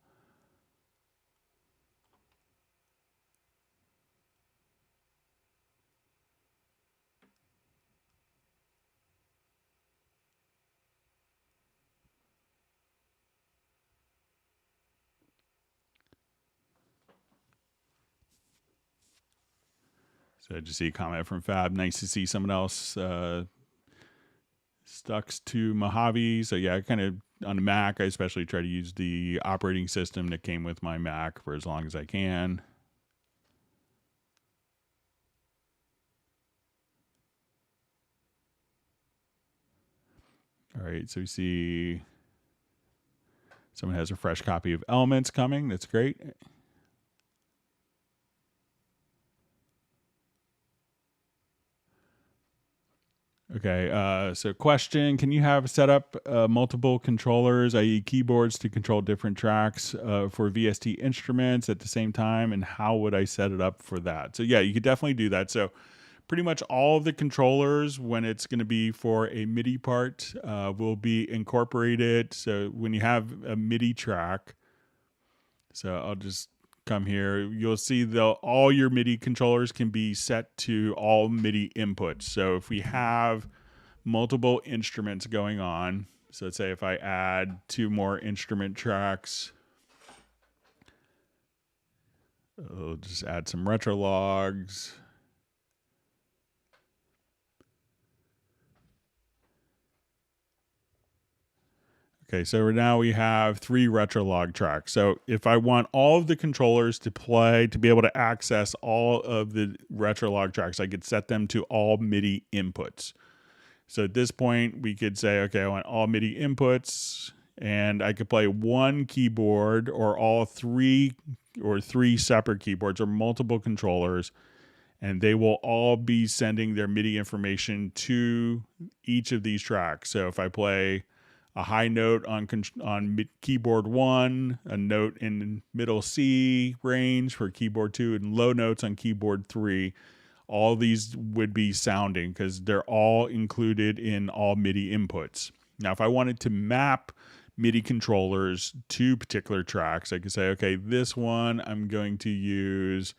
So I just see a comment from Fab. Nice to see someone else stuck to Mojave. So yeah, I kind of on the Mac, I especially try to use the operating system that came with my Mac for as long as I can. All right, so we see someone has a fresh copy of Elements coming. That's great. Okay, so question, can you have set up multiple controllers, i.e. keyboards to control different tracks for VST instruments at the same time, and how would I set it up for that? So yeah, you could definitely do that. So pretty much all of the controllers, when it's going to be for a MIDI part, will be incorporated. So when you have a MIDI track, so I'll just come here, you'll see all your MIDI controllers can be set to all MIDI inputs. So if we have multiple instruments going on, so let's say if I add 2 more instrument tracks, I'll just add some retro logs. Okay, so now we have 3 retrolog tracks. So if I want all of the controllers to play, to be able to access all of the retrolog tracks, I could set them to all MIDI inputs. So at this point, we could say, okay, I want all MIDI inputs, and I could play 1 keyboard or all 3 separate keyboards or multiple controllers, and they will all be sending their MIDI information to each of these tracks. So if I play a high note on keyboard 1, a note in middle C range for keyboard 2, and low notes on keyboard 3, all these would be sounding because they're all included in all MIDI inputs. Now, if I wanted to map MIDI controllers to particular tracks, I could say, okay, this one I'm going to use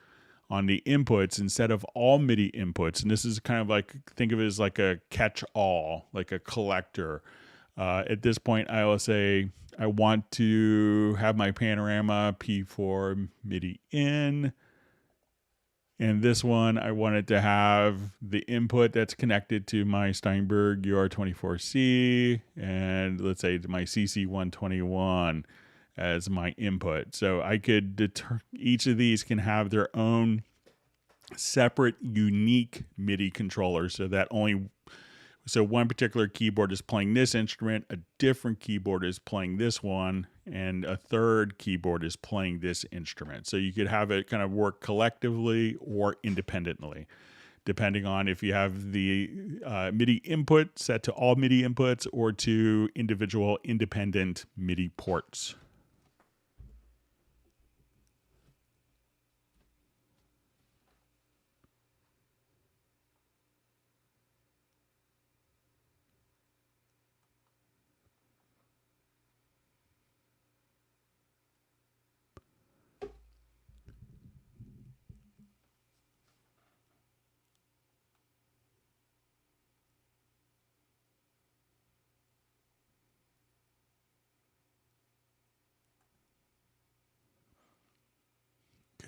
on the inputs instead of all MIDI inputs. And this is kind of like, think of it as like a catch-all, like a collector. At this point, I will say I want to have my panorama P4 MIDI in. And this one, I wanted to have the input that's connected to my Steinberg UR24C and let's say my CC121 as my input. So I could each of these can have their own separate, unique MIDI controller so one particular keyboard is playing this instrument, a different keyboard is playing this one, and a third keyboard is playing this instrument. So you could have it kind of work collectively or independently, depending on if you have the MIDI input set to all MIDI inputs or to individual independent MIDI ports.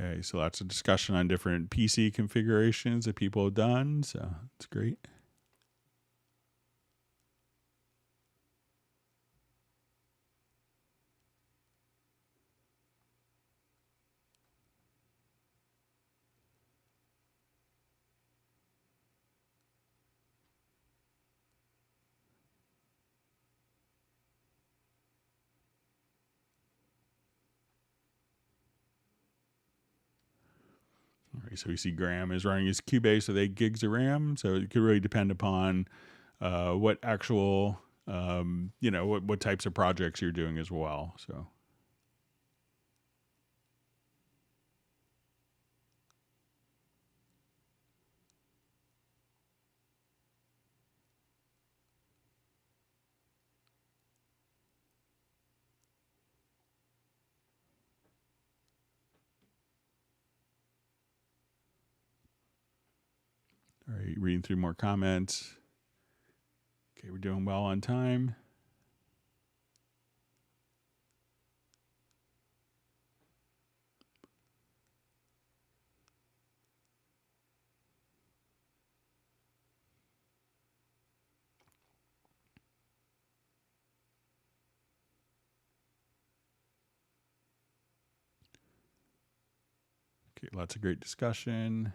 Okay, so lots of discussion on different PC configurations that people have done, so it's great. All right, so we see Graham is running his Cubase with 8 gigs of RAM, so it could really depend upon what actual, what types of projects you're doing as well. So. All right, reading through more comments. Okay, we're doing well on time. Okay, lots of great discussion.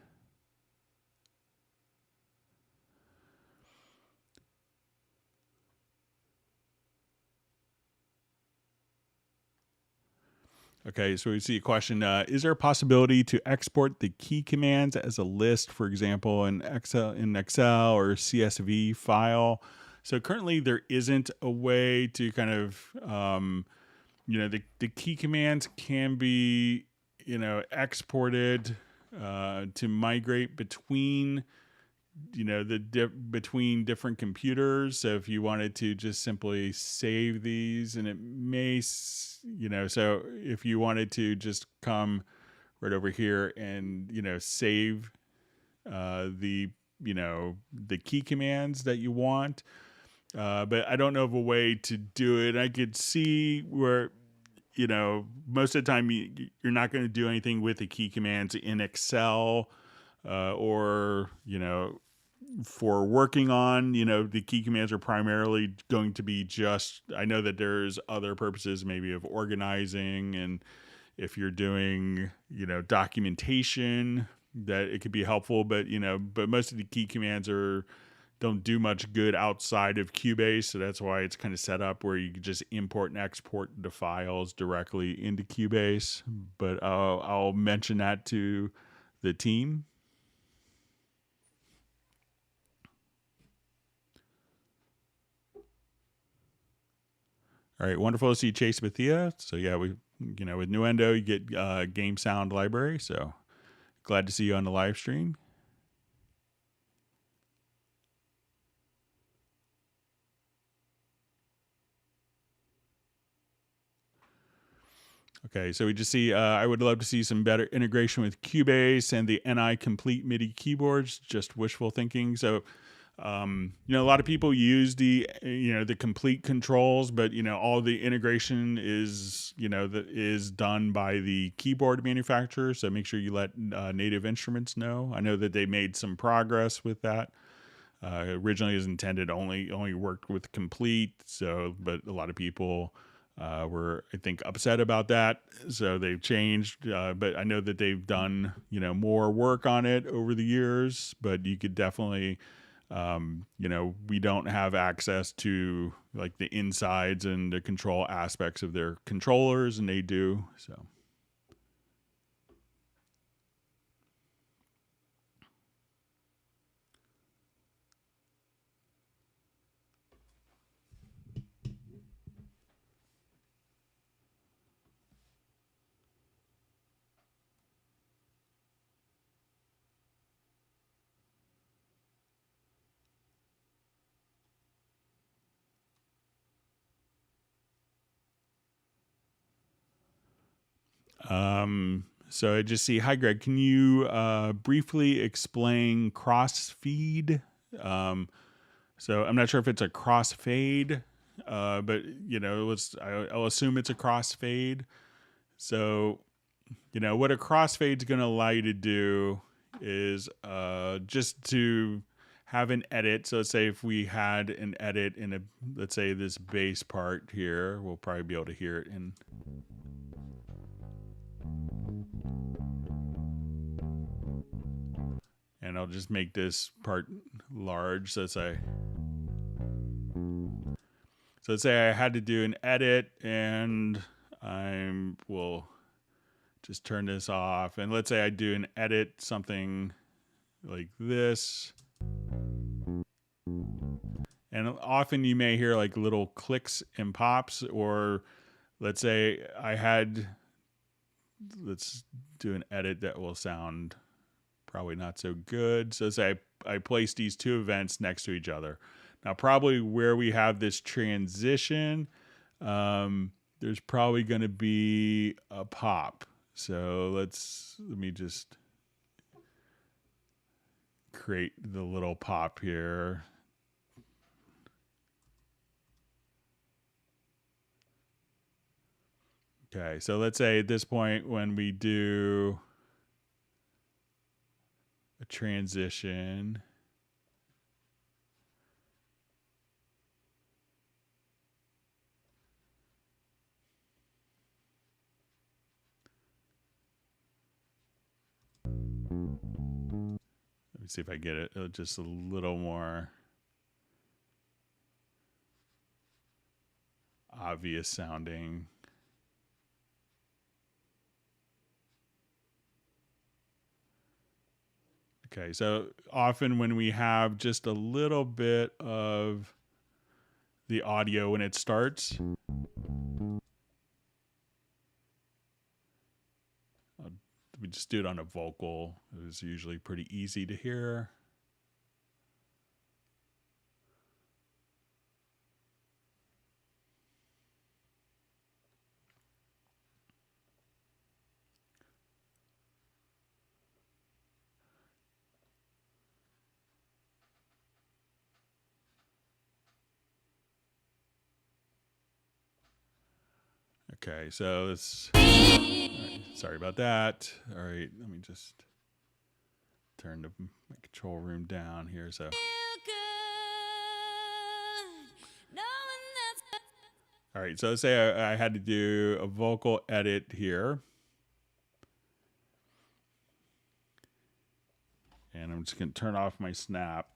Okay, so we see a question. Is there a possibility to export the key commands as a list, for example, in Excel or CSV file? So currently there isn't a way to kind of, the key commands can be, exported to migrate between between different computers. So if you wanted to just simply save these, and it may so if you wanted to just come right over here and save the key commands that you want, but I don't know of a way to do it. I could see where most of the time you're not going to do anything with the key commands in Excel, or for working on, the key commands are primarily going to be just, I know that there's other purposes maybe of organizing, and if you're doing, documentation, that it could be helpful, but most of the key commands don't do much good outside of Cubase. So that's why it's kind of set up where you can just import and export the files directly into Cubase. But I'll mention that to the team. All right, wonderful to see Chase Bethia. So yeah, with Nuendo, you get game sound library. So glad to see you on the live stream. Okay, so we just see, I would love to see some better integration with Cubase and the NI Complete MIDI keyboards, just wishful thinking. So, a lot of people use the complete controls, but, all the integration is, is done by the keyboard manufacturer. So make sure you let Native Instruments know. I know that they made some progress with that. Originally, as intended, only worked with complete. So, but a lot of people were, I think, upset about that. So they've changed. But I know that they've done, more work on it over the years. But you could definitely, we don't have access to like the insides and the control aspects of their controllers, and they do. So. So I just see, hi Greg, can you briefly explain crossfeed? So I'm not sure if it's a crossfade, but I'll assume it's a crossfade. So, what a crossfade is going to allow you to do is just to have an edit. So let's say if we had an edit in let's say this bass part here, we'll probably be able to hear it in. And I'll just make this part large. So let's say I had to do an edit, and I will just turn this off. And let's say I do an edit something like this. And often you may hear like little clicks and pops, or let's say let's do an edit that will sound probably not so good. So say I place these two events next to each other. Now, probably where we have this transition, there's probably going to be a pop. So let me just create the little pop here. Okay, so let's say at this point when we do a transition, Let me see if I get it just a little more obvious sounding. Okay, so often when we have just a little bit of the audio when it starts, we just do it on a vocal. It's usually pretty easy to hear. Okay, so it's sorry about that. All right, let me just turn my control room down here. So, all right, so let's say I had to do a vocal edit here, and I'm just going to turn off my snap.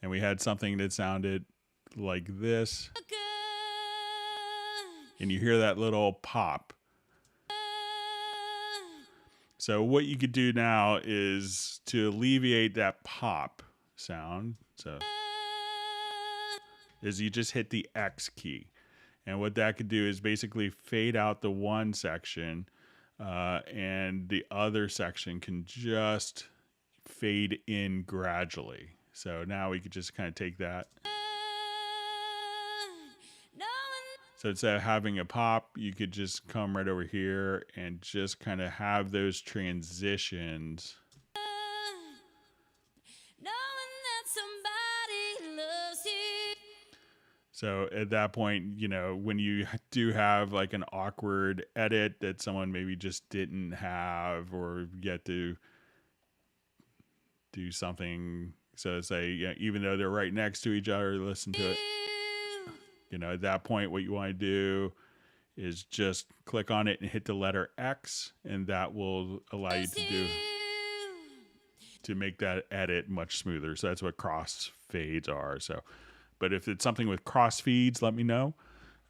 And we had something that sounded like this. And you hear that little pop. So what you could do now is to alleviate that pop sound. So is you just hit the X key. And what that could do is basically fade out the one section and the other section can just fade in gradually. So now we could just kind of take that. So instead of having a pop, you could just come right over here and just kind of have those transitions. So at that point, you know, when you do have like an awkward edit that someone maybe just didn't have or get to do something. So say, you know, even though they're right next to each other, listen to it. You know, at that point, what you want to do is just click on it and hit the letter X, and that will allow you to make that edit much smoother. So that's what cross fades are. So, but if it's something with cross feeds, let me know.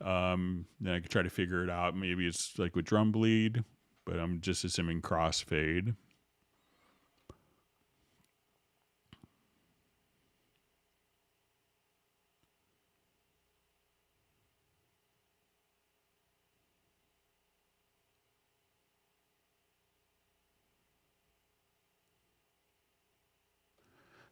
Then I could try to figure it out. Maybe it's like with drum bleed, but I'm just assuming cross fade.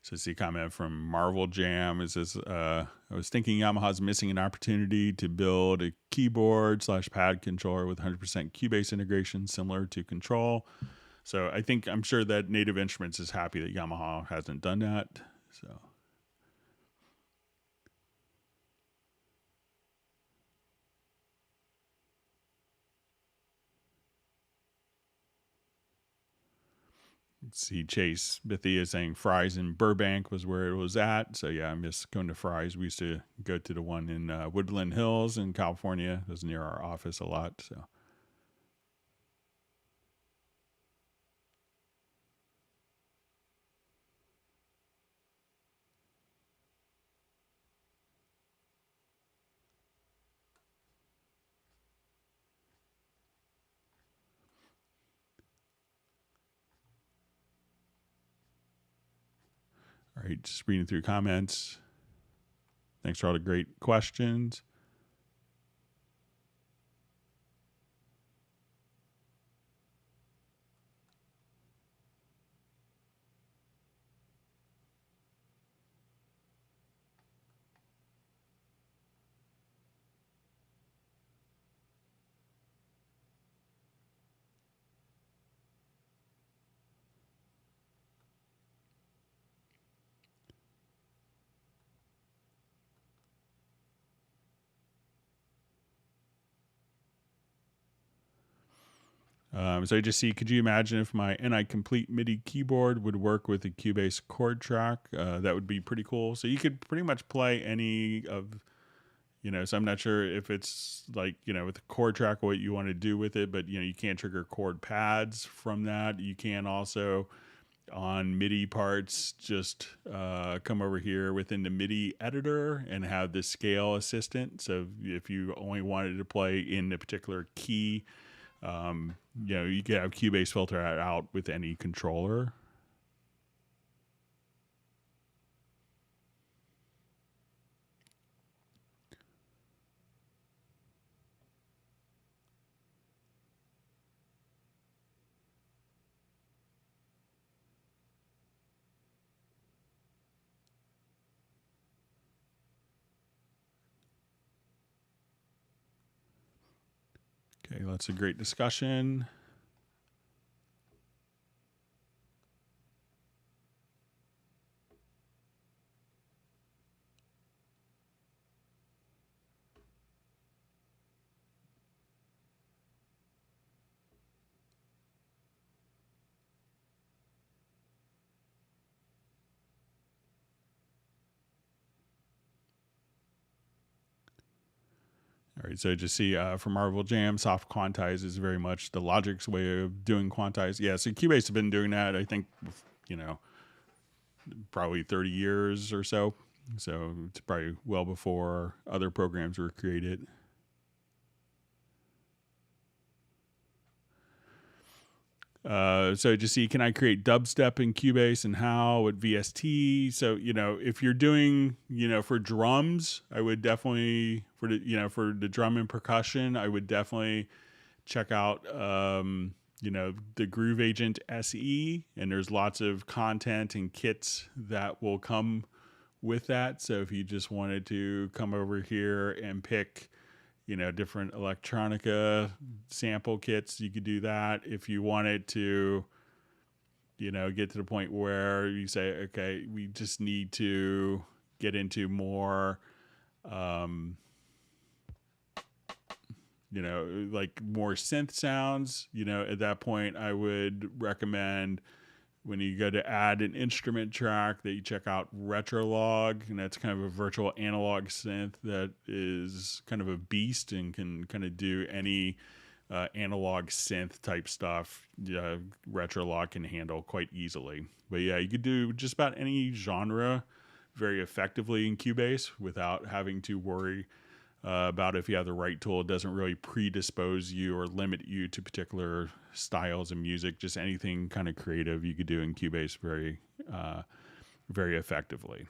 So see a comment from Marvel Jam. It says, I was thinking Yamaha's missing an opportunity to build a keyboard/pad controller with 100% Cubase integration similar to Control. So I'm sure that Native Instruments is happy that Yamaha hasn't done that. So. Let's see, Chase Bethia is saying Fry's in Burbank was where it was at. So yeah, I miss going to Fry's. We used to go to the one in Woodland Hills in California. It was near our office a lot. So. All right, just reading through comments. Thanks for all the great questions. So I just see, could you imagine if my NI Complete MIDI keyboard would work with a Cubase chord track? That would be pretty cool. So you could pretty much play any of, So I'm not sure if it's like, with the chord track, what you want to do with it, but you can't trigger chord pads from that. You can also on MIDI parts, just come over here within the MIDI editor and have the scale assistant. So if you only wanted to play in a particular key, you can have Cubase filter that out with any controller. Okay, that's a great discussion. All right, so just see for Marvel Jam, soft quantize is very much the Logic's way of doing quantize. Yeah, so Cubase has been doing that, I think, probably 30 years or so. So it's probably well before other programs were created. So just see, can I create dubstep in Cubase and how with VST? So, if you're doing, for drums, I would definitely, for the drum and percussion, I would definitely check out, the Groove Agent SE, and there's lots of content and kits that will come with that. So if you just wanted to come over here and pick, different electronica sample kits, you could do that. If you wanted to, get to the point where you say, okay, we just need to get into more, like more synth sounds, at that point, I would recommend when you go to add an instrument track that you check out Retrolog, and that's kind of a virtual analog synth that is kind of a beast and can kind of do any analog synth type stuff. Retrolog can handle quite easily. But yeah, you could do just about any genre very effectively in Cubase without having to worry about if you have the right tool. It doesn't really predispose you or limit you to particular styles of music. Just anything kind of creative you could do in Cubase very, very effectively.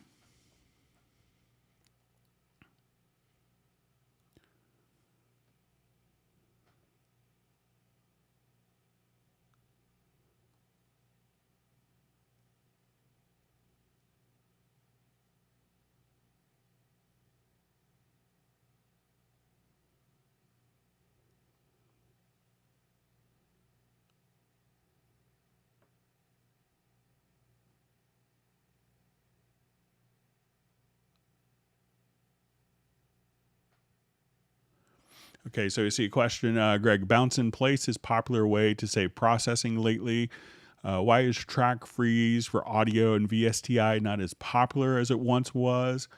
Okay, so you see a question, Greg. Bounce in place is popular way to say processing lately. Why is track freeze for audio and VSTI not as popular as it once was?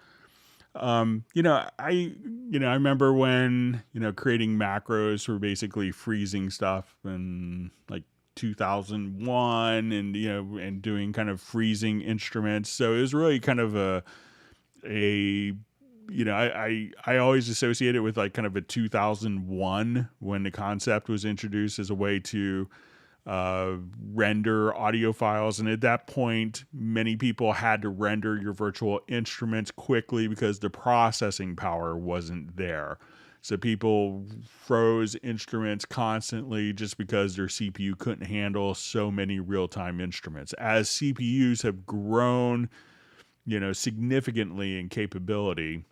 I remember when creating macros for basically freezing stuff in like 2001, and doing kind of freezing instruments. So it was really kind of a I always associate it with like kind of a 2001 when the concept was introduced as a way to render audio files. And at that point, many people had to render your virtual instruments quickly because the processing power wasn't there. So people froze instruments constantly just because their CPU couldn't handle so many real-time instruments. As CPUs have grown, significantly in capability,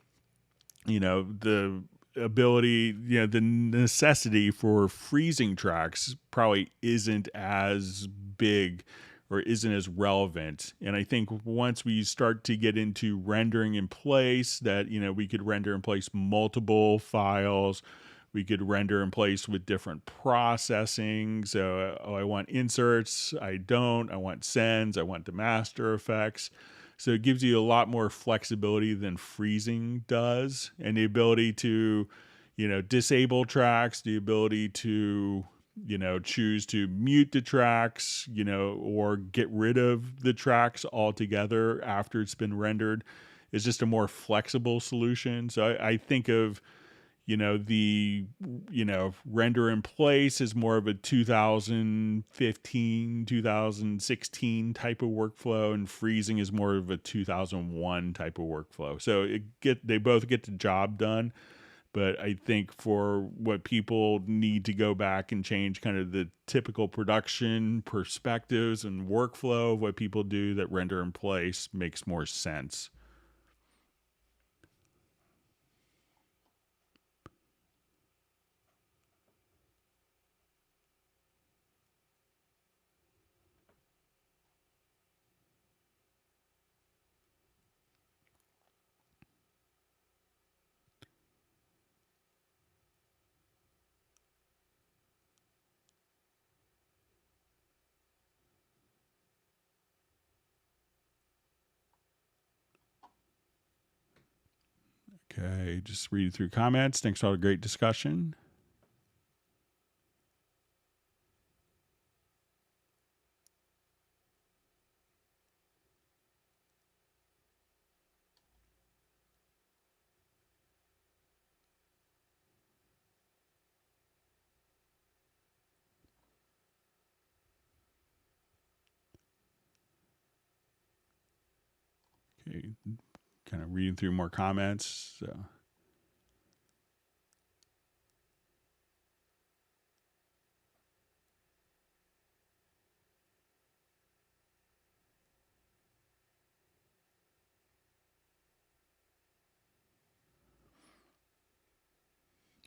the ability, the necessity for freezing tracks probably isn't as big or isn't as relevant. And I think once we start to get into rendering in place, that, we could render in place multiple files, we could render in place with different processing. So, I want inserts, I want sends, I want the master effects. So it gives you a lot more flexibility than freezing does, and the ability to, disable tracks, the ability to, choose to mute the tracks, or get rid of the tracks altogether after it's been rendered is just a more flexible solution. So I think of, the, render in place is more of a 2015, 2016 type of workflow, and freezing is more of a 2001 type of workflow. So they both get the job done. But I think for what people need to go back and change kind of the typical production perspectives and workflow of what people do, that render in place makes more sense. Okay, just read through comments. Thanks for all the great discussion. Okay, kind of reading through more comments. So.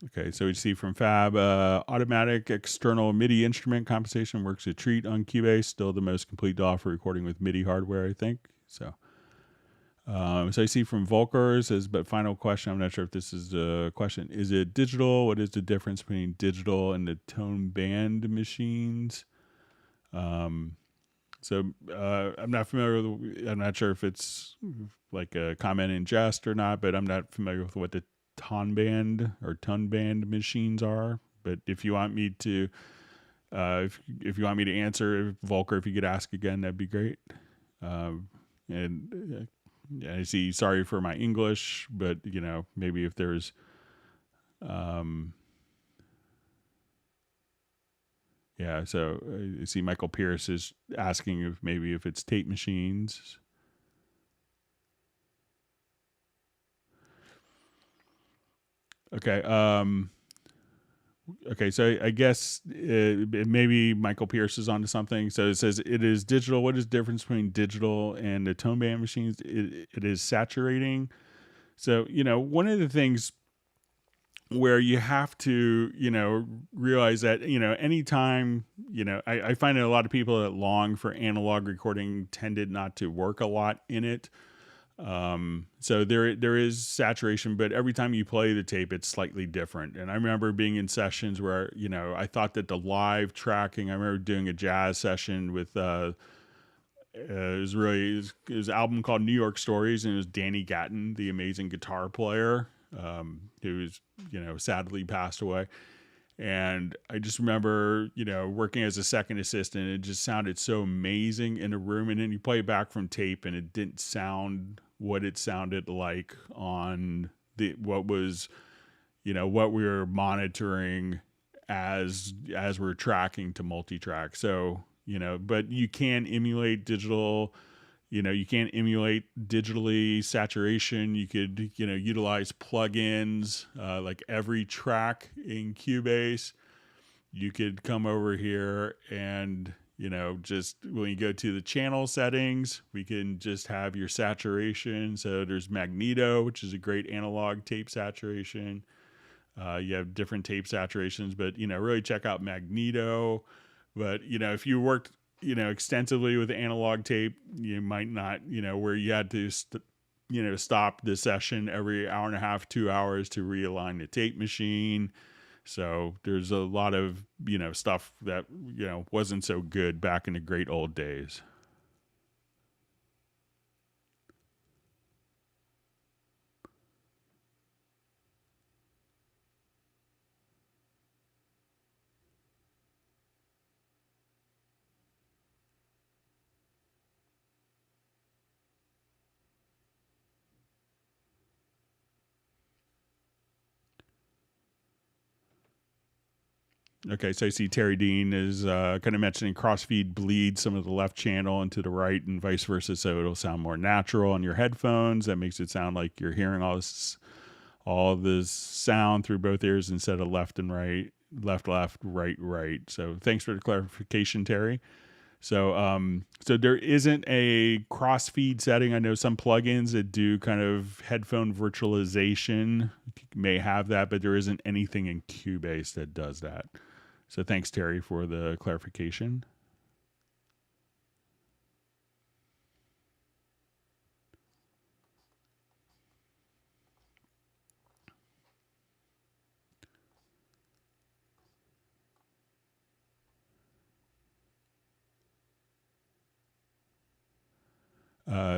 Okay, so we see from Fab, automatic external MIDI instrument compensation works a treat on Cubase. Still the most complete DAW for recording with MIDI hardware, I think. So I see from Volker says, but final question, I'm not sure if this is a question. Is it digital? What is the difference between digital and the tone band machines? I'm not familiar with, I'm not sure if it's like a comment in jest or not, but I'm not familiar with what the ton band machines are. But if you want me to, if you want me to answer, Volker, if you could ask again, that'd be great. I see, sorry for my English, but maybe if there's, yeah, so I see Michael Pierce is asking if it's tape machines. Okay. Okay, so I guess maybe Michael Pierce is onto something. So it says it is digital. What is the difference between digital and the tone band machines? It is saturating. So, one of the things where you have to, realize that, anytime, I find that a lot of people that long for analog recording tended not to work a lot in it. So there is saturation, but every time you play the tape, it's slightly different. And I remember being in sessions where, I thought that the live tracking, I remember doing a jazz session with, it was an album called New York Stories, and it was Danny Gatton, the amazing guitar player, who's, sadly passed away. And I just remember, working as a second assistant, it just sounded so amazing in a room. And then you play it back from tape and it didn't sound what it sounded like on what we were monitoring as we're tracking to multi-track. So, but you can emulate digital, you can't emulate digitally saturation. You could, utilize plugins, like every track in Cubase. You could come over here and, just when you go to the channel settings, we can just have your saturation. So there's Magneto, which is a great analog tape saturation. You have different tape saturations, but, really check out Magneto. But, if you worked, extensively with analog tape, you might not, where you had to, stop the session every hour and a half, 2 hours to realign the tape machine. So there's a lot of, stuff that, wasn't so good back in the great old days. Okay, so I see Terry Dean is kind of mentioning crossfeed bleeds some of the left channel into the right and vice versa, so it'll sound more natural on your headphones. That makes it sound like you're hearing all this sound through both ears instead of left and right, left, right, right. So thanks for the clarification, Terry. So there isn't a crossfeed setting. I know some plugins that do kind of headphone virtualization may have that, but there isn't anything in Cubase that does that. So thanks, Terry, for the clarification.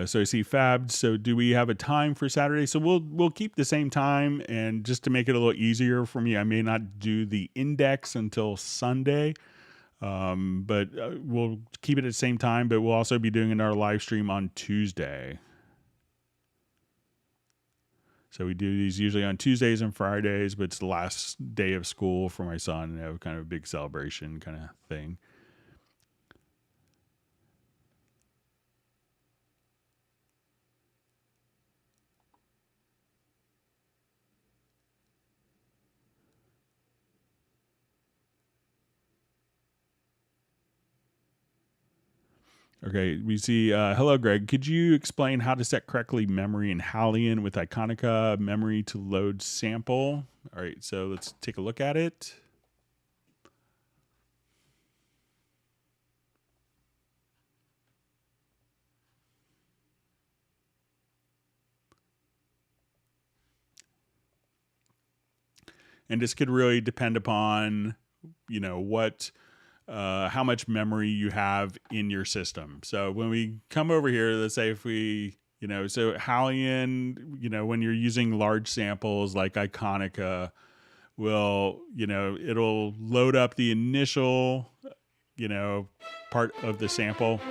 So I see Fab. So do we have a time for Saturday? So we'll keep the same time, and just to make it a little easier for me, I may not do the index until Sunday, but we'll keep it at the same time. But we'll also be doing another live stream on Tuesday. So we do these usually on Tuesdays and Fridays, but it's the last day of school for my son, and have kind of a big celebration kind of thing. Okay, we see, hello, Greg. Could you explain how to set correctly memory in Hallian with Iconica memory to load sample? All right, so let's take a look at it. And this could really depend upon, how much memory you have in your system. So when we come over here, let's say if we, so Hallian, when you're using large samples like Iconica, it'll load up the initial, part of the sample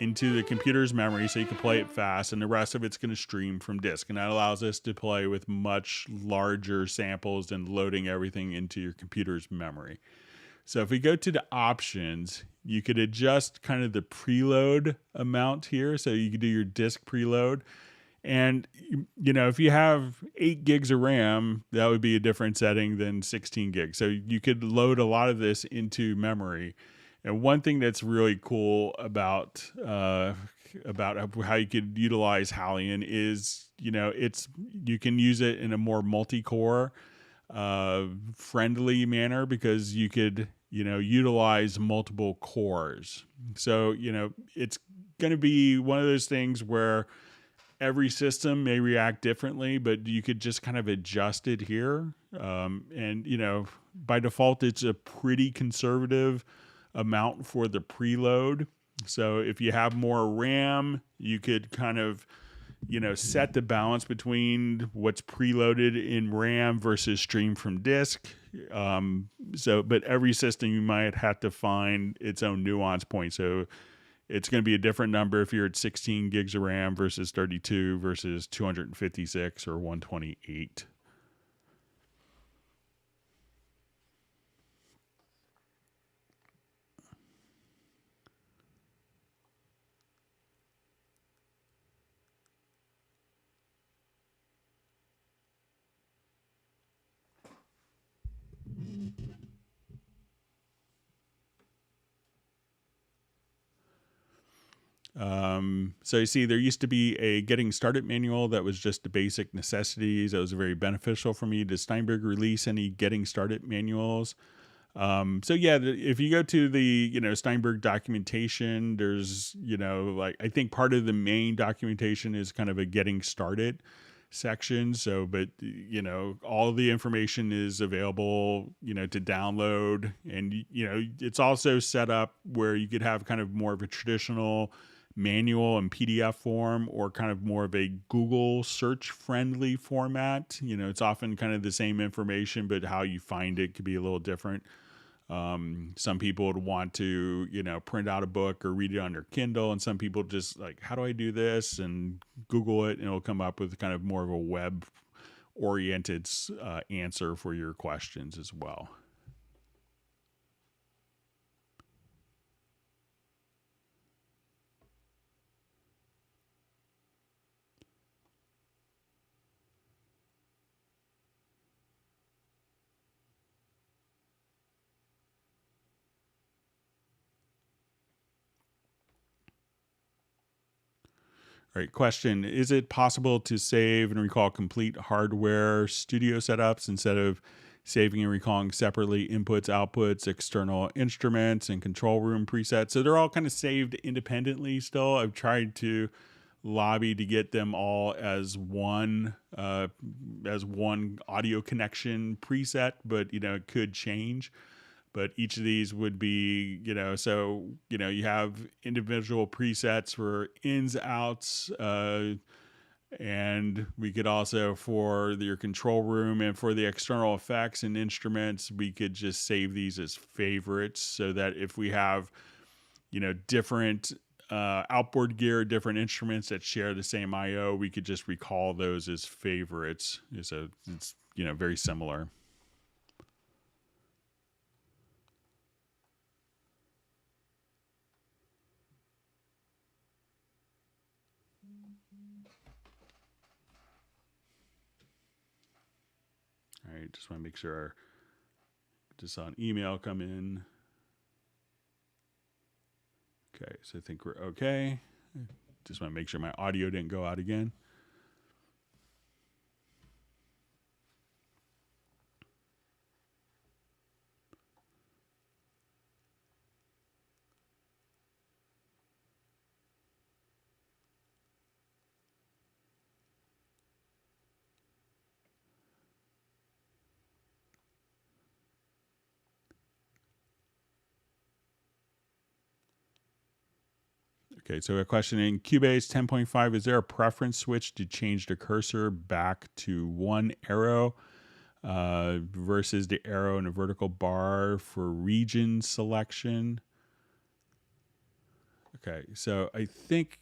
into the computer's memory so you can play it fast, and the rest of it's going to stream from disk, and that allows us to play with much larger samples than loading everything into your computer's memory. So if we go to the options, you could adjust kind of the preload amount here, so you could do your disk preload. And if you have 8 gigs of RAM, that would be a different setting than 16 gigs. So you could load a lot of this into memory. And one thing that's really cool about how you could utilize Hallian is, you can use it in a more multi-core friendly manner, because you could, utilize multiple cores. So, it's going to be one of those things where every system may react differently, but you could just kind of adjust it here. And, by default, it's a pretty conservative amount for the preload. So if you have more RAM, you could kind of, set the balance between what's preloaded in RAM versus stream from disk. But every system, you might have to find its own nuance point. So it's going to be a different number if you're at 16 gigs of RAM versus 32 versus 256 or 128. So you see, there used to be a getting started manual that was just the basic necessities. That was very beneficial for me. Does Steinberg release any getting started manuals? If you go to the, Steinberg documentation, there's, I think part of the main documentation is kind of a getting started section. So, but, all the information is available, to download. And, it's also set up where you could have kind of more of a traditional manual and PDF form, or kind of more of a Google search friendly format. It's often kind of the same information, but how you find it could be a little different. Some people would want to, print out a book or read it on their Kindle, and some people just like, how do I do this? And Google it, and it'll come up with kind of more of a oriented answer for your questions as well. All right, question. Is it possible to save and recall complete hardware studio setups instead of saving and recalling separately inputs, outputs, external instruments, and control room presets? So they're all kind of saved independently still. I've tried to lobby to get them all as one audio connection preset, but it could change. But each of these would be, so you have individual presets for ins, outs, and we could also, for your control room and for the external effects and instruments, we could just save these as favorites, so that if we have different outboard gear, different instruments that share the same IO, we could just recall those as favorites. So it's very similar. All right, just want to make sure. Just saw an email come in. Okay, so I think we're okay. Just want to make sure my audio didn't go out again. Okay, so a question in Cubase 10.5, is there a preference switch to change the cursor back to one arrow versus the arrow and a vertical bar for region selection? Okay, so I think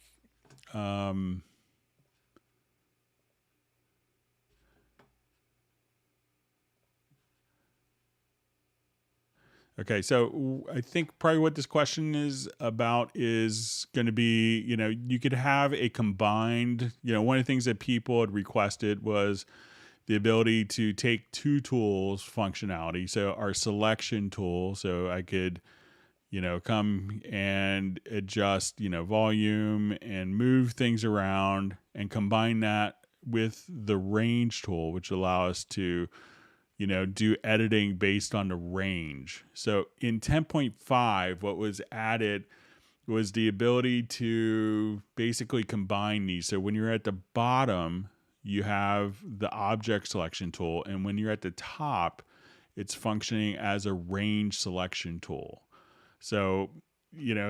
okay, so I think probably what this question is about is going to be, you could have a combined, one of the things that people had requested was the ability to take two tools functionality. So our selection tool, so I could, come and adjust, volume and move things around and combine that with the range tool, which allow us to do editing based on the range. So in 10.5, what was added was the ability to basically combine these. So when you're at the bottom, you have the object selection tool, and when you're at the top, it's functioning as a range selection tool. So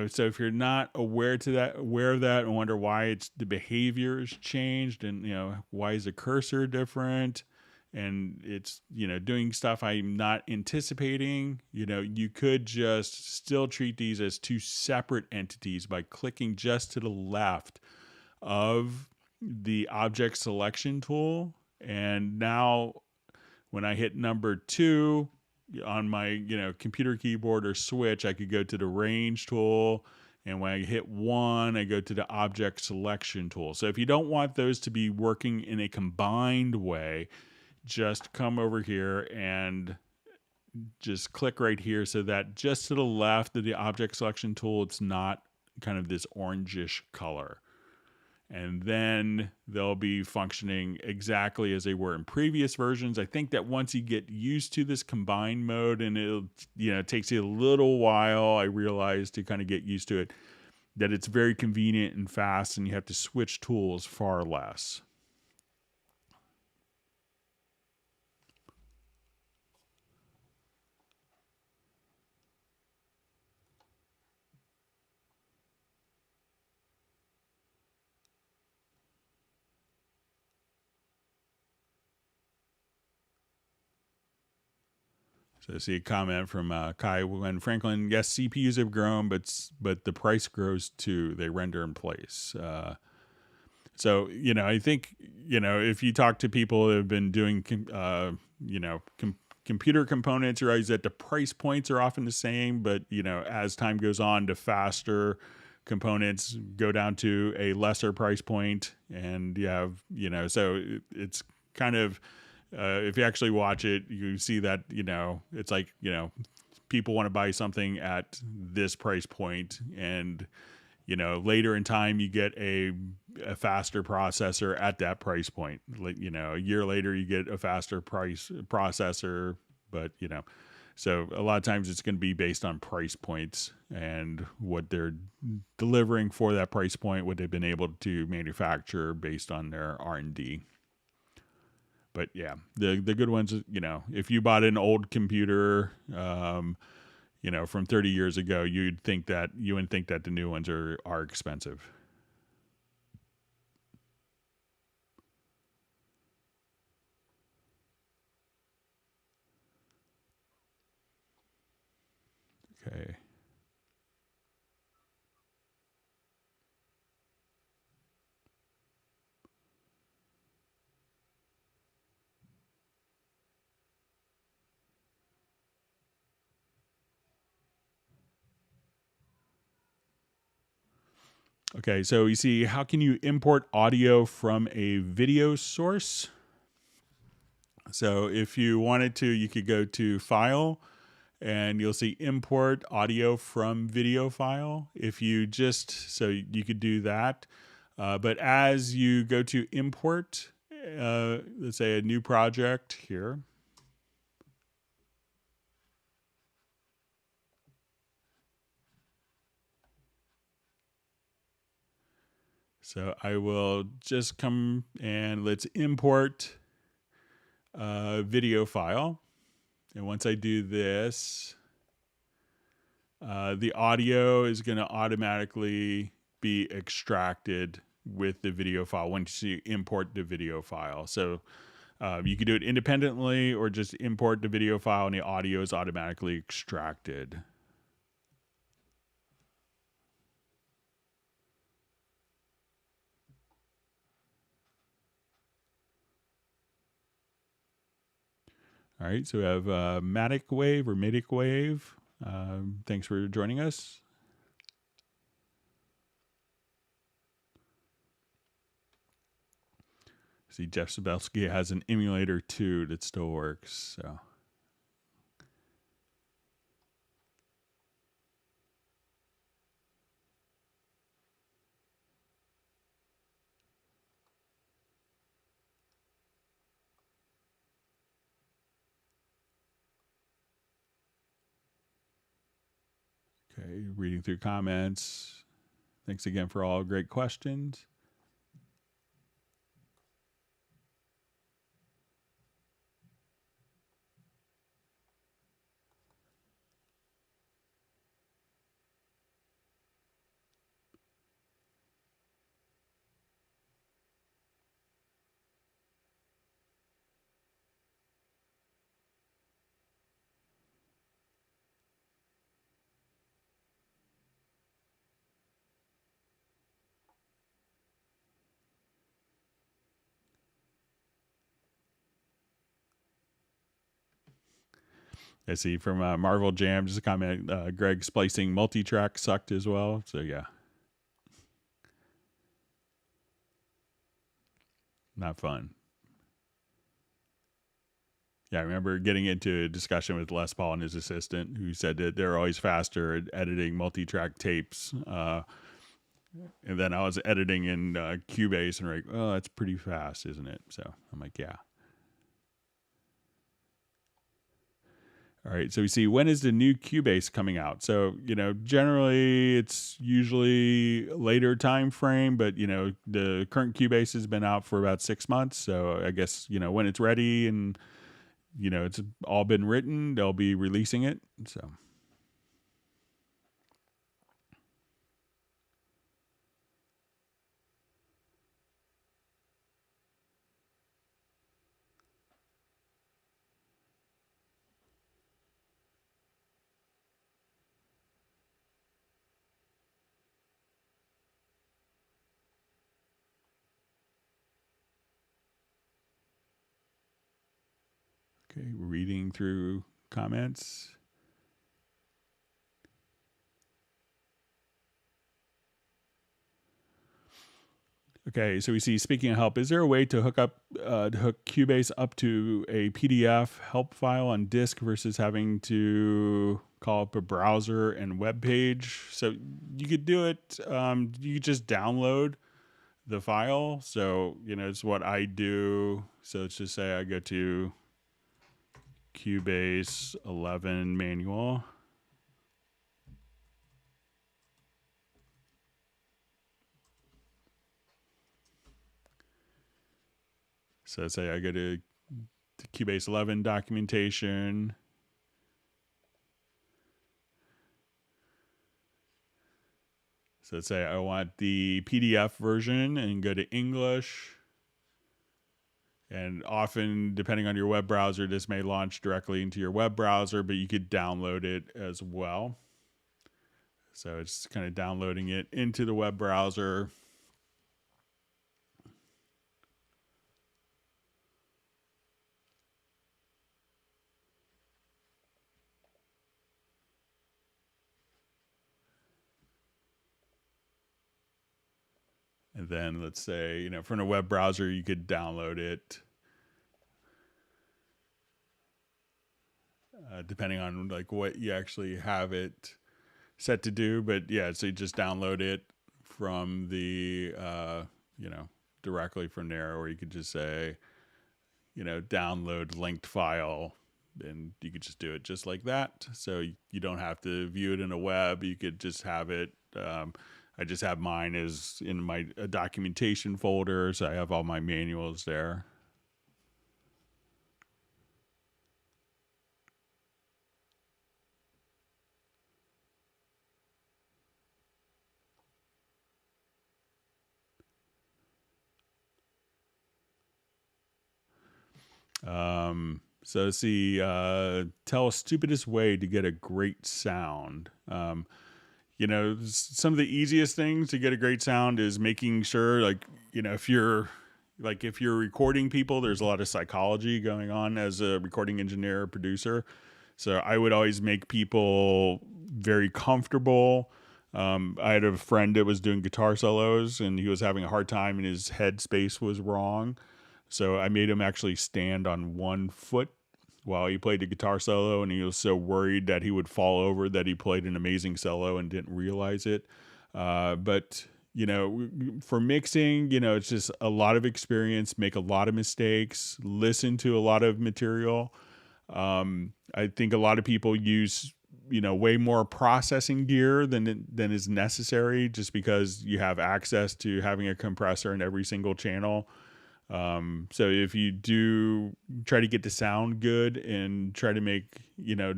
so if you're not aware of that and wonder why the behavior has changed, and why is the cursor different, and it's doing stuff I'm not anticipating, you could just still treat these as two separate entities by clicking just to the left of the object selection tool. And now when I hit number 2 on my computer keyboard or switch, I could go to the range tool, and when I hit 1, I go to the object selection tool. So if you don't want those to be working in a combined way, just come over here and just click right here, so that just to the left of the object selection tool, it's not kind of this orangish color. And then they'll be functioning exactly as they were in previous versions. I think that once you get used to this combined mode, and it takes you a little while, I realize, to kind of get used to it, that it's very convenient and fast, and you have to switch tools far less. So I see a comment from Kai when Franklin. Yes, CPUs have grown, but the price grows too. They render in place. So, I think, if you talk to people that have been doing, computer components, you realize that the price points are often the same, but, as time goes on, the faster components go down to a lesser price point, and you have, so it's kind of, if you actually watch it, you see that, it's like, people want to buy something at this price point, and later in time you get a faster processor at that price point. Like, a year later you get a faster price processor, but so a lot of times it's going to be based on price points and what they're delivering for that price point, what they've been able to manufacture based on their R&D. But yeah, the good ones, if you bought an old computer, from 30 years ago, you wouldn't think that the new ones are expensive. Okay. Okay, so you see, how can you import audio from a video source? So if you wanted to, you could go to File, and you'll see Import Audio from Video File. So you could do that. But as you go to import, let's say a new project here. So I will just come and let's import a video file. And once I do this, the audio is going to automatically be extracted with the video file once you import the video file. So you can do it independently or just import the video file and the audio is automatically extracted. All right, so we have Matic Wave or Matic Wave. Thanks for joining us. See, Jeff Sabelsky has an emulator too that still works. So. Okay, reading through comments. Thanks again for all great questions. I see from Marvel Jam, just a comment, Greg splicing multi-track sucked as well. So yeah. Not fun. Yeah, I remember getting into a discussion with Les Paul and his assistant who said that they're always faster at editing multi-track tapes. And then I was editing in Cubase and like, oh, that's pretty fast, isn't it? So I'm like, yeah. All right, so we see, when is the new Cubase coming out? So, generally it's usually later time frame, but, the current Cubase has been out for about 6 months. So I guess, when it's ready and, it's all been written, they'll be releasing it. So. Okay, reading through comments. Okay, so we see, speaking of help, is there a way to hook Cubase up to a PDF help file on disk versus having to call up a browser and web page? So you could do it. You could just download the file. So, it's what I do. So let's just say I go to Cubase 11 manual. So say I go to Cubase 11 documentation. So let's say I want the PDF version and go to English. And often, depending on your web browser, this may launch directly into your web browser, but you could download it as well. So it's kind of downloading it into the web browser. And then let's say, from a web browser, you could download it depending on like what you actually have it set to do. But yeah, so you just download it from the, directly from there, or you could just say, download linked file, and you could just do it just like that. So you don't have to view it in a web. You could just have it. I just have mine as in my documentation folder, so I have all my manuals there. So let's see, tell a stupidest way to get a great sound. Some of the easiest things to get a great sound is making sure, if you're recording people, there's a lot of psychology going on as a recording engineer or producer. So I would always make people very comfortable. I had a friend that was doing guitar solos and he was having a hard time and his head space was wrong. So I made him actually stand on one foot while he played the guitar solo, and he was so worried that he would fall over that he played an amazing solo and didn't realize it. But for mixing, it's just a lot of experience, make a lot of mistakes, listen to a lot of material. I think a lot of people use way more processing gear than is necessary, just because you have access to having a compressor in every single channel. So if you do try to get the sound good and try to make,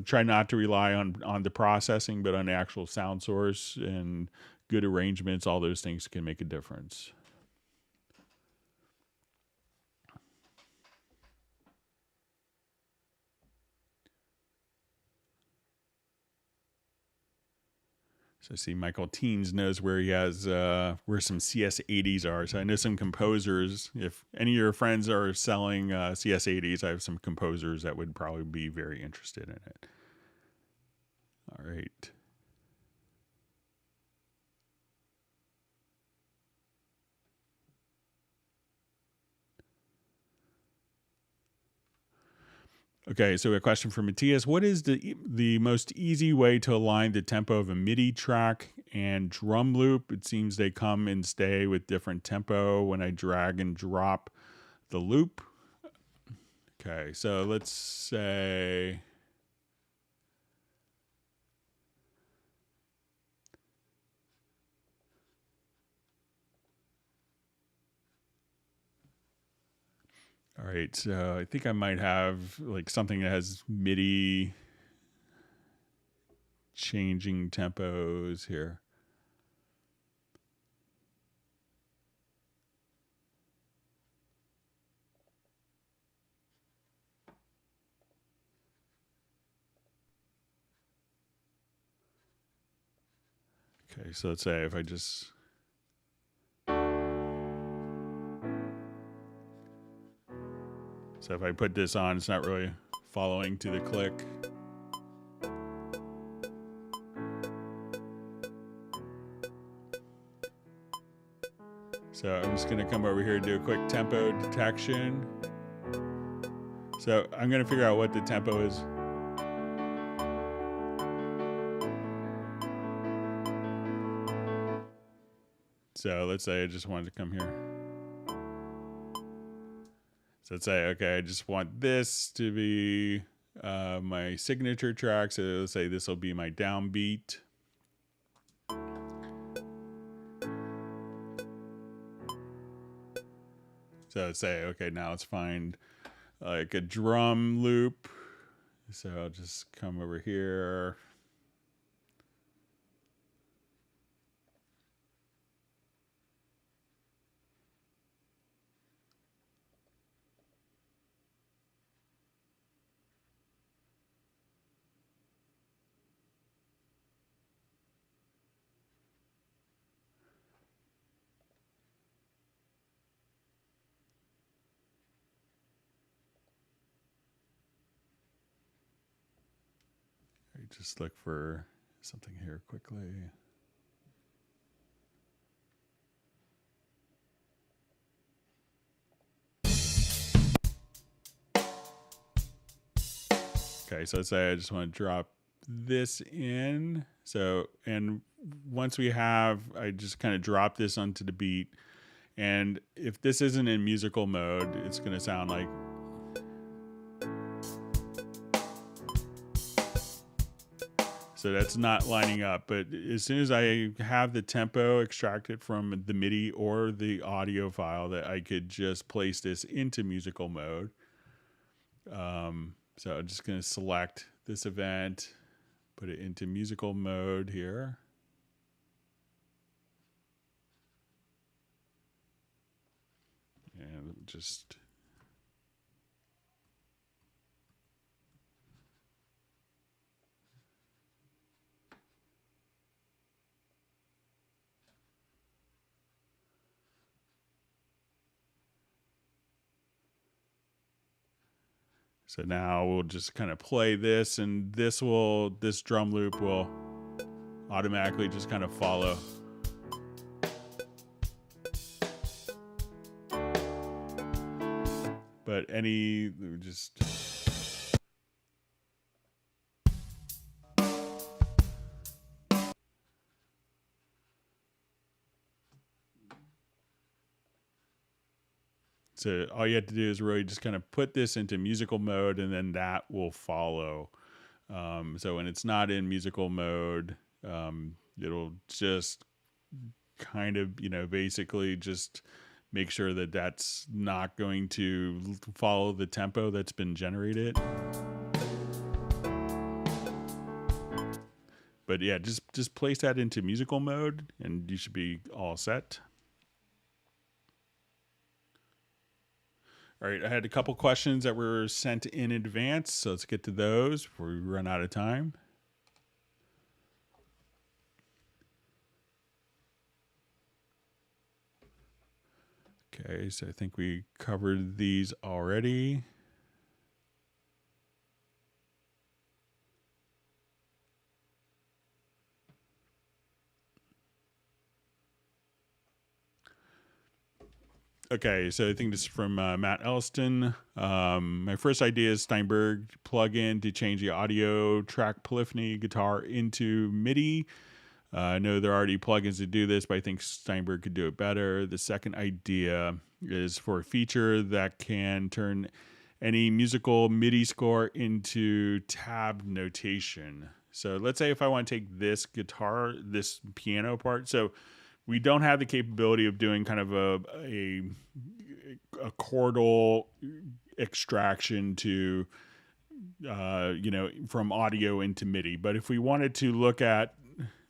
try not to rely on the processing, but on the actual sound source and good arrangements, all those things can make a difference. So I see Michael Teens knows where he has where some CS80s are. So I know some composers. If any of your friends are selling CS80s, I have some composers that would probably be very interested in it. All right. Okay, so a question from Matthias. What is the most easy way to align the tempo of a MIDI track and drum loop? It seems they come and stay with different tempo when I drag and drop the loop. Okay, so let's say... All right, so I think I might have like something that has MIDI changing tempos here. Okay, so let's say if I just... So if I put this on, it's not really following to the click. So I'm just going to come over here and do a quick tempo detection. So I'm going to figure out what the tempo is. So let's say I just wanted to come here. So let's say, okay, I just want this to be my signature track. So let's say this will be my downbeat. So let's say, okay, now let's find like a drum loop. So I'll just come over here. Just look for something here quickly. Okay, so let's say I just want to drop this in. So, and once we have, I just kind of drop this onto the beat. And if this isn't in musical mode, it's going to sound like. So that's not lining up. But as soon as I have the tempo extracted from the MIDI or the audio file, that I could just place this into musical mode. So I'm just going to select this event, put it into musical mode here. And just. So now we'll just kind of play this, and this drum loop will automatically just kind of follow. But just. So all you have to do is really just kind of put this into musical mode, and then that will follow. So when it's not in musical mode, it'll just kind of, basically just make sure that that's not going to follow the tempo that's been generated. But yeah, just place that into musical mode, and you should be all set. All right, I had a couple questions that were sent in advance, so let's get to those before we run out of time. Okay, so I think we covered these already. Okay, so I think this is from Matt Elston. My first idea is Steinberg plugin to change the audio track polyphony guitar into MIDI. I know there are already plugins to do this, but I think Steinberg could do it better. The second idea is for a feature that can turn any musical MIDI score into tab notation. So let's say if I want to take this guitar, this piano part, so we don't have the capability of doing kind of a chordal extraction to, from audio into MIDI. But if we wanted to look at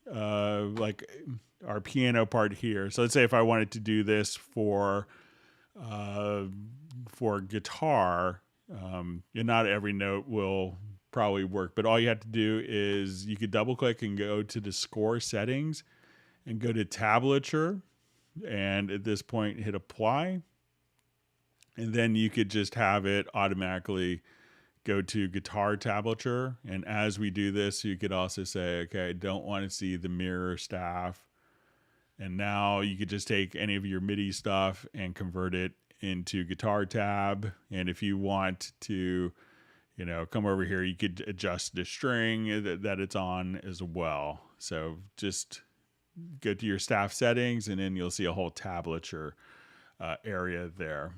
like our piano part here, so let's say if I wanted to do this for guitar, not every note will probably work, but all you have to do is you could double click and go to the score settings and go to tablature, and at this point hit apply, and then you could just have it automatically go to guitar tablature. And as we do this, you could also say, okay, I don't want to see the mirror staff. And now you could just take any of your MIDI stuff and convert it into guitar tab. And if you want to, come over here, you could adjust the string that it's on as well. So just go to your staff settings, and then you'll see a whole tablature area there.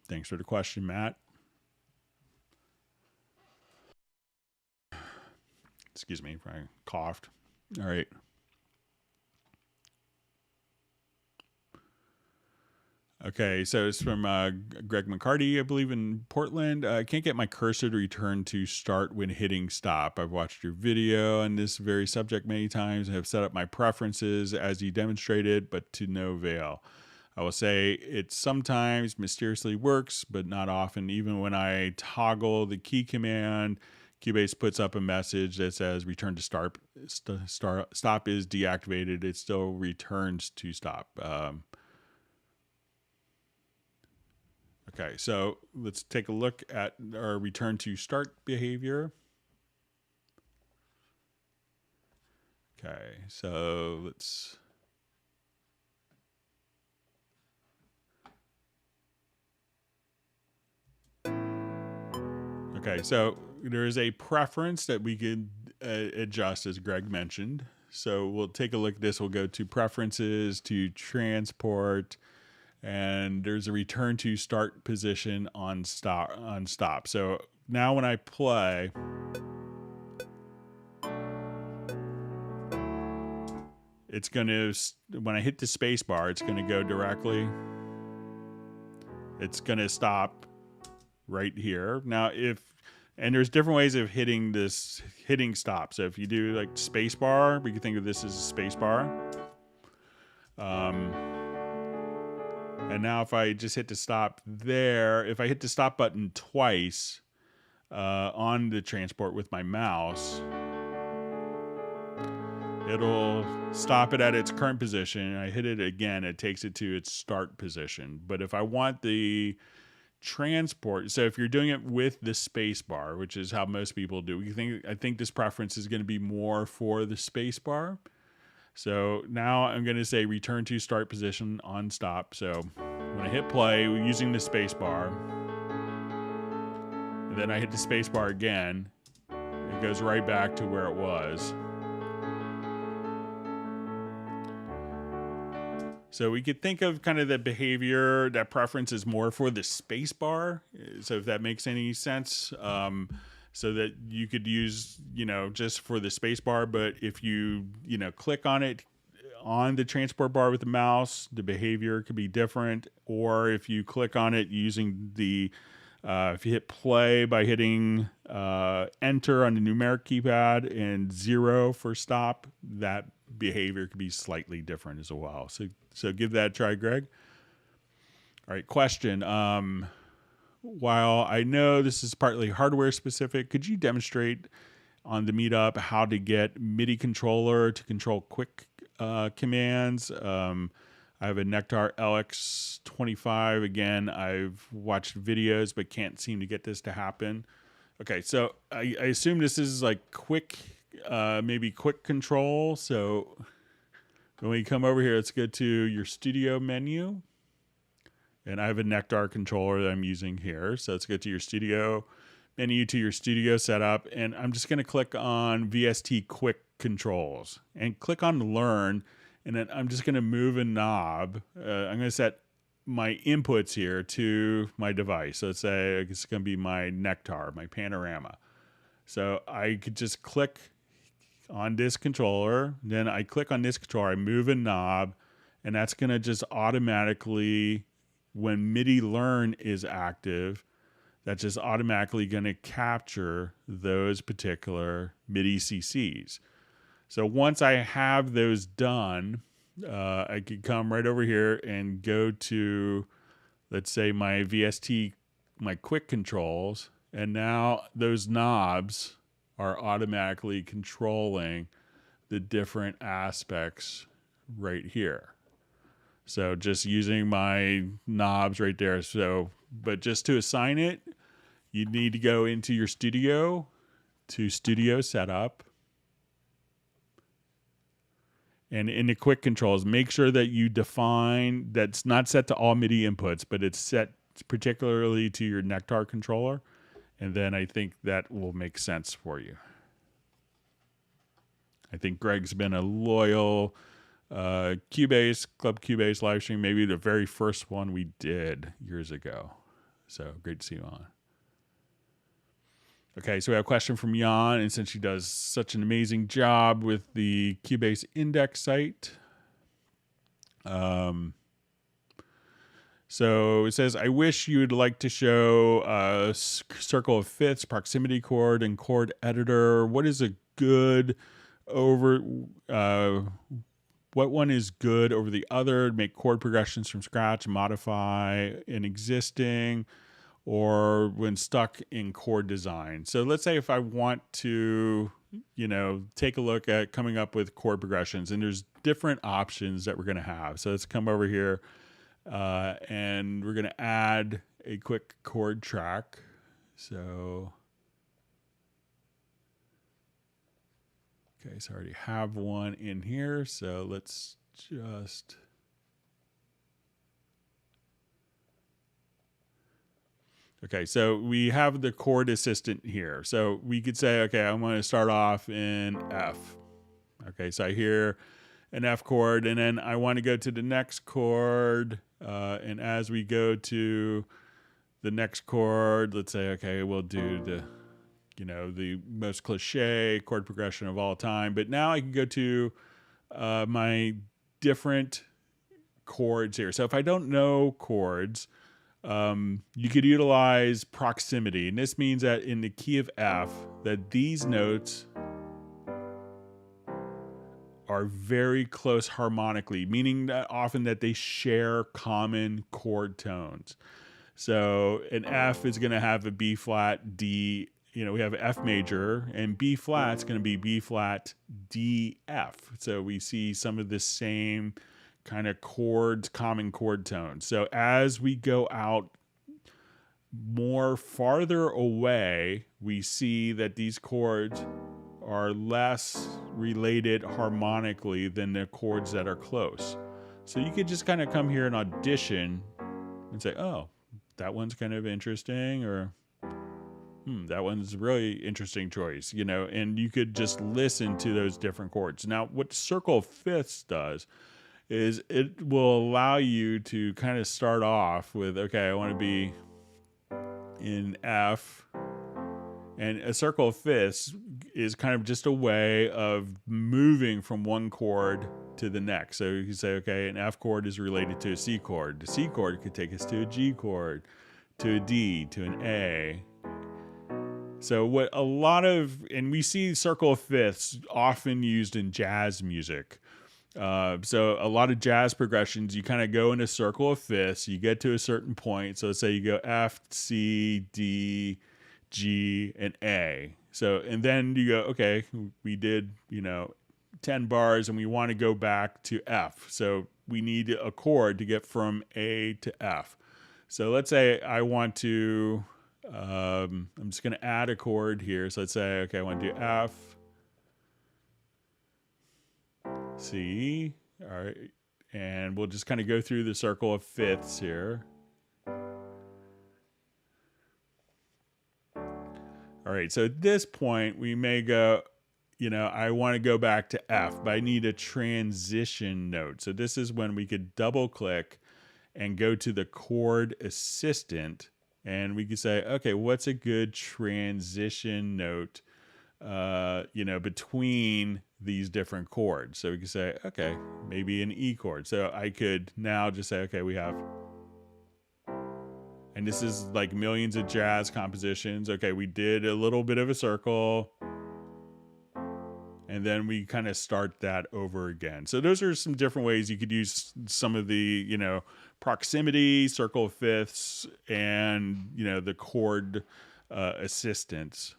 Thanks for the question, Matt. Excuse me if I coughed. All right. Okay, so it's from Greg McCarty, I believe, in Portland. I can't get my cursor to return to start when hitting stop. I've watched your video on this very subject many times and have set up my preferences as you demonstrated, but to no avail. I will say it sometimes mysteriously works, but not often. Even when I toggle the key command, Cubase puts up a message that says return to stop is deactivated. It still returns to stop. Okay, so let's take a look at our return to start behavior. Okay, so let's... Okay, so there is a preference that we could adjust, as Greg mentioned. So we'll take a look at this. We'll go to preferences, to transport, and there's a return to start position on stop. So now when I play, it's going to, when I hit the space bar, it's going to go directly. It's going to stop right here. Now and there's different ways of hitting stop. So if you do like space bar, we can think of this as a space bar. And now if I just hit the stop there, if I hit the stop button twice on the transport with my mouse, it'll stop it at its current position. I hit it again, it takes it to its start position. But if I want the transport, so if you're doing it with the space bar, which is how most people do, I think this preference is going to be more for the space bar. So now I'm going to say return to start position on stop. So when I hit play using the space bar, and then I hit the space bar again, it goes right back to where it was. So we could think of kind of the behavior, that preference is more for the space bar. So if that makes any sense, so that you could use, just for the space bar. But if you, click on it on the transport bar with the mouse, the behavior could be different. Or if you click on it using the, if you hit play by hitting enter on the numeric keypad and 0 for stop, that behavior could be slightly different as well. So give that a try, Greg. All right, question. While I know this is partly hardware specific, could you demonstrate on the meetup how to get MIDI controller to control quick commands? I have a Nectar LX25. Again, I've watched videos but can't seem to get this to happen. Okay, so I assume this is like quick, maybe quick control. So when we come over here, let's go to your studio menu. And I have a Nectar controller that I'm using here. So let's go to your studio menu, to your studio setup. And I'm just going to click on VST Quick Controls and click on Learn. And then I'm just going to move a knob. I'm going to set my inputs here to my device. So let's say it's going to be my Nectar, my Panorama. So I could just click on this controller. Then I click on this controller. I move a knob. And that's going to just automatically, when MIDI Learn is active, that's just automatically going to capture those particular MIDI CCs. So once I have those done, I could come right over here and go to, let's say, my VST, my quick controls, and now those knobs are automatically controlling the different aspects right here. So just using my knobs right there. So, but just to assign it, you need to go into your studio to studio setup. And in the quick controls, make sure that you define that's not set to all MIDI inputs, but it's set particularly to your Nectar controller. And then I think that will make sense for you. I think Greg's been a loyal Cubase, Club Cubase live stream, maybe the very first one we did years ago. So great to see you on. Okay, so we have a question from Jan, and since she does such an amazing job with the Cubase index site, so it says, I wish you would like to show a circle of fifths, proximity chord, and chord editor. What is a good what one is good over the other? Make chord progressions from scratch, modify an existing, or when stuck in chord design. So let's say if I want to, take a look at coming up with chord progressions, and there's different options that we're going to have. So let's come over here and we're going to add a quick chord track. So, okay, so I already have one in here. So let's just... Okay, so we have the chord assistant here. So we could say, okay, I'm going to start off in F. Okay, so I hear an F chord, and then I want to go to the next chord. And as we go to the next chord, let's say, okay, we'll do the most cliche chord progression of all time. But now I can go to my different chords here. So if I don't know chords, you could utilize proximity, and this means that in the key of F, that these notes are very close harmonically, meaning that often that they share common chord tones. So an F is going to have a B flat, D, we have F major, and B flat is going to be B flat, D, F. So we see some of the same kind of chords, common chord tones. So as we go out more farther away, we see that these chords are less related harmonically than the chords that are close. So you could just kind of come here and audition and say, oh, that one's kind of interesting, or that one's a really interesting choice, and you could just listen to those different chords. Now, what circle of fifths does is it will allow you to kind of start off with, okay, I want to be in F, and a circle of fifths is kind of just a way of moving from one chord to the next. So you can say, okay, an F chord is related to a C chord. The C chord could take us to a G chord, to a D, to an A. So what a lot of, and we see circle of fifths often used in jazz music. So a lot of jazz progressions, you kind of go in a circle of fifths, you get to a certain point. So let's say you go F, C, D, G, and A. So, and then you go, okay, we did, 10 bars and we want to go back to F. So we need a chord to get from A to F. So let's say I want to, I'm just going to add a chord here. So let's say, okay, I want to do F, C, all right, and we'll just kind of go through the circle of fifths here. All right, so at this point, we may go, I want to go back to F, but I need a transition note. So this is when we could double click and go to the chord assistant, and we could say, okay, what's a good transition note, between these different chords. So we could say, okay, maybe an E chord. So I could now just say, okay, we have, and this is like millions of jazz compositions. Okay, we did a little bit of a circle, and then we kind of start that over again. So those are some different ways you could use some of the, proximity, circle of fifths, and, the chord assistance.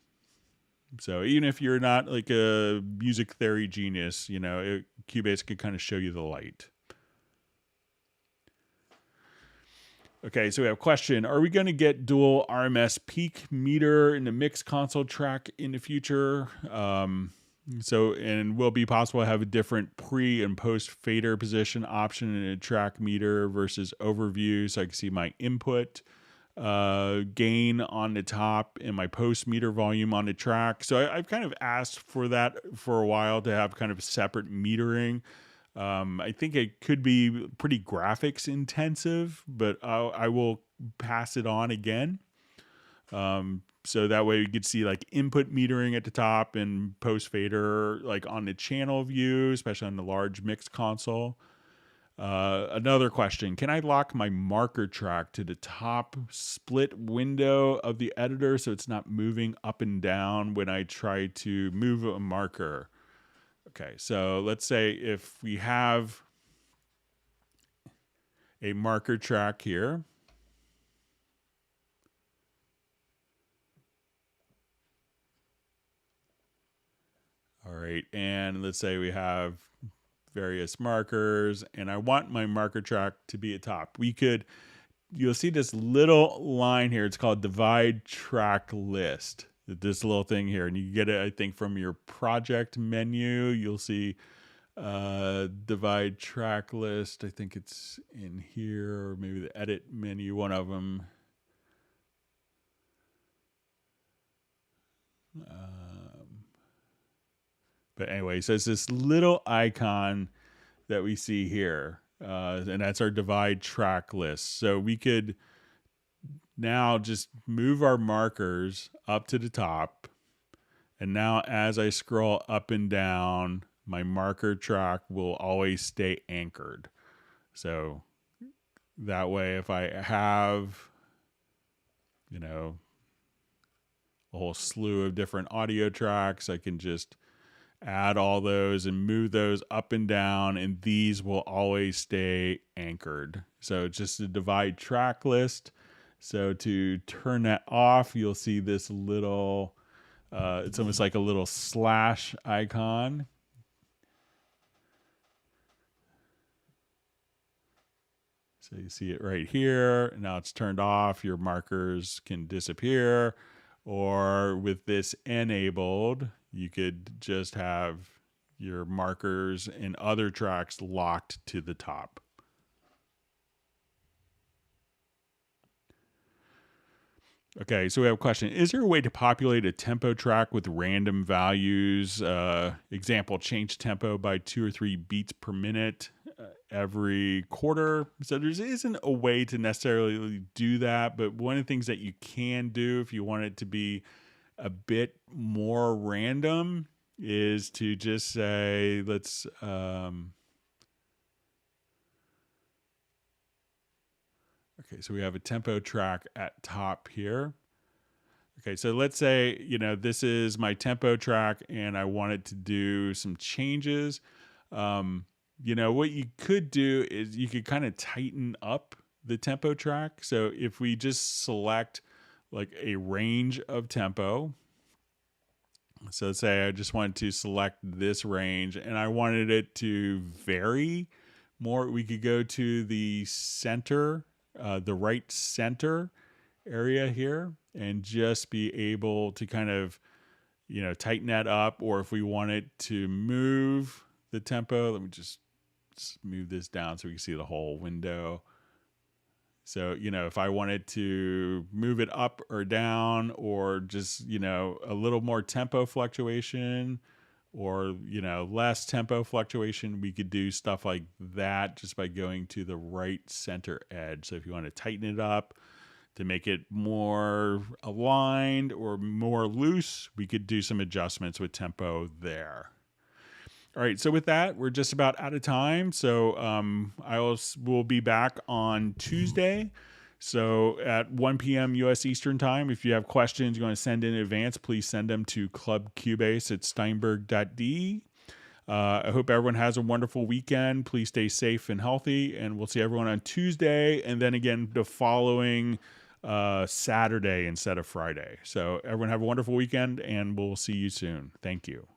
So even if you're not like a music theory genius, Cubase could kind of show you the light. Okay, so we have a question. Are we going to get dual RMS peak meter in the mix console track in the future? And will it be possible to have a different pre and post fader position option in a track meter versus overview, so I can see my input gain on the top and my post meter volume on the track? So I've kind of asked for that for a while, to have kind of separate metering. I think it could be pretty graphics intensive, but I will pass it on again. So that way you could see like input metering at the top and post fader like on the channel view, especially on the large mix console. Another question: can I lock my marker track to the top split window of the editor so it's not moving up and down when I try to move a marker? Okay, so let's say if we have a marker track here. All right, and let's say we have various markers, and I want my marker track to be at top. You'll see this little line here. It's called divide track list. This little thing here, and you get it, I think, from your project menu. You'll see divide track list. I think it's in here, or maybe the edit menu, one of them. But anyway, so it's this little icon that we see here, and that's our divide track list. So we could now just move our markers up to the top, and now as I scroll up and down, my marker track will always stay anchored. So that way, if I have, a whole slew of different audio tracks, I can just add all those and move those up and down, and these will always stay anchored. So it's just a divide track list. So to turn that off, you'll see this little, it's almost like a little slash icon. So you see it right here. Now it's turned off. Your markers can disappear. Or with this enabled, you could just have your markers and other tracks locked to the top. Okay, so we have a question. Is there a way to populate a tempo track with random values? Example, change tempo by 2 or 3 beats per minute every quarter. So there isn't a way to necessarily do that, but one of the things that you can do if you want it to be a bit more random is to just say, let's okay, so we have a tempo track at top here. Okay, so let's say, this is my tempo track and I want it to do some changes. What you could do is you could kind of tighten up the tempo track. So if we just select like a range of tempo, so say I just wanted to select this range and I wanted it to vary more, we could go to the center, the right center area here, and just be able to kind of, tighten that up. Or if we wanted to move the tempo, let me just move this down so we can see the whole window. So, if I wanted to move it up or down, or just, a little more tempo fluctuation, or, less tempo fluctuation, we could do stuff like that just by going to the right center edge. So if you want to tighten it up to make it more aligned or more loose, we could do some adjustments with tempo there. All right, so with that, we're just about out of time. So we'll be back on Tuesday. So at 1 p.m. U.S. Eastern Time. If you have questions you want to send in advance, please send them to clubcubase@steinberg.de. I hope everyone has a wonderful weekend. Please stay safe and healthy, and we'll see everyone on Tuesday, and then again the following Saturday instead of Friday. So everyone have a wonderful weekend, and we'll see you soon. Thank you.